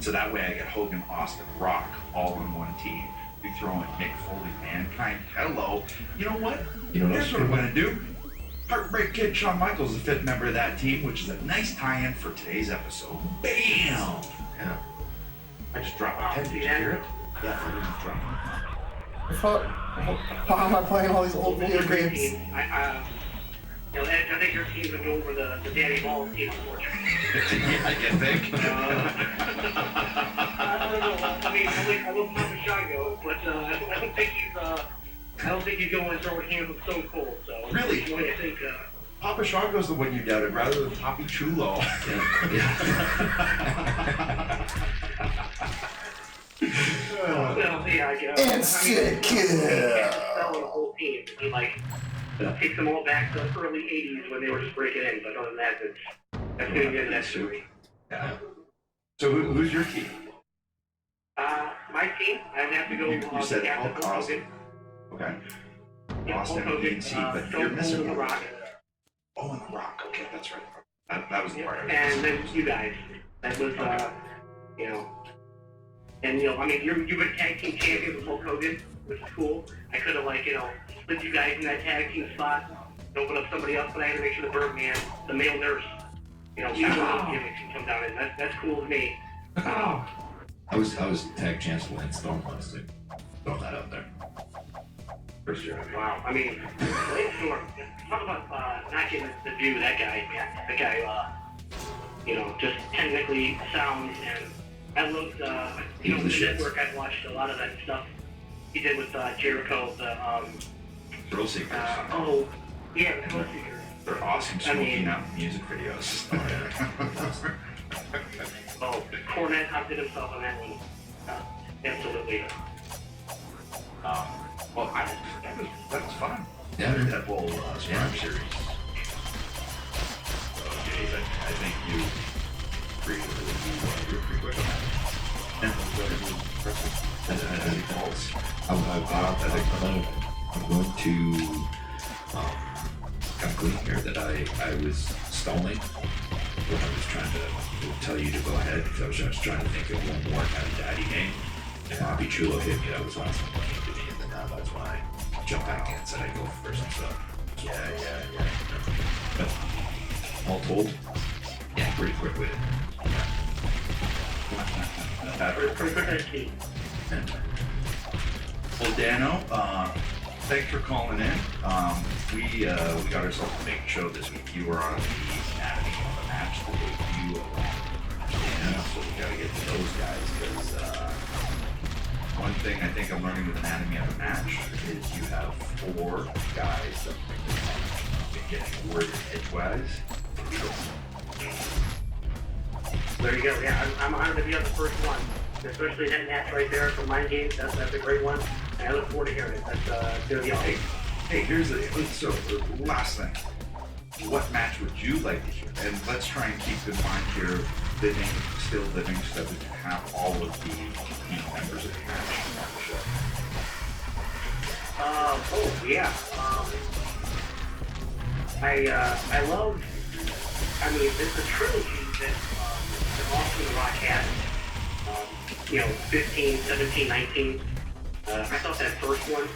S11: So that way I get Hogan, Austin, Rock all on one team. We throw in Mick Foley, Mankind. Hello. You know what? Here's what I'm going to do. Heartbreak Kid Shawn Michaels is a fifth member of that team, which is a nice tie-in for today's episode. Bam! Yeah. I just dropped my pen. Did you hear it?
S3: Why am I playing all these old video games?
S14: You know, Ed, I think your team's gonna go over the Danny Ball team, unfortunately.
S11: I can think.
S14: I don't know. I mean, I love Papa Shango, but I don't think he's going to throw hands with Stone Cold. So
S11: Really?
S14: I think.
S11: Papa Shango's the one you doubted rather than Papi Chulo.
S14: Well, yeah, I guess.
S3: Instant kill.
S14: Sell the whole team. He like takes them all back to the early '80s when they were just breaking in. But other than that, that's going to be the next story.
S11: Yeah. So who's your team?
S14: My team, I would have to go.
S11: You said Hulk Austin. Okay. Austin and DNC, but you're missing
S14: The Rock.
S11: Oh, and The Rock. Okay, that's right. That was the part of it.
S14: And then you guys. That was, you know. And, you know, I mean, you've been tag team champions with Hulk Hogan, which is cool. I could have, like, you know, split you guys in that tag team spot, open up somebody else, but I had to make sure the Birdman, the male nurse, you know, gimmicks can come down in. That's cool with me.
S12: I was tag champs when Stone Cold too. Throw that out there.
S11: First year.
S14: Wow. I mean, Lance Storm, talk about not getting the view of that guy. That guy, you know, just technically sound, and I looked, you know, the network, I watched a lot of that stuff he did with Jericho,
S11: Thrill Seekers.
S14: oh, yeah, the Thrill Seekers.
S11: They're awesome smoking out music videos.
S14: Oh, Cornette outdid himself on that one. Absolutely.
S11: Well, that was fun.
S12: Yeah.
S11: That whole Survivor Series. Okay, I think you agreed with you were pretty quick on that. And any calls?
S12: I'm going to conclude here that I was stalling when I was trying to tell you to go ahead because I was just trying to think of one more kind of daddy name. And Papi Chulo hit me. That was the last one that came to me, and then that's when I jumped back in and said I'd go first. So yeah. But all told, yeah, pretty quick with it.
S11: Well, Dano, thanks for calling in. We got ourselves a big show this week. You were on the Anatomy of the Match, the debut of yeah, so we gotta get to those guys because one thing I think I'm learning with Anatomy of the Match is you have 4 guys that have been getting worded edgewise.
S14: There you go. Yeah, I'm honored to be on the first one, especially that match right there from Mind Games. That's a great one, and I look forward to hearing it. That's gonna be awesome.
S11: Hey, here's the last thing. What match would you like to hear? And let's try and keep in mind here, still living, so that we can have all of the members of the match on the show.
S14: Oh yeah. I love. I mean, it's a trilogy that Austin and Rock had. You know, 15, 17, 19. I thought that first one,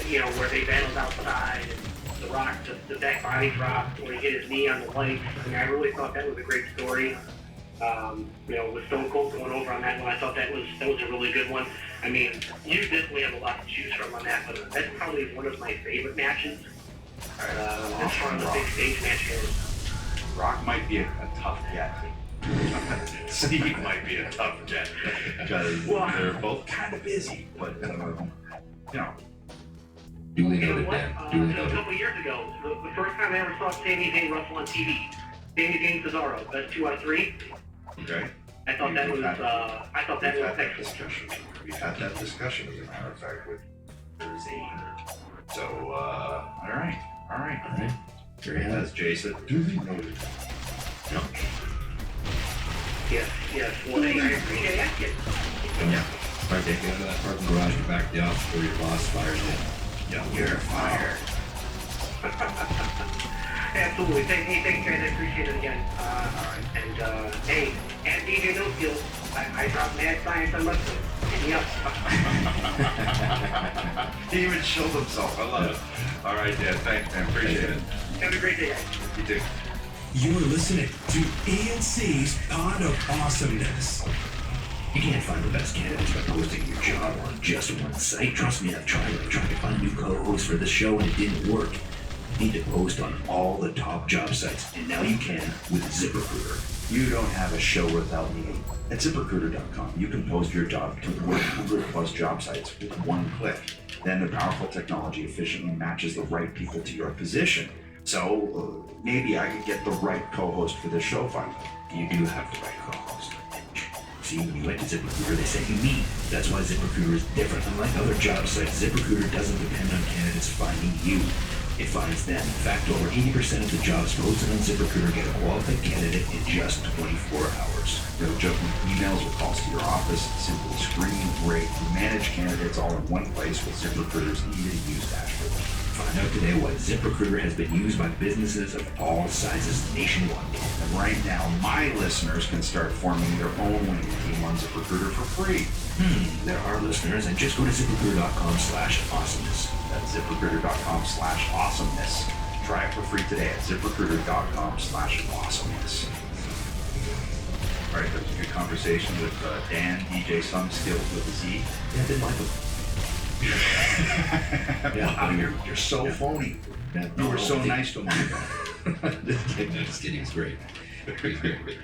S14: you know, where they battled outside and The Rock, the back body drop, where he hit his knee on the lights. I mean, I really thought that was a great story. You know, with Stone Cold going over on that one, I thought that was a really good one. I mean, you definitely have a lot to choose from on that, but that's probably one of my favorite matches. As far as the big stage match goes.
S11: Rock might be a tough get. Steve might be a tough get because they're both kind of busy, but you know.
S12: Duly noted, Dan. Duly
S14: A
S12: noted.
S14: couple years ago, the first time I ever saw Sami Zayn wrestle on TV, Sami Zayn Cesaro, best 2 out of 3.
S11: Okay.
S14: I thought that was excellent.
S11: Discussion. We've had that discussion, as a matter of fact, with Zayn. So, all right. Here he has Jason. Duly noted. No.
S14: Yes. Well, I appreciate it.
S12: Yeah. Right, get into that parking garage and back the office where your boss fires you.
S11: Yeah, you're fired.
S14: Absolutely. Thank you guys. I appreciate it again. And hey, at DJ No Skills, I dropped mad science on wrestling. Hit me up.
S11: He even showed himself. I love it. All right, Dan. Thanks, man. Appreciate it.
S14: Have a great day, guys.
S11: You too.
S13: You're listening to ENC's Pod of Awesomeness.
S12: You can't find the best candidates by posting your job on just one site. Trust me, I've tried it. I tried to find a new co-host for the show and it didn't work. You need to post on all the top job sites, and now you can with ZipRecruiter.
S11: You don't have a show without me. At ZipRecruiter.com, you can post your job to 100 plus job sites with one click. Then the powerful technology efficiently matches the right people to your position. So maybe I could get the right co-host for this show finally.
S12: You do have the right co-host. See, when you went to ZipRecruiter, they sent you me. That's why ZipRecruiter is different. Unlike other job sites, ZipRecruiter doesn't depend on candidates finding you. It finds them. In fact, over 80% of the jobs posted on ZipRecruiter get a qualified candidate in just 24 hours.
S11: No joke with emails or calls to your office, simply screen, rate, and manage candidates all in one place with ZipRecruiter's easy-to-use dashboard.
S12: Find out today why ZipRecruiter has been used by businesses of all sizes nationwide.
S11: And right now, my listeners can start forming their own winning team on ZipRecruiter for free.
S12: There are listeners, and just go to ZipRecruiter.com/awesomeness.
S11: That's ZipRecruiter.com/awesomeness. Try it for free today at ZipRecruiter.com/awesomeness. All right, that was a good conversation with Dan, DJ Some Skills with a Z.
S12: Yeah, I didn't like him.
S11: Wow, you're so phony. You were so nice to him.
S12: Just kidding, it's great.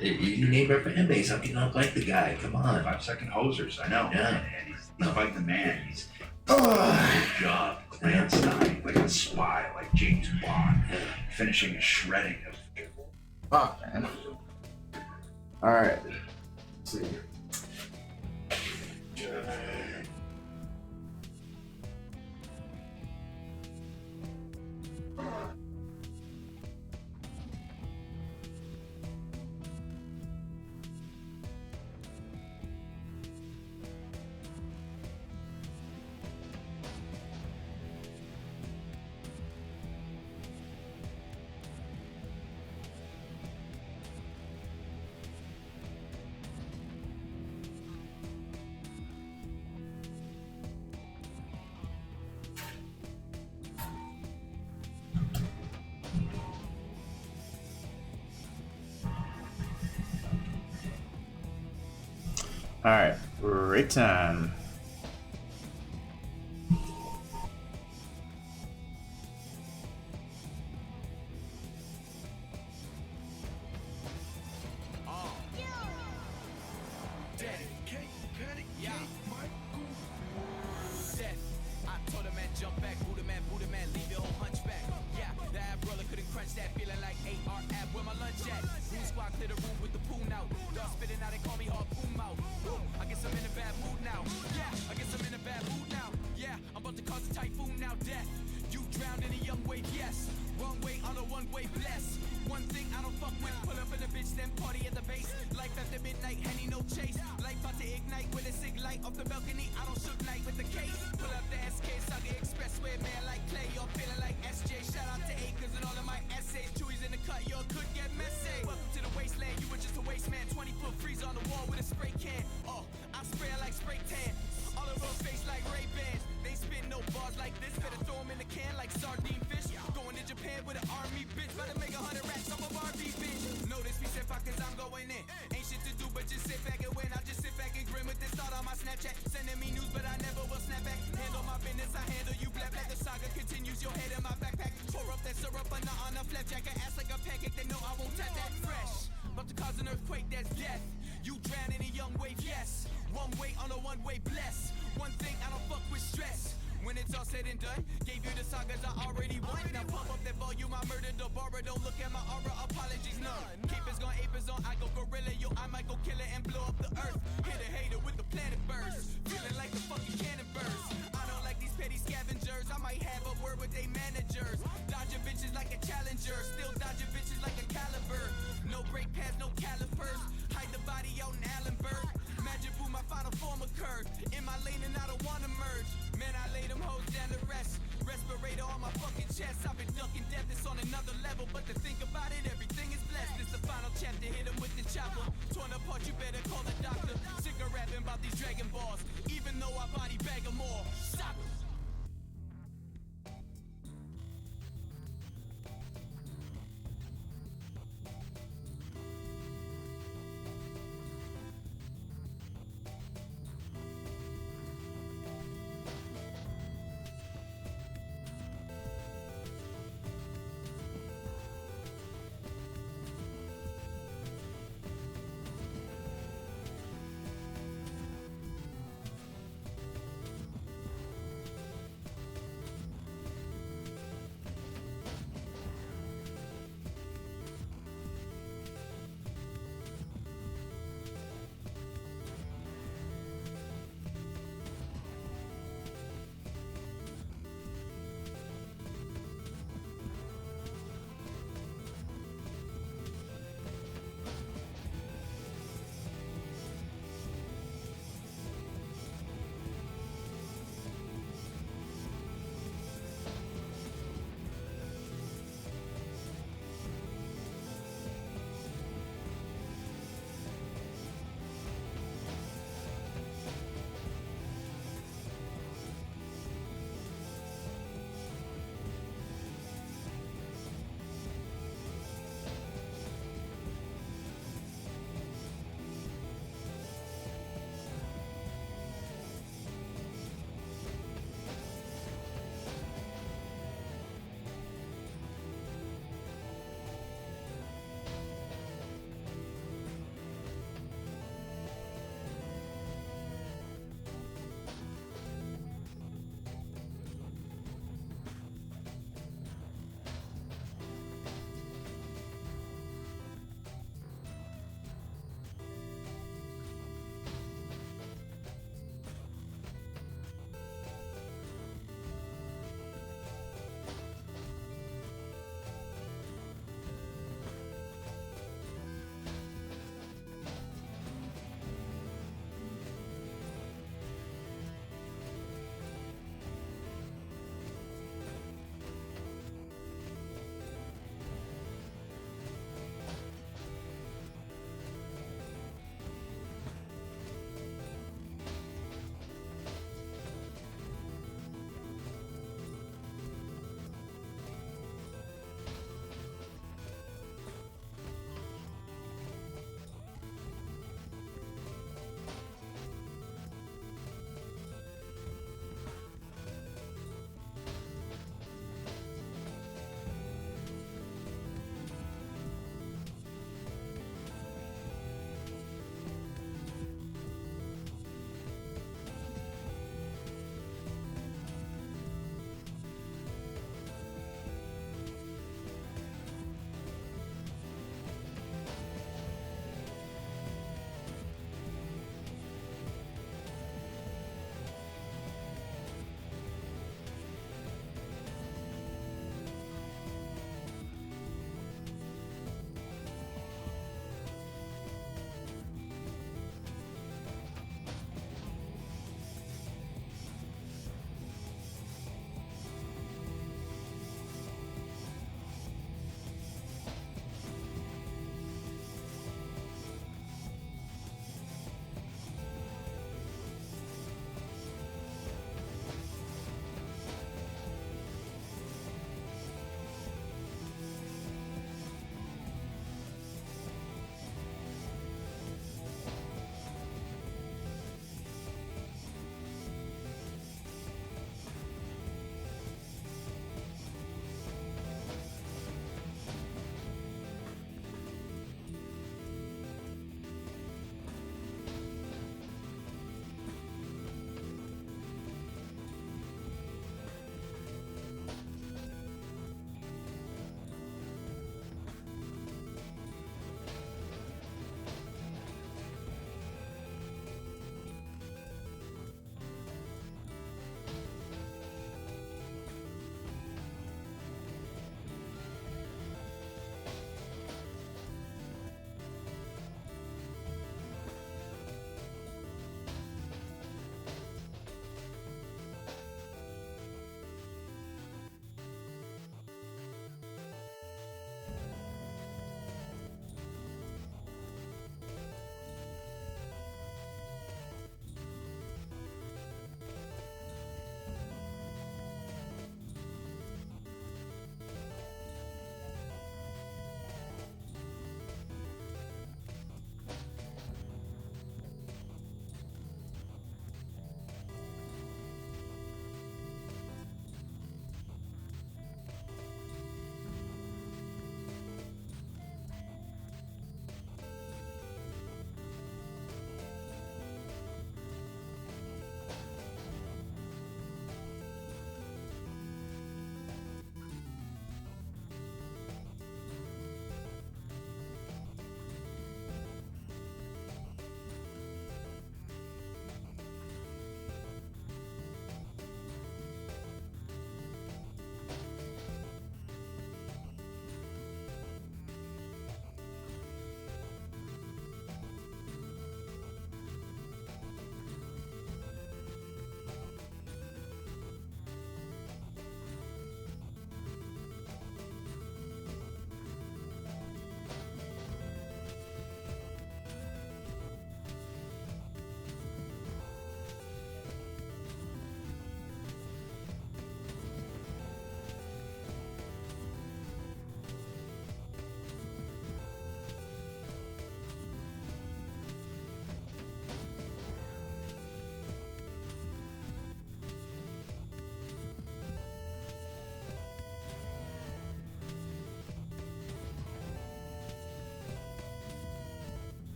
S12: You named our fan base. How can you not like the guy? Come on.
S11: 5-second hosers, I know.
S12: Yeah.
S11: And he's fighting the man. He's
S12: Good job.
S11: Clandestine, like a spy, like James Bond, finishing a shredding of.
S9: Fuck, man. Alright. Let's see. Alright, break time.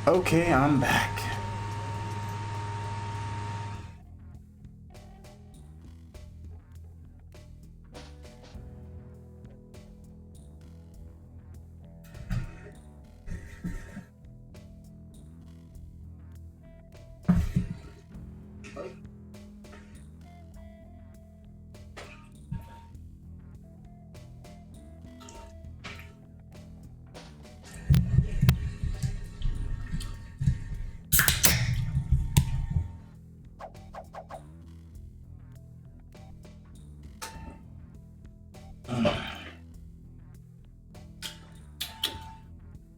S9: Okay, I'm back.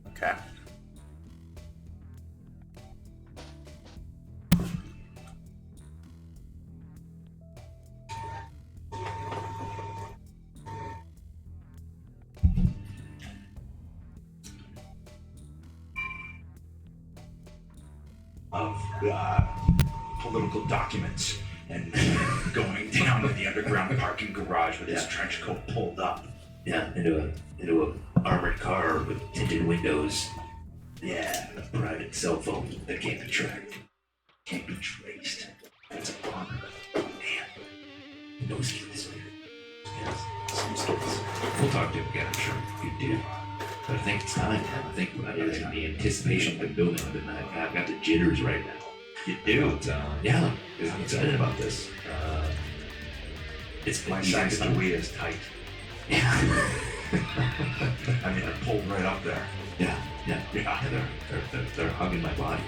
S9: Okay.
S12: Of political documents and going down to the underground parking garage with his trench coat pulled up. Yeah, into a armored car with tinted windows. Yeah, and a private cell phone that can't be tracked, can't be traced. That's a bummer. Man, no skills. Yes, some skills. We'll talk to him again, I'm sure. Good dude. But I think it's time, man. I think the anticipation of the building, I've got the jitters right now. You do? Yeah, I'm excited about this. It's my size to weigh is tight. Yeah. I mean, they're pulled right up there. Yeah. They're hugging my body.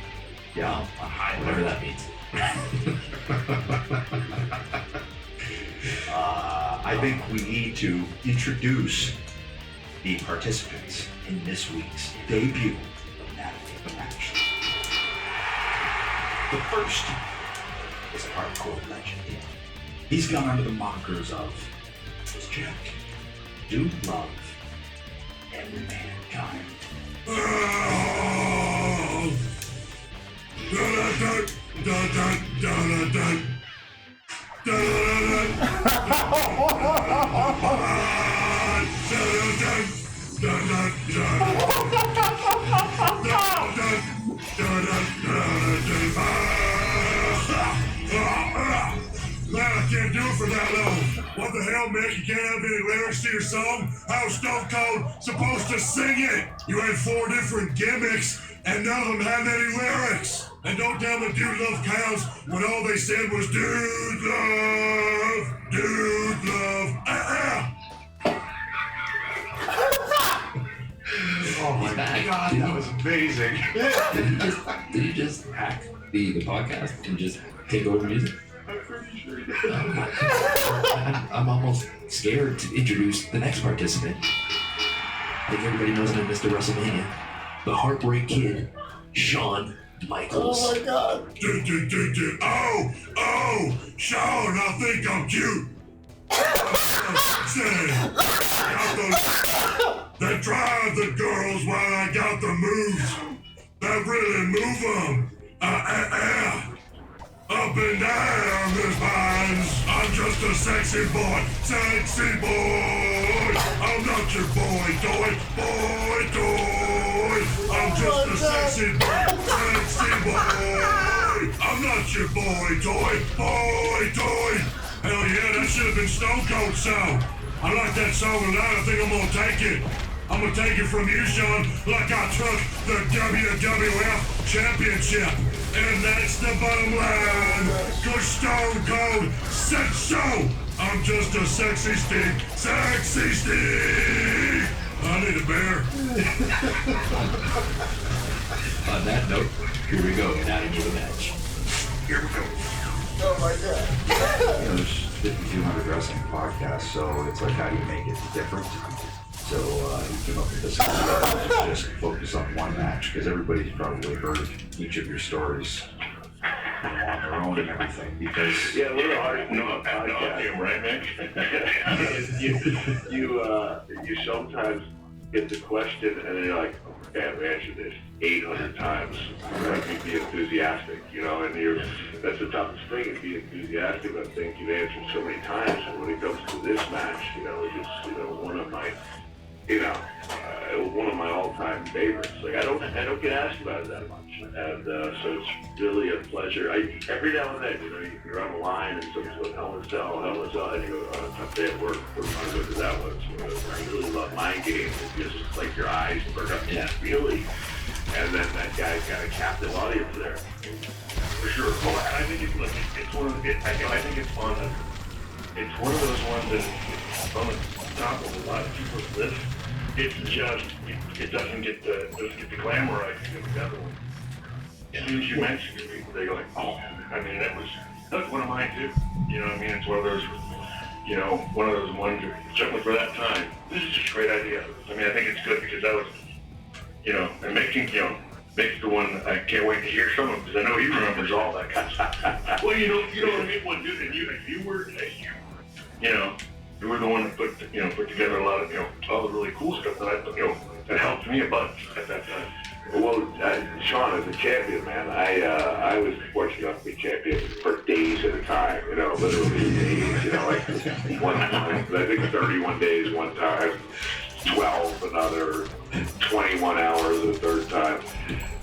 S12: Yeah, on high, whatever that means. I think we need to introduce the participants in this week's debut of Navigate the Match. The first is a hardcore legend. He's gone under the monikers of Jack, Dude Love, and Mankind.
S6: Man, I can't do it for that long. What the hell, Mick? You can't have any lyrics to your song? How's Stone Cold supposed to sing it? You had 4 different gimmicks, and none of them had any lyrics. And don't tell me Dude Love counts when all they said was Dude Love, Dude Love.
S12: Oh my God, that was amazing. Did he just hack the podcast and just take over the music?
S11: I'm pretty sure.
S12: I'm almost scared to introduce the next participant. I think everybody knows him, Mr. WrestleMania. The Heartbreak Kid, Shawn Michaels.
S6: Oh my God. Oh, Shawn, I think I'm cute. That drive the girls while I got the moves. That really move them. Up and down the spines. I'm just a sexy boy. Sexy boy. I'm not your boy toy. Boy toy. I'm just a sexy boy. Sexy boy. I'm not your boy toy. Boy toy. Hell yeah, that should have been Stone Cold song. I like that song a lot. I think I'm gonna take it. I'm gonna take it from you, Shawn, like I took the WWF Championship. And that's the bottom line. Cause Stone Cold said so. I'm just a sexy Steve. Sexy Steve. I need a bear.
S12: On that note, here we go. Now into the match. Here we go.
S3: Oh my God.
S11: You know, there's 5,200 wrestling podcasts, so it's like, how do you make it different? So you came up with this idea to just focus on one match, because everybody's probably heard each of your stories on their own and everything, because...
S15: Yeah, we're a hard podcast, right, Mick? You sometimes get the question, and then you're like, okay, I've answered this 800 times. Let me be enthusiastic, you know, and that's the toughest thing, is be enthusiastic about things you've answered so many times. And when it comes to this match, you know, it's, one of my one of my all-time favorites. Like I don't get asked about it that much, and so it's really a pleasure. Every now and then, you're on the line and someone's going, Hell in a Cell, and you go, tough day at work. What did that was? I really love Mind Games. It's just like your eyes burn up. Yeah, really. And then that guy's got a captive audience there.
S6: For sure. Well, I think it's one of the. I think it's fun. It's one of those ones that's on the top of a lot of people's lists. It's just it doesn't get the glamour I think of the other one. As soon as you mention it, people they go like, oh, I mean that was one of mine too. You know what I mean? It's one of those, one of those ones. Certainly for that time, this is just a great idea. I mean, I think it's good because that was, and makes the one I can't wait to hear some of because I know he remembers all that kind of stuff. Well, you know what I mean? One dude, and you were the one that put together a lot of, all the really cool stuff that helped me a bunch at that time.
S15: Well, Sean, as a champion, man, I was fortunate enough to be champion for days at a time, literally days, like one time, I think 31 days one time, 12 another, 21 hours the third time.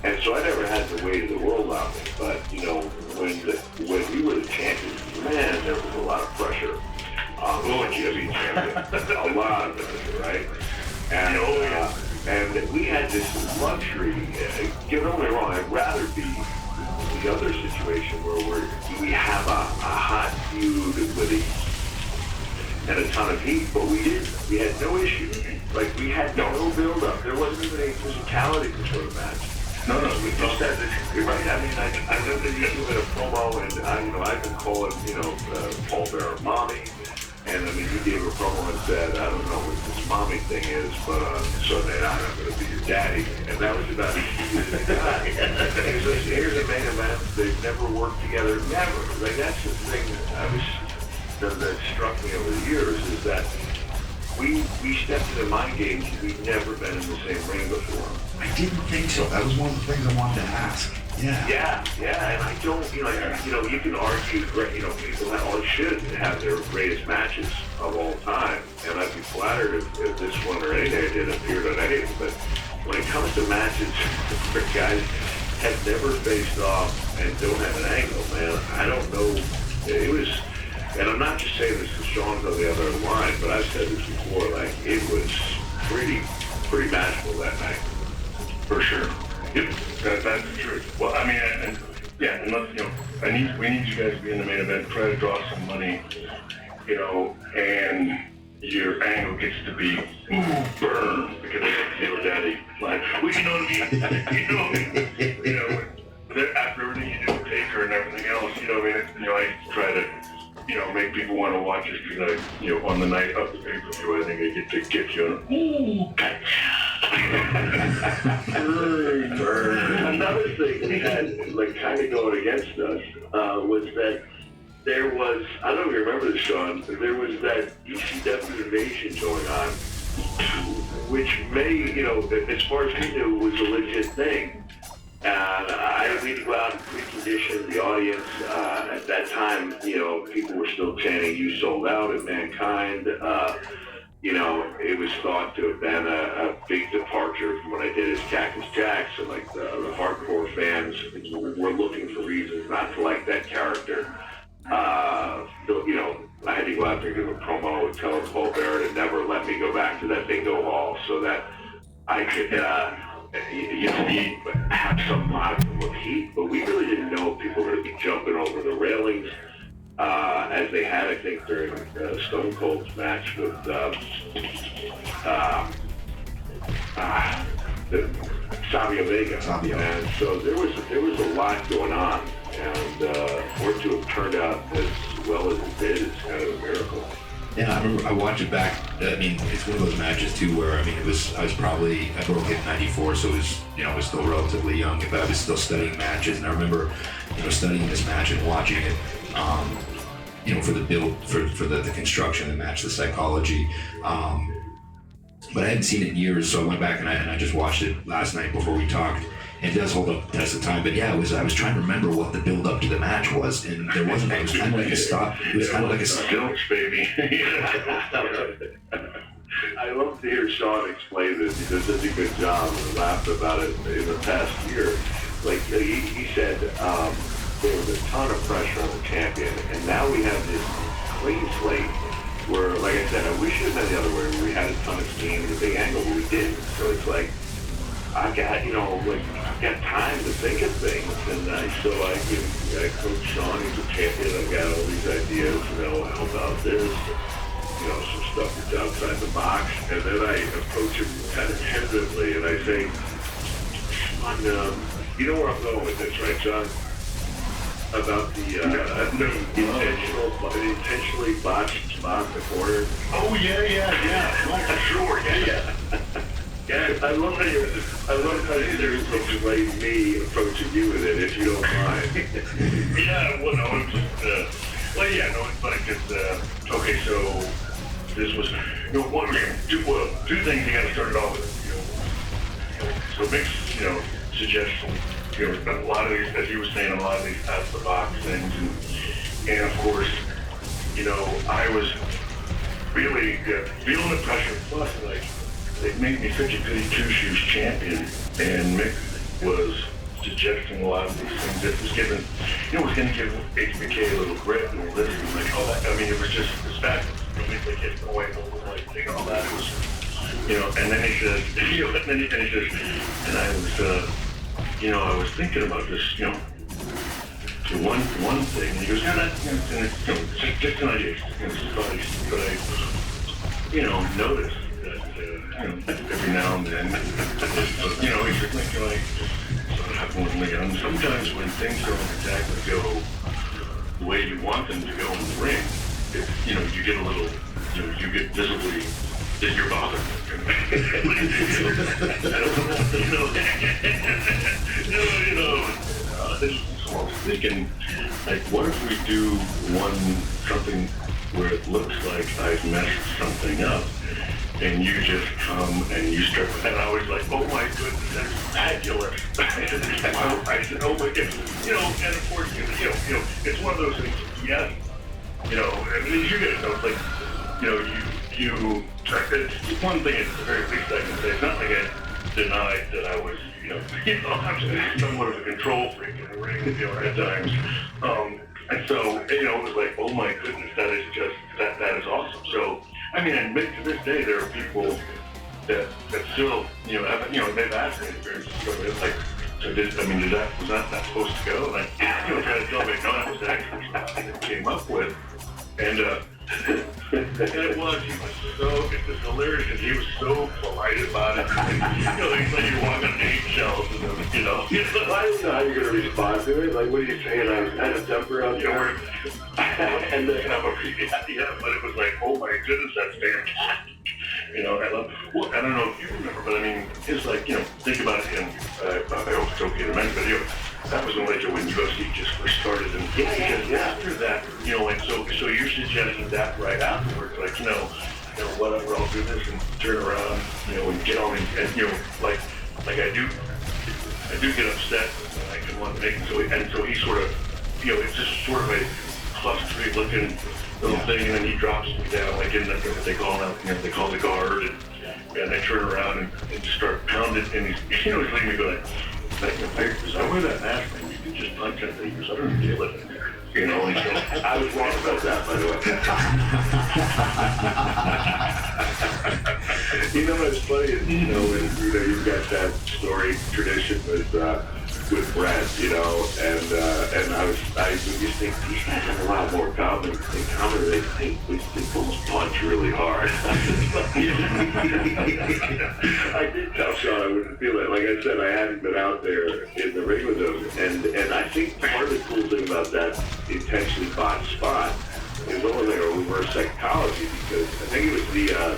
S15: And so I never had the weight of the world on me, but, when you were the champion, man, there was a lot of pressure. Going to be champion, a lot of it, right? And we had this luxury. Get me wrong, I'd rather be the other situation where we have a hot feud with and a ton of heat, but we didn't. We had no issue. Like we had no build up. There wasn't even any physicality before the match. No, we just had this. Right? I mean, I know that you did a promo, and I've been calling Paul Bearer mommy. And I mean, he gave a promo and said, I don't know what this mommy thing is, but Sunday night I'm going to be your daddy. And that was about as easy as it got. Here's a main event. They've never worked together. Never. Like, that's the thing that struck me over the years is that we stepped into Mind Games. We've never been in the same ring before.
S1: I didn't think so. That was one of the things I wanted to ask. Yeah, and I don't, you can argue, people should have their greatest matches of all time, and I'd be flattered if this one or any day did appear on anything, but when it comes to matches where guys have never faced off and don't have an angle, man, I don't know, it was, and I'm not just saying this because Sean's on the other line, but I've said this before, like, it was pretty magical that night.
S6: For sure. Yep, that's the truth. Well, I mean, and let's, we need you guys to be in the main event, try to draw some money, and your angle gets to be burn because of your daddy line. Which you know what I mean? After everything you did with Taker and everything else, I try to, make people want to watch it because on the night of the pay-per-view, I think I get to get you on.
S15: Another thing we had, like, kind of going against us was that there was, I don't know if you remember this, Sean, there was that ECW invasion going on, which may, as far as we knew, was a legit thing. And I didn't mean to go out and precondition the audience. At that time, people were still chanting, "You sold out" at Mankind. It was thought to have been a big departure from what I did as Cactus Jack. So, like, the hardcore fans were looking for reasons not to like that character. I had to go out there and give a promo and tell Paul Bearer to never let me go back to that bingo hall so that I could, have some modicum of heat. But we really didn't know if people were going to be jumping over the railings. As they had, I think, during Stone Cold's match with Savio Vega. And so there was a lot going on, and for it to have turned out as well as it did is kind of a miracle.
S12: Yeah, I remember I watched it back. I mean, it's one of those matches too where I broke it in '94, so I was still relatively young, but I was still studying matches, and I remember, studying this match and watching it. For the build, for the construction of the match, the psychology. But I hadn't seen it in years, so I went back and I just watched it last night before we talked. And it does hold up the test of time. But yeah, I was trying to remember what the build up to the match was, and there wasn't. It was kind of like a stop. It was kind of like a
S6: Stilts, baby.
S15: I love to hear Sean explain this. He does such a good job. We laughed about it in the past year. Like he said, there was a ton of pressure on the champion, and now we have this clean slate where, like I said, we should have done the other way. Where we had a ton of steam and a big angle, but we didn't. So it's like I've got time to think of things, and I coach Sean, he's a champion. I've got all these ideas, how about this? Some stuff that's outside the box, and then I approach him kind of tentatively, and I say, Sean, you know where I'm going with this, right, John? About the intentionally botched spot in the corner. Oh yeah. Sure, yeah. Yeah, I love how you're approaching me approaching you with it, if you don't mind.
S6: Yeah, well, no, it's it's like it's, okay, so this was, two things you gotta start it off with, so big, suggestion, a lot of these, as you were saying, a lot of these out of the box things, and of course, I was really feeling the pressure, plus, like, it made me such a goody two-shoes champion, and Mick was suggesting a lot of these things that was giving, was going to give HBK a little grip and this, and like, all that. I mean, it was just this back, like hitting away, like, all that. It was, and then he said, and I was, I was thinking about this, one thing, and he goes, and it's just an idea, but I, noticed. Every now and then, he's thinking like, something happened with me. And sometimes when things don't exactly go the way you want them to go in the ring, you get a little, you get visibly that you're bothered. So I was thinking, like, what if we do something where it looks like I've messed something up, and you just come and you start, and I was like, oh my goodness, that's fabulous. I said, oh my goodness, and of course, it's one of those things, yes, and you guys know, it's like, it's one thing, it's the very least I can say. It's not like I denied that I was, I'm somewhat of a control freak in the ring, at times. And so, it was like, oh my goodness, that is just, that is awesome. So, I mean, and to this day, there are people that still, they've asked me, like, so was that supposed to go? And I, trying to tell me, no, that was actually something that came up with. And and it was just hilarious because he was so polite about it. He's like you're walking on eggshells, and I don't know how you're going to respond to it. Like, what are you saying? I had a temper out there. And then but it was like, oh my goodness, that's fantastic. I don't know if you remember, but I mean, it's like, think about it, I hope it's okay to mention, but that was when UFC just first started, and after that, so you're suggesting that right afterwards, like, whatever, I'll do this and turn around, and get on, and like I do get upset, and I can want to make it, so he sort of, it's just sort of a +3 looking little thing, and then he drops me down, like in they call out, they call the guard, and I turn around and just start pounding, and he's leaving me going, because I wear that mask thing, you can just punch at things, I don't feel it in there. And so I was wrong about that, by the way. What's funny is, when, you've got that story tradition with Brett, and I just think these guys have a lot more common. They both punch really hard. I did tell Sean I wouldn't feel it. Like I said, I hadn't been out there in the ring with him, and I think part of the cool thing about that intentionally botched spot is almost like a reverse psychology, because I think it was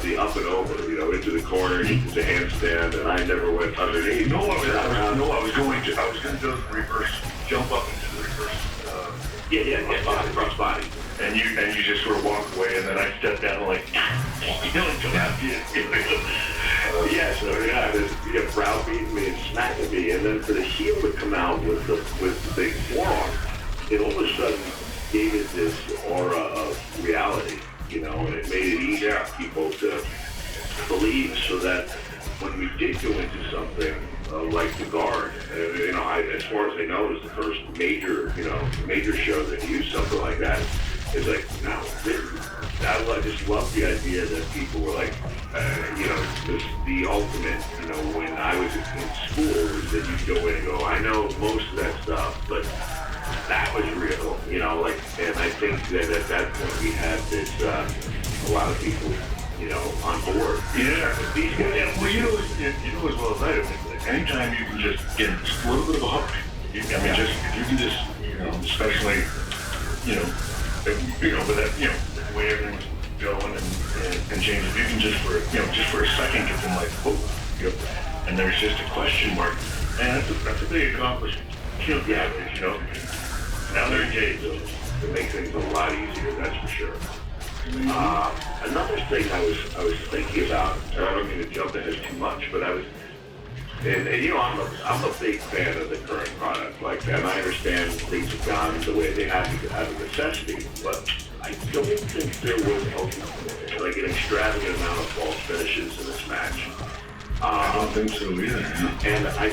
S6: the up and over, into the corner, into the handstand, and I never went underneath. I was going to do the reverse, jump up into the reverse. Cross body. And you just sort of walk away, and then I step down and like, come after you. This browbeating me and smacking me, and then for the heel to come out with the big forearm, it all of a sudden gave it this aura of reality, and it made it easier for people to
S15: believe, so that when we did go into something like the Guard, as far as I know, it was the first major show that used something like that. It's like, no, I just love the idea that people were like, the ultimate, when I was in school, is that you go in and go, I know most of that stuff, but that was real, and I think that at that point we had this, a lot of people, on board.
S6: Yeah. Well, you know as well as I do, anytime you can just get a little bit of a hook, just if you can just, especially, with that, the way everything's going and changing, if you can just for a second get them like, oh, and there's just a question mark, and that's a big accomplishment.
S15: Now they're engaged, it makes things a lot easier, that's for sure. Another thing I was thinking about, and I don't mean to jump ahead too much, but I'm a big fan of the current product, and I understand things have gone the way they have to out of necessity, but I don't think there was an extravagant amount of false finishes in this match.
S6: I don't think so either.
S15: And I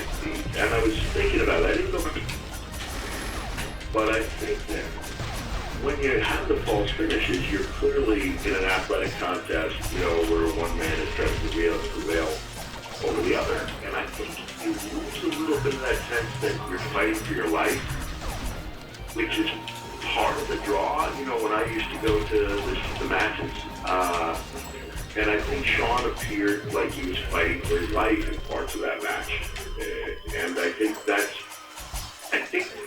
S15: was thinking about it. I didn't know, but I think that when you have the false finishes, you're clearly in an athletic contest, where one man is trying to prevail over the other. And I think you lose a little bit of that sense that you're fighting for your life, which is part of the draw. When I used to go to the matches, and I think Sean appeared like he was fighting for his life in parts of that match. And I think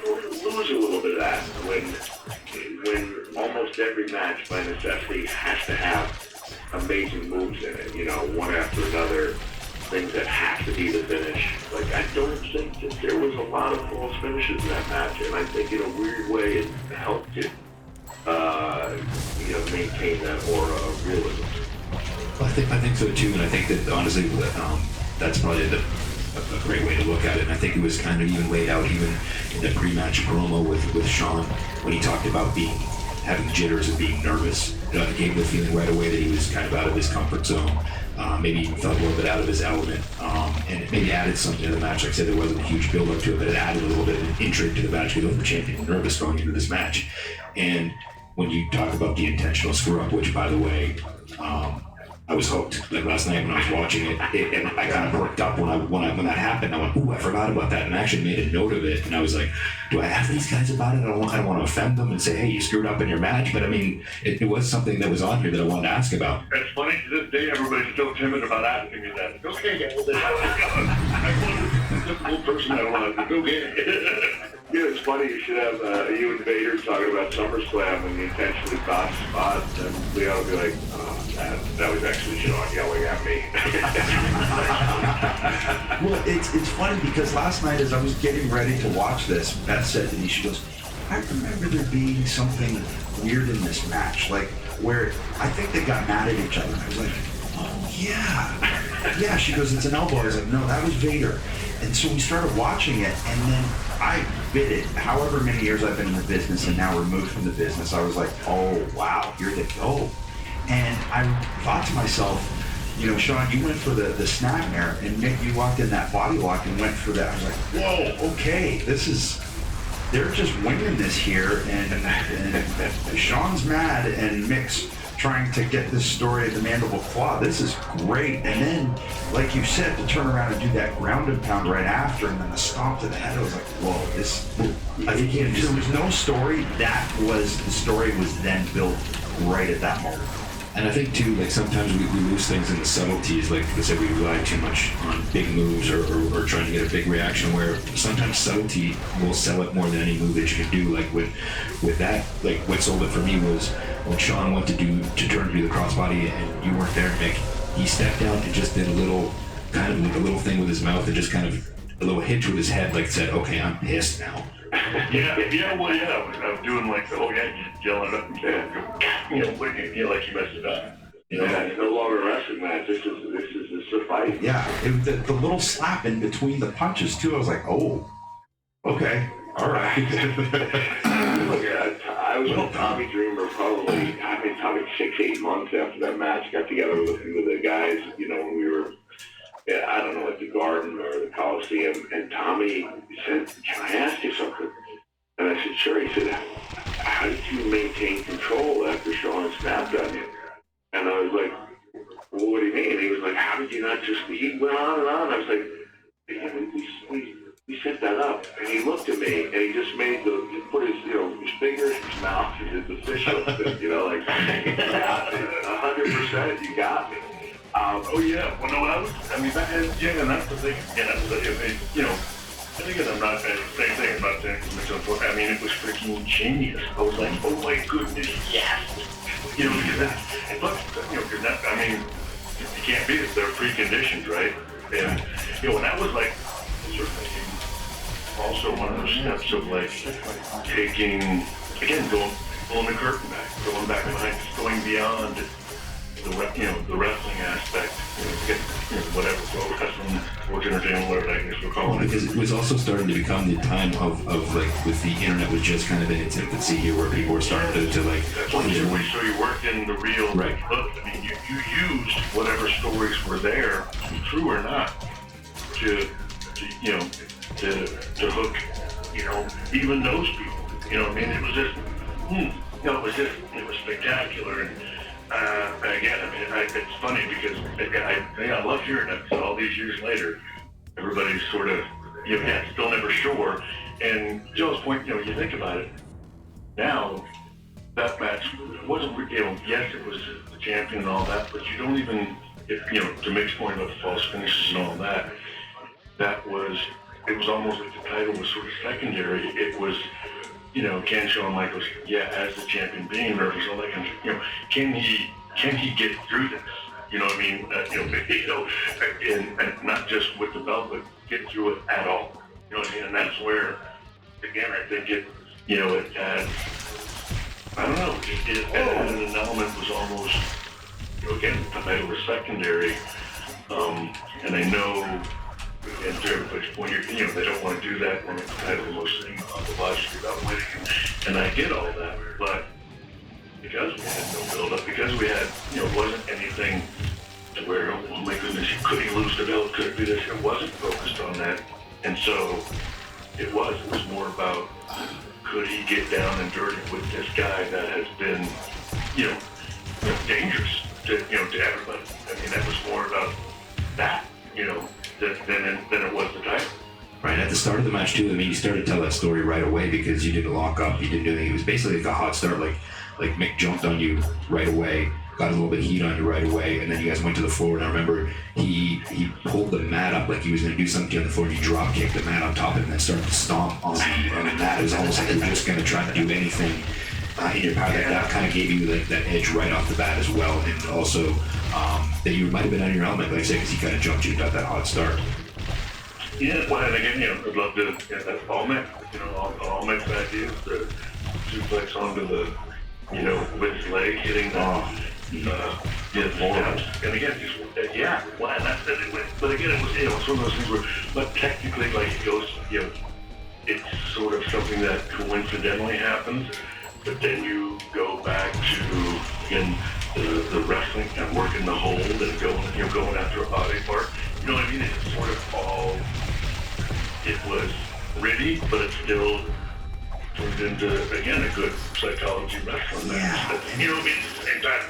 S15: you lose a little bit of that when almost every match by necessity has to have amazing moves in it, one after another, things that have to be the finish. I don't think that there was a lot of false finishes in that match, and I think in a weird way it helped it, maintain that aura of realism.
S12: I think so too, and I think that honestly, that's probably a great way to look at it. And I think it was kind of even laid out even in the pre-match promo with Sean when he talked about having jitters and being nervous. It gave the feeling right away that he was kind of out of his comfort zone. Maybe even felt a little bit out of his element, and it maybe added something to the match. Like I said, there wasn't a huge build-up to it, but it added a little bit of intrigue to the match because the champion was nervous going into this match. And when you talk about the intentional screw-up, which, by the way, I was hooked. Last night when I was watching it, and I kind of perked up when that happened. I went, ooh, I forgot about that, and I actually made a note of it. And I was like, do I ask these guys about it? I don't want to offend them and say, hey, you screwed up in your match. But I mean, it was something that was on here that I wanted to ask about.
S6: It's funny, to this day, everybody's still timid about asking me that. Okay, I'm a difficult person I don't want to go get it.
S15: It's funny, you should have you and Vader talking about SummerSlam when you intentionally botch spots, and we ought to be like, oh, that was actually Sean yelling at me.
S1: Well, it's funny because last night as I was getting ready to watch this, Beth said to me, she goes, I remember there being something weird in this match, where I think they got mad at each other. And I was like, oh yeah. Yeah, she goes, it's an elbow. I was like, no, that was Vader. And so we started watching it, and then I bit it. However many years I've been in the business and now removed from the business, I was like, oh, wow, you're the GOAT. And I thought to myself, Sean, you went for the snapmare, and Mick, you walked in that body lock and went for that. I was like, whoa, okay, they're just winging this here, and Sean's mad, and Mick's trying to get this story of the mandible claw. This is great. And then, like you said, to turn around and do that ground and pound right after, and then the stomp to the head, I was like, whoa, there was no story. The story was then built right at that moment.
S12: And I think too, sometimes we lose things in the subtleties. Like I said, we rely too much on big moves or trying to get a big reaction, where sometimes subtlety will sell it more than any move that you can do. Like with that, what sold it for me was when Sean went to turn to do the crossbody and you weren't there, Mick, he stepped down and just did a little thing with his mouth and just kind of a little hitch with his head, said, okay, I'm pissed now.
S6: I was doing yelling up, like you messed it up.
S15: It's no longer a wrestling match. This is a fight.
S1: Yeah, the little slap in between the punches too. I was like, oh, okay, all right.
S15: Look, I I was with Tommy Dreamer probably 6-8 months after that match. Got together with a few of the guys, when we were, I don't know, at the Garden or the Coliseum, and Tommy said, "Can I ask you something?" And I said, "Sure." He said, "How did you maintain control after Sean snapped on you?" And I was like, "Well, what do you mean?" And he was like, "How did you not just..." He went on and on. I was like, "Yeah, we set that up." And he looked at me and he just he put his fingers in his mouth and did the fish hook thing, you got me. 100%, you got me.
S6: Oh yeah, well no, and that's the thing. And again, I'm not saying the same thing about that. I mean, it was freaking genius. I was like, oh my goodness, yes. Because that, I mean, you can't beat it. They're preconditioned, right? And, and that was like, also one of those steps of like taking, again, pulling the curtain back, going back behind, going beyond the wrestling aspect, whatever, wrestling, sports entertainment, whatever I guess we're calling it.
S12: Because it was also starting to become the time of like, with the internet was just kind of in its infancy here, where people were starting to like.
S6: That's what so you worked in the real.
S12: Right.
S6: Look, I mean, you used whatever stories were there, true or not, to hook, even those people. I mean, it was just, it was spectacular. And again, I mean, it's funny because I love hearing it, because all these years later, everybody's sort of, still never sure. And Joe's point, you think about it, now, that match wasn't, yes, it was the champion and all that, but you don't even, to Mick's point about the false finishes and all that, it was almost like the title was sort of secondary. It was, can Shawn Michaels, as the champion, being nervous, all that kind of, can he get through this? You know what I mean? And not just with the belt, but get through it at all. You know what I mean? And that's where, again, I think it had, I don't know, it had an element was almost, again, the title was secondary, and I know, and to everybody's point here, they don't want to do that when it's title most thing on the watch about winning, and I get all that, but because we had no build-up, because we had, wasn't anything to where, oh my goodness, could he lose the belt, could it be this, it wasn't focused on that, and so it was more about, could he get down and dirty with this guy that has been, dangerous to everybody. I mean, that was more about that, than it was the title.
S12: Right, at the start of the match too, I mean, you started to tell that story right away because you didn't lock up, you didn't do anything. It was basically like a hot start, like Mick jumped on you right away, got a little bit of heat on you right away, and then you guys went to the floor, and I remember he pulled the mat up like he was going to do something on the floor, and you drop kicked the mat on top of it and then started to stomp on the mat. It was almost like you were just going to try to do anything in your power. That kind of gave you like that edge right off the bat as well, and also that you might have been out of your element, like I said, because he kind of jumped you and got that hot start.
S6: Yeah, well, and again, I'd love to, that's all Mick, all Mick's ideas, the suplex onto the, with his leg hitting the, steps. And again, and that's it. But again, it was, it's one of those things where, but technically, like, it goes, it's sort of something that coincidentally happens, but then you go back to, again, the wrestling and working the hold and going after a body part. You know what I mean? It's sort of all, it was gritty, but it still turned into, again, a good psychology wrestling match. You know what I mean? At the same time,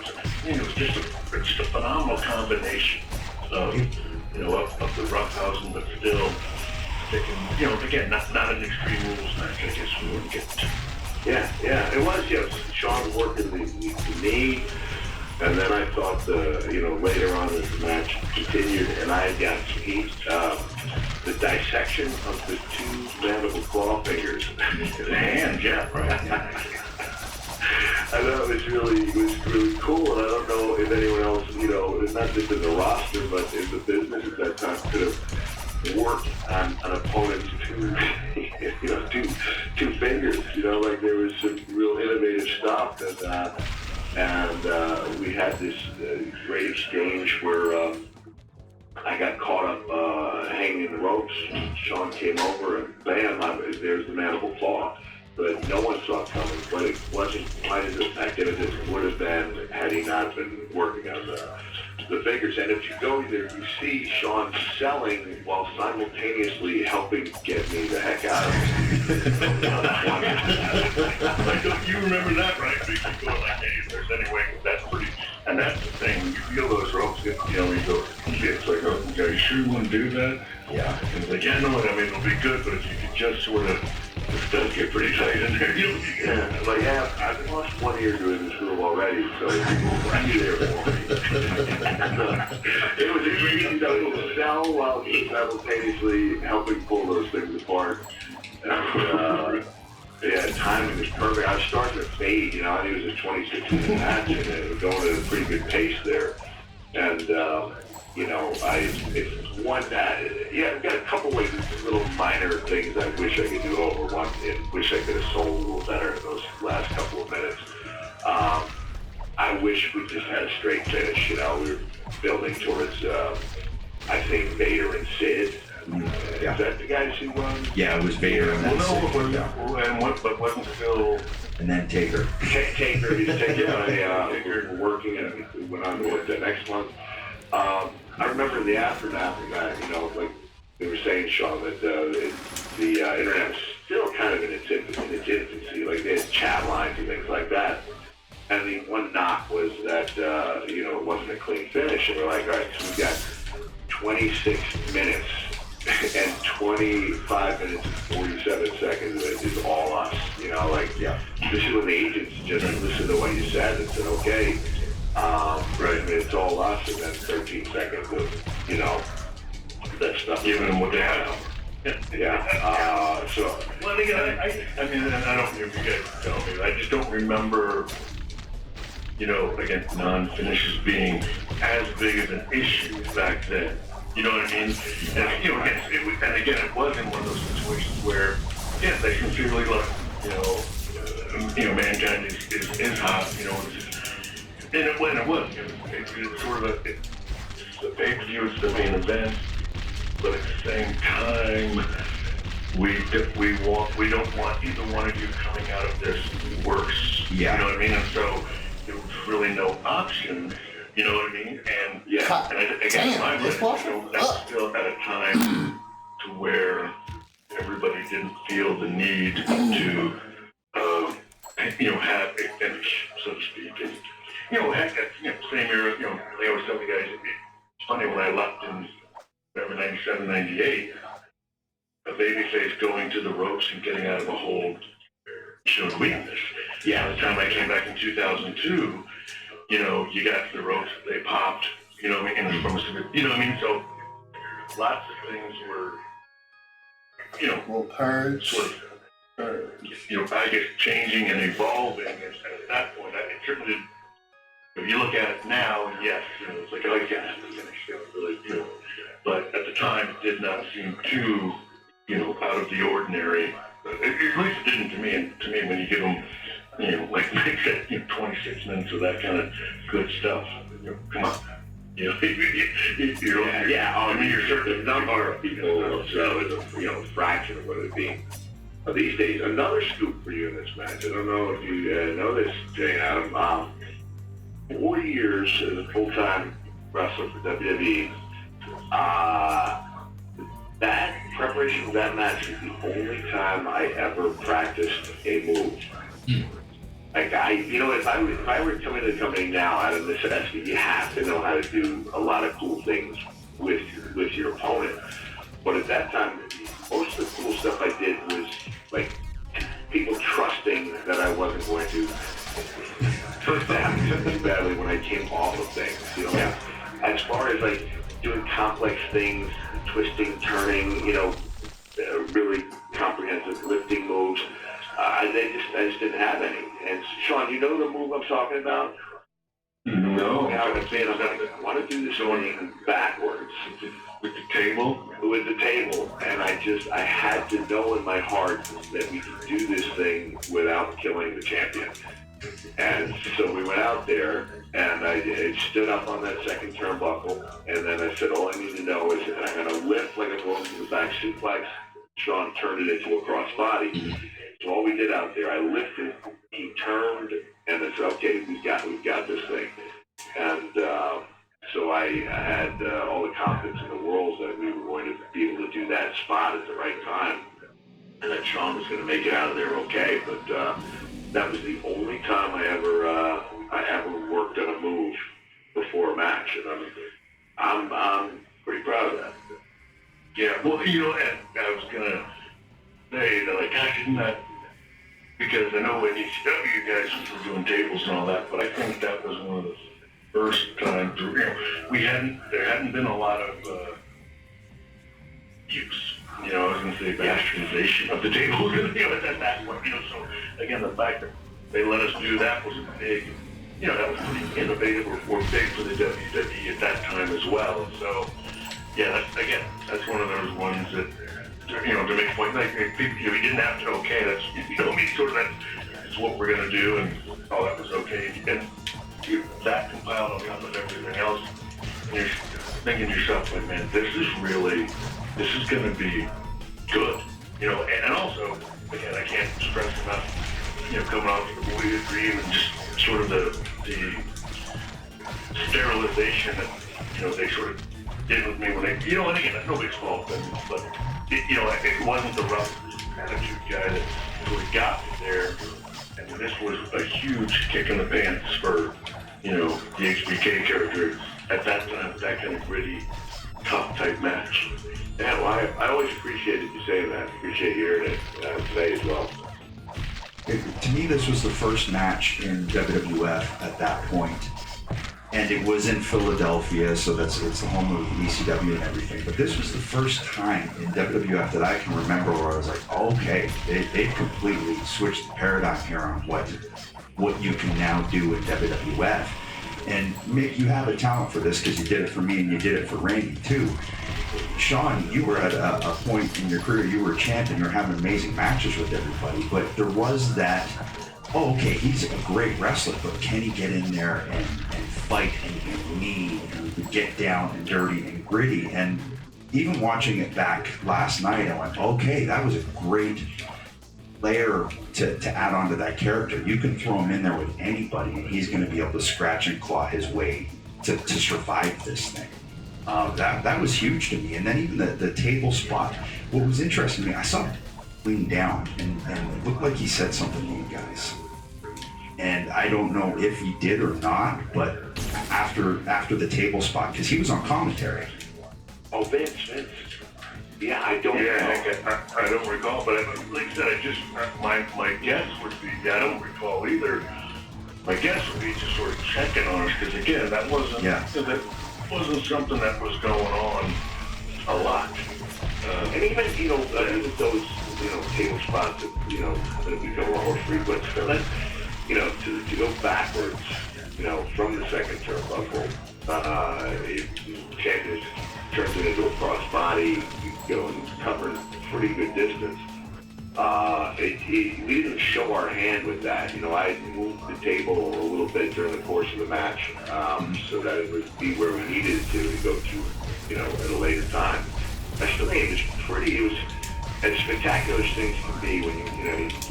S6: it was just a phenomenal combination of, of the roughhousing, but still sticking, again, not an Extreme Rules match, I guess we wouldn't get to.
S15: Yeah, it was, Sean working the knee, and then I thought later on as the match continued, and I got the dissection of the two mandible claw fingers in the hand, right. I thought it was really cool, and I don't know if anyone else, not just in the roster, but in the business at that time could have worked on an opponent's two fingers, like there was some real innovative stuff, and we had this great exchange where I got caught up hanging in the ropes. Sean came over and bam, there's the mandible claw. that no one saw coming, but it wasn't quite as effective as it would have been had he not been working on the figures. And if you go there, you see Sean selling while simultaneously helping get me the heck out of it.
S16: You remember that, right? So you keep going like, hey, if there's any way, that's pretty. And that's the thing, when you feel those ropes, you go, it's like, oh, are you sure you want to do that?
S15: Yeah.
S16: And it's like, yeah, no, I mean, it'll be good, but if you could just sort of, it does get pretty tight in there.
S15: Yeah, like, yeah, I've lost 1 year doing this groove already, so be there for me. It was easy to sell while simultaneously helping pull those things apart. And, yeah, timing was perfect. I was starting to fade, I think it was a 26-minute match, and it was going at a pretty good pace there. And, it's one that, I've got a couple like little minor things I wish I could do over one, and wish I could have sold a little better in those last couple of minutes. I wish we just had a straight finish, we were building towards, I think, Vader and Sid.
S1: Yeah.
S15: Is that the guys who won?
S1: Yeah, it was Vader and then Sid.
S16: But wasn't still...
S1: And then Taker.
S15: Taker, he's taking on working, and we went on to the next month. I remember the aftermath of that, like they were saying, Sean, that the internet was still kind of in its infancy. Like they had chat lines and things like that. And the one knock was that, it wasn't a clean finish. And we're like, all right, so we got 26 minutes and 25 minutes and 47 seconds of it is all us. This is when the agents just listened to what you said and said, okay, right, it's all us, and then 13 seconds of, that stuff.
S16: Giving them what they had.
S15: Yeah. So.
S16: Well, again, I mean, and I don't know if you guys can tell me, I just don't remember, again, non-finishes being as big as an issue back then. You know what I mean? And again, it was in one of those situations where, yes, they sincerely love, Mankind is hot, and it was, it's sort of it's the pay-per-view, it's the main event, but at the same time, we don't want either one of you coming out of this worse.
S1: Yeah.
S16: You know what I mean? And so there was really no option. You know what I mean? And again, that's still at a time to where everybody didn't feel the need to, have a finish, so to speak. And, same year, they always tell me, guys, it's funny, when I left in 97, 98, a babyface going to the ropes and getting out of a hold showed weakness. Yeah, by the time I came back in 2002, you got to the ropes, they popped, and it's from a so lots of things were, sort of, I guess, changing and evolving, and at that point, it certainly did. If you look at it now, yes, it's like, oh, yeah, really, but at the time, it did not seem too, out of the ordinary. At least it didn't to me. And to me, when you give them, like Mike said, 26 minutes of that kind of good stuff, come on. You're certain number of people, so it's a fraction of what it would be. These days, another scoop for you in this match. I don't know if you know this, Jay Adam. 4 years as a full-time wrestler for WWE. That preparation for that match is the only time I ever practiced a move. Like if I were to come into the company now out of necessity, you have to know how to do a lot of cool things with your opponent. But at that time, most of the cool stuff I did was like people trusting that I wasn't going to happen too badly when I came off of things. As far as like doing complex things, twisting, turning, really comprehensive lifting moves. I just didn't have any. And Sean, you know the move I'm talking about? No.
S15: I want to do this thing backwards.
S16: With the table?
S15: With the table. And I had to know in my heart that we could do this thing without killing the champion. And so we went out there, and I stood up on that second turnbuckle, and then I said, all I need to know is that I'm going to lift like I'm going to the back suplex. Sean turned it into a crossbody. So all we did out there, I lifted, he turned, and it's okay. We've got this thing. And so I had all the confidence in the world that we were going to be able to do that spot at the right time, and that Sean was going to make it out of there okay. But that was the only time I ever worked on a move before a match, and I'm pretty proud of that.
S16: Yeah, well, and I was gonna say that, like, gosh, isn't that, because I know in ECW you guys were doing tables and all that, but I think that was one of the first times, there hadn't been a lot of use, I was gonna say bastardization of the tables, at that point, so again, the fact that they let us do that was a big, that was pretty innovative or big for the WWE at that time as well, so, yeah, that's one of those ones that, to make a point, like, we didn't have to, okay, that's, sort of that's what we're gonna do, and all that was okay, and that compiled on top of everything else, and you're thinking to yourself, like, man, this is gonna be good, and also, again, I can't stress enough, coming off of the Boyhood Dream and just sort of the sterilization that, they sort of did with me when they, and again, that's nobody's fault, but it wasn't the rough attitude guy that really got me there, and this was a huge kick in the pants for, the HBK character at that time, that kind of gritty, tough type match.
S15: Yeah, well, I always appreciated you saying that. Appreciate hearing it today as well.
S1: To me, this was the first match in WWF at that point. And it was in Philadelphia, so it's the home of ECW and everything. But this was the first time in WWF that I can remember where I was like, okay, they've completely switched the paradigm here on what you can now do in WWF. And Mick, you have a talent for this because you did it for me and you did it for Randy too. Sean, you were at a point in your career, you were a champion, you were having amazing matches with everybody, but there was that, okay, he's a great wrestler, but can he get in there and fight and be mean and get down and dirty and gritty? And even watching it back last night, I went, okay, that was a great layer to add on to that character. You can throw him in there with anybody and he's going to be able to scratch and claw his way to survive this thing. That was huge to me. And then even the table spot, what was interesting to me, I saw him lean down and it looked like he said something to you guys. And I don't know if he did or not, but after the table spot, because he was on commentary.
S15: Oh, Vince. Yeah, I don't know.
S16: I don't recall, but like I said, my guess would be, I don't recall either. My guess would be just sort of checking on us, because again, that wasn't something that was going on a lot.
S15: And even, even those, table spots that become more frequent, so that, to go backwards, from the second turnbuckle, it turns it into a crossbody, you go and cover a pretty good distance. We didn't show our hand with that. I moved the table a little bit during the course of the match, so that it would be where we needed it to go to, at a later time. I still think it was as spectacular as things can be when you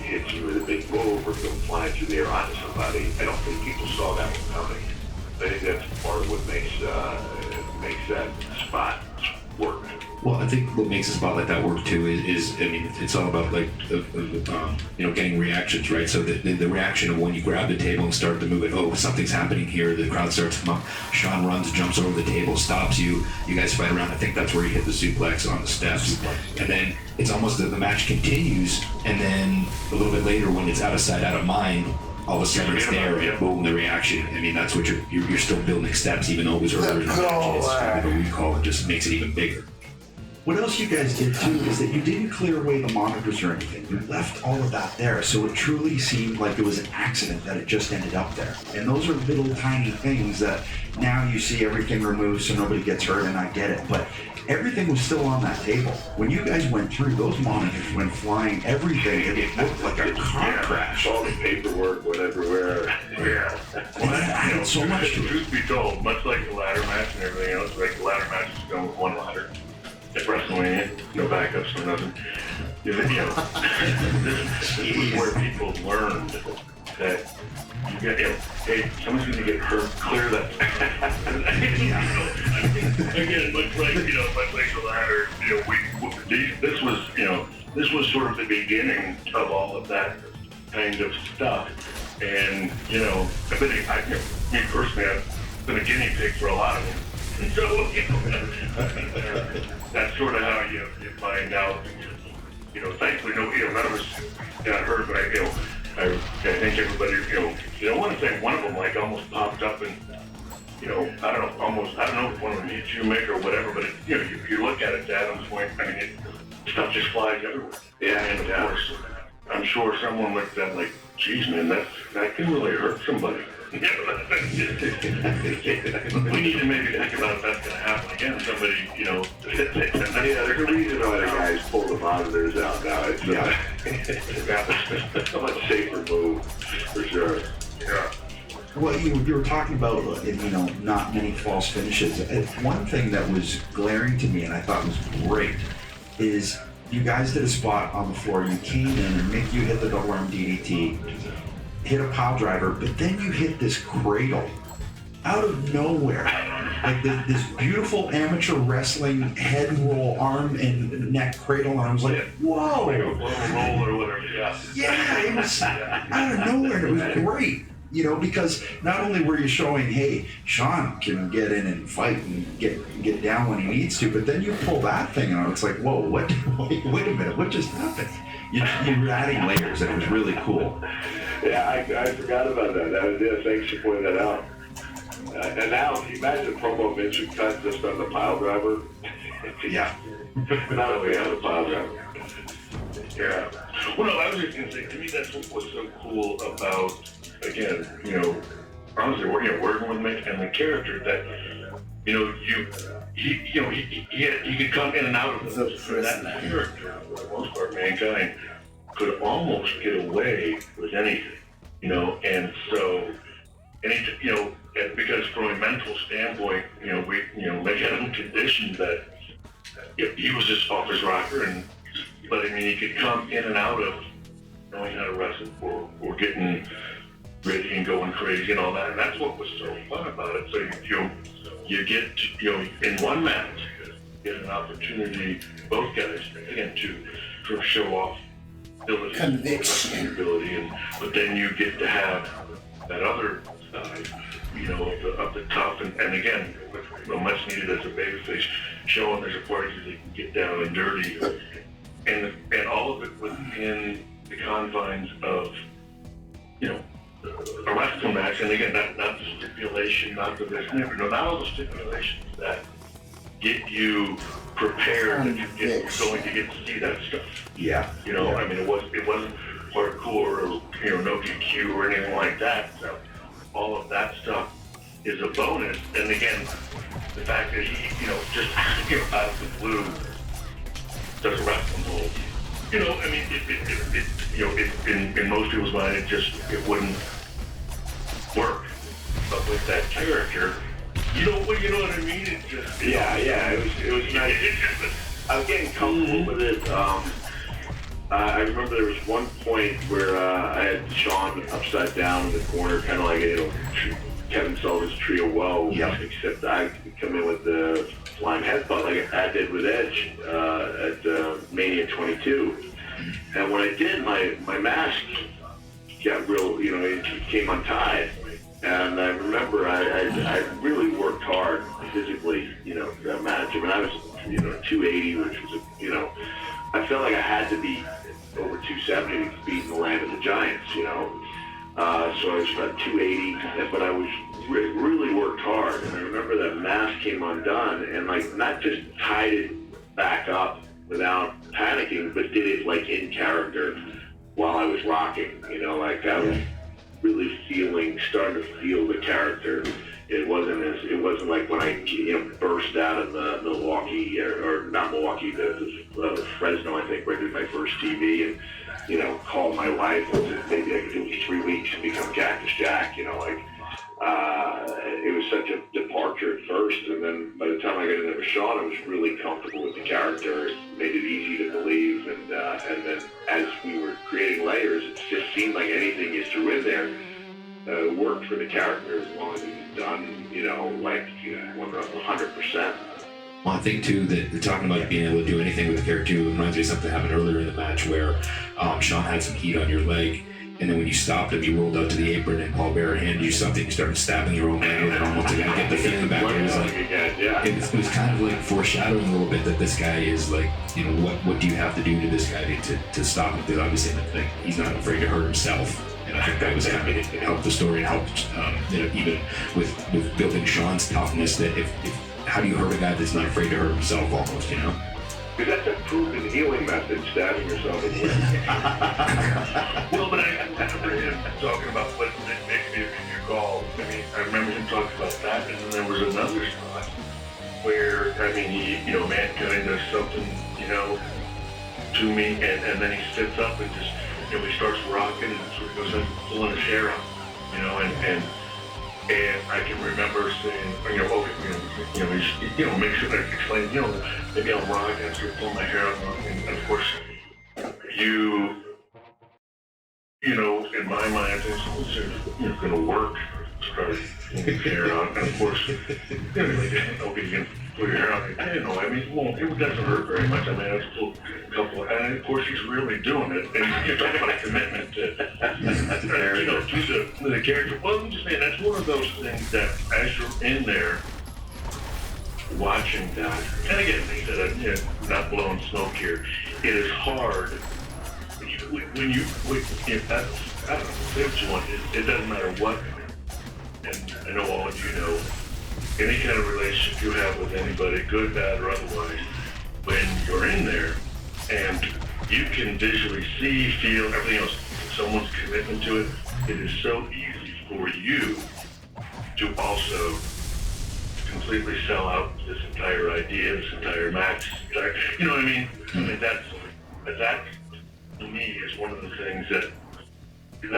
S15: hit you with a big move or go flying through the air onto somebody. I don't think people saw that one coming. I think that's part of what makes that spot work.
S12: Well, I think what makes a spot like that work too is it's all about like getting reactions, right? So the reaction of when you grab the table and start to move it, oh, something's happening here. The crowd starts to come up. Sean runs, jumps over the table, stops you. You guys fight around. I think that's where you hit the suplex on the steps, and then it's almost the match continues, and then a little bit later when it's out of sight, out of mind. All of a sudden it's there, and boom, the reaction. That's what you're still building steps, even though it was earlier in the match. It's kind of a recall. It just makes it even bigger.
S1: What else you guys did too is that you didn't clear away the monitors or anything. You left all of that there, so it truly seemed like it was an accident that it just ended up there. And those are little tiny things that now you see everything removed so nobody gets hurt, and I get it. But everything was still on that table. When you guys went through, those monitors went flying, everything. It looked like a car crash.
S15: All the paperwork went everywhere.
S16: Yeah.
S1: Well, that added so much to it.
S16: Truth be told, much like the ladder match and everything else, like the ladder match is going with one ladder. At WrestleMania, no backups, no nothing. This is where people learned that you get, hey, someone's going to get hurt, clear that. Again, much like the ladder, this was sort of the beginning of all of that kind of stuff. And, me personally, I've been a guinea pig for a lot of them. And so, that's sort of how you find out. Thankfully, none of us got hurt, but I think everybody, I want to say one of them almost popped up and, I don't know if one of them hit you, Mick, or whatever, but you look at it to Adam's point, stuff just flies everywhere. Yeah, and of course, I'm sure someone looked at like, geez, man, that can really hurt somebody. We need to maybe think about if that's going to happen again. Somebody, there's a reason why the guys pull the monitors out now. It's a much safer move, for sure. Yeah.
S1: Well, you were talking about, not many false finishes. One thing that was glaring to me and I thought was great is you guys did a spot on the floor. You came in and Mick, you hit the double arm DDT, hit a pile driver, but then you hit this cradle out of nowhere. Like this beautiful amateur wrestling head roll, arm and neck cradle, and I was like, whoa.
S16: Like a roll or whatever, yeah.
S1: Yeah, it was out of nowhere. It was great. Because not only were you showing, hey, Sean can get in and fight and get down when he needs to, but then you pull that thing out. It's like, whoa, wait a minute, what just happened? You were adding layers, and it was really cool.
S16: Yeah, I forgot about that. Thanks for pointing that out. And now, can you imagine a promo Vince would cut just on the pile driver?
S1: Yeah.
S16: Not only on the pile driver. Yeah. Well, no, I was just going to say, to me, that's what was so cool about, again, honestly, working with Mick and the character that, he could come in and out of that character. For the most part, Mankind could almost get away with anything, and so, because from a mental standpoint, Mick had him conditioned that he was just off his rocker, but he could come in and out of knowing how to wrestle or getting ready and going crazy and all that, and that's what was so fun about it. So you get in one match, you get an opportunity, both guys, again, to sort of show off conviction, ability, but then you get to have that other side, of the tough, and again, much needed as a babyface, showing there's a party they can get down and dirty, and all of it within the confines of, a wrestling match, and again, not the stipulation, not all the stipulations that get you prepared that you're going to get to see that stuff.
S1: Yeah.
S16: It wasn't hardcore or no DQ or anything like that. So all of that stuff is a bonus. And again, the fact that he, just out of the blue does a wrestling hold. In most people's mind, it wouldn't work. But with that character, you know what I mean? It just it was nice. I was getting comfortable with it. I remember there was one point where I had Sean upside down in the corner, kind of like Kevin Sullivan's Trio Woe, except I could come in with the flying headbutt like I did with Edge at Mania 22. And when I did, my mask got real, it came untied. And I remember I really worked hard physically, that match. I was, 280, which was, I felt like I had to be over 270 to compete in the land of the Giants, So I was about 280, but I was really worked hard. And I remember that mask came undone and not just tied it back up without panicking, but did it in character while I was rocking, I was really starting to feel the character. It wasn't like when I burst out of the Milwaukee or not Milwaukee, the Fresno, I think, where I did my first TV and called my wife and said maybe I could do 3 weeks and become Cactus Jack.
S15: it was such a departure at first, and then by the time I got in there with Sean, I was really comfortable with the character. It made it easy to believe, and then as we were creating layers, it just seemed like anything you threw in there worked for the character as long as it was done, 100%.
S12: One thing too that you're talking about being able to do anything with the character too reminds me of something that happened earlier in the match where Sean had some heat on your leg, and then when you stopped him, you rolled out to the apron and Paul Bearer handed you something. You started stabbing your own leg with it almost to get the feeling back. It was like it was kind of like foreshadowing a little bit that this guy is like, what do you have to do to this guy to stop him? Because obviously like, he's not afraid to hurt himself. And I think that was kind of it helped the story and helped even with building Sean's toughness. That if how do you hurt a guy that's not afraid to hurt himself almost,
S15: Because that's a proven healing method, stabbing yourself in the leg.
S16: Well, but I remember him talking about what makes me recall. I mean, I remember him talking about that, and then there was another spot where, mankind does something, to me, and then he sits up and just, he starts rocking and sort of goes up pulling his hair out, and I can remember saying, makes it explain, maybe I'll rock and sort of pull my hair out, and of course, in my mind, I think it's going to work. Start pulling your hair out, and of course, you can pull your hair out. It doesn't hurt very much. I mean, it's a couple, and of course, he's really doing it. And you're talking about a commitment to the character. Well, I'm just saying, that's one of those things that as you're in there, watching that, and again, not blowing smoke here, it is hard. When you that's, I don't know, say what you want, it doesn't matter what, and I know all of you know, any kind of relationship you have with anybody, good, bad, or otherwise, when you're in there, and you can visually see, feel, everything else, someone's commitment to it, it is so easy for you to also completely sell out this entire idea, this entire match, you know what I mean? I mean, that to me is one of the things that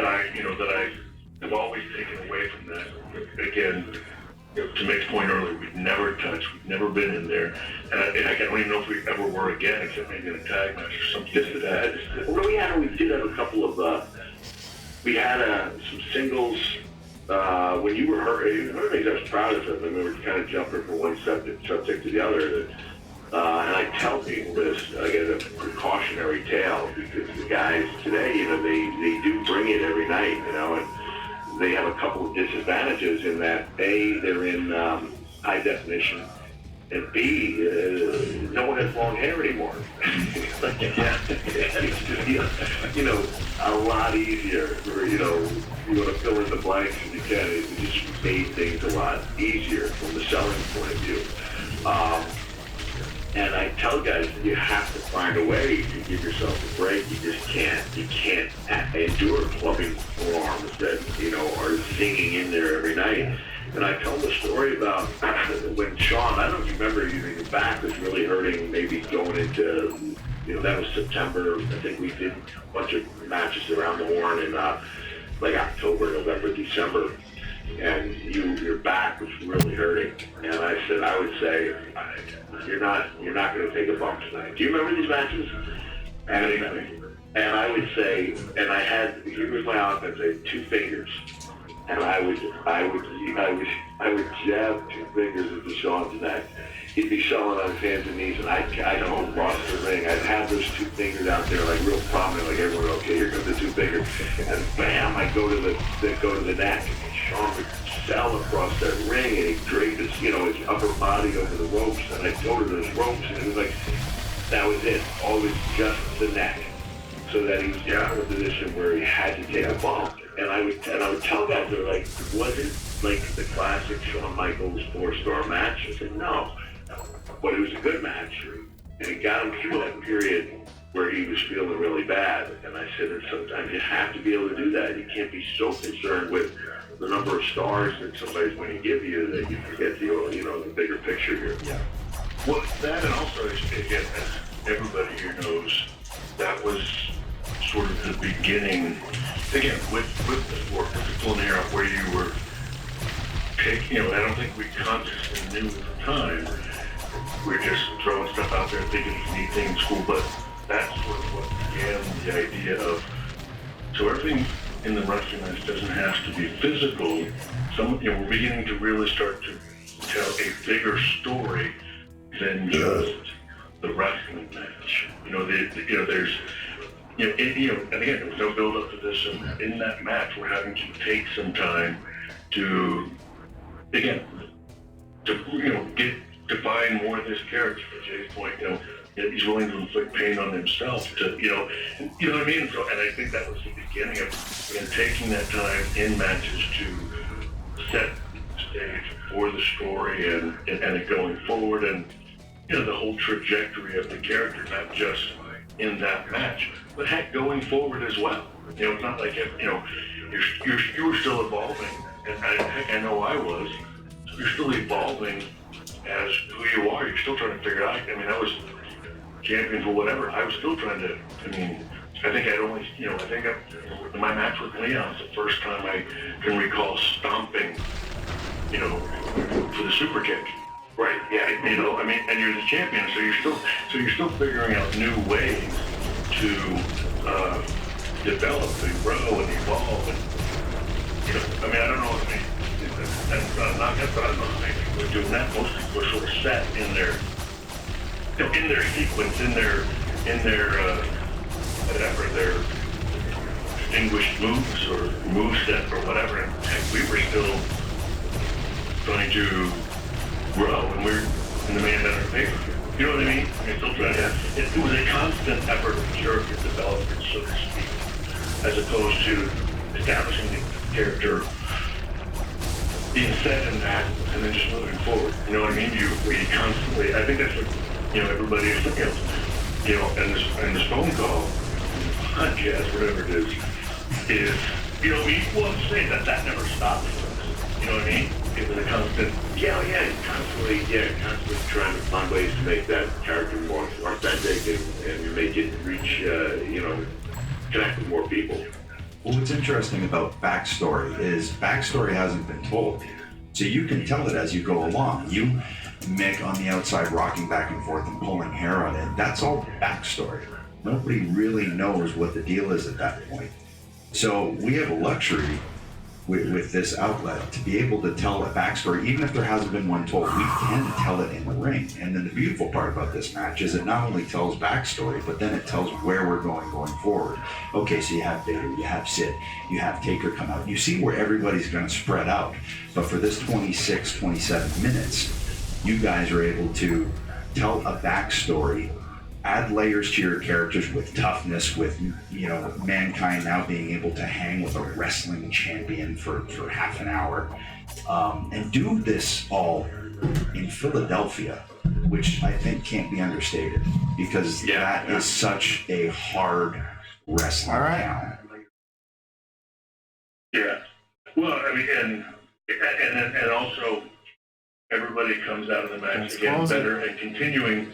S16: I have always taken away from that. Again, to Mick's point earlier, we've never touched, we've never been in there, and I don't even know if we ever were again, except maybe in a tag match or something like that.
S15: Well, we did have a couple of, we had some singles, when you were hurt, one of the things I was proud of, I mean, we were kind of jumping from one subject to the other, and I tell people this, I get a precautionary tale, because the guys today, they do bring it every night, and they have a couple of disadvantages in that A, they're in high definition, and B, no one has long hair anymore. It's just, a lot easier for, you want to fill in the blanks if you can. It just made things a lot easier from the selling point of view. And I tell guys, you have to find a way to give yourself a break. You just can't. You can't endure clubbing forearms that, are singing in there every night. And I tell the story about when Sean, I don't remember, your back was really hurting, maybe going into, that was September. I think we did a bunch of matches around the horn in like October, November, December. And your back was really hurting. And I said, I would say, you're not going to take a bump tonight. Do you remember these matches? And I would say, and here was my offense, I had 2 fingers. And I would jab 2 fingers into Sean's neck. He'd be showing on his hands and knees, and I'd go across the ring. I'd have those 2 fingers out there, like real prominent, like everyone, okay, here comes the 2 fingers. And bam, I'd go to the neck. And Sean would sell across that ring, and he'd drag his, his upper body over the ropes, and I'd go to those ropes, and it was like, that was it. Always just the neck. So that he was down in a position where he had to take a bump. And I would tell guys, they're like, was it like the classic Shawn Michaels 4-star match? I said, no. But it was a good match. And it got him through that period where he was feeling really bad. And I said, and sometimes you have to be able to do that. You can't be so concerned with the number of stars that somebody's going to give you that you forget the bigger picture here.
S16: Yeah. Well, that, and also, again, as everybody here knows, that was sort of the beginning, again, with the sport, with the pulling hair out, where you were I don't think we consciously knew at the time. We're just throwing stuff out there thinking it's a neat thing in school, but that's sort of what began the idea of, so everything in the wrestling match doesn't have to be physical. We're beginning to really start to tell a bigger story than just the wrestling match. There's, and again, there was no build up to this, and in that match, we're having to take some time to, again, define more of this character. To Jay's point, he's willing to inflict pain on himself to, you know what I mean? So, and I think that was the beginning of taking that time in matches to set the stage for the story and it going forward, and the whole trajectory of the character, not just in that match, but heck, going forward as well. It's not like you're still evolving, and I know I was. You're still evolving as who you are. You're still trying to figure it out. I mean, I was champion for whatever. I was still trying to. I think I'd only, in my match with Leon, it's the first time I can recall stomping, for the super kick. Right. Yeah. And you're the champion, so you're still figuring out new ways to develop and grow and evolve. And I don't know. That's not we're doing that. Most people are sort of set in their sequence, in their whatever, their distinguished moves or moveset or whatever. And heck, we were still trying to grow, and we're in the main event of favor. You know what I mean? Still trying to. It was a constant effort of character development, so to speak, as opposed to establishing the character being set in that and then just moving forward. You know what I mean? We constantly. I think that's what everybody is looking at. And this phone call, podcast, whatever it is we want to say that never stops. You know what I mean? It was a constant.
S15: Constantly trying to find ways to make that character more authentic and make it reach, connect with more people.
S17: Well, what's interesting about backstory is backstory hasn't been told. So you can tell it as you go along. You, Mick, on the outside rocking back and forth and pulling hair on it, that's all backstory. Nobody really knows what the deal is at that point. So we have a luxury with this outlet to be able to tell a backstory, even if there hasn't been one told. We can tell it in the ring. And then the beautiful part about this match is it not only tells backstory, but then it tells where we're going forward. Okay, so you have Vader, you have Sid, you have Taker come out. You see where everybody's going to spread out. But for this 26, 27 minutes, you guys are able to tell a backstory, add layers to your characters with toughness, with Mankind now being able to hang with a wrestling champion for half an hour, and do this all in Philadelphia, which I think can't be understated, because that is such a hard wrestling town.
S16: Yeah. Well, and also everybody comes out of the match again better and continuing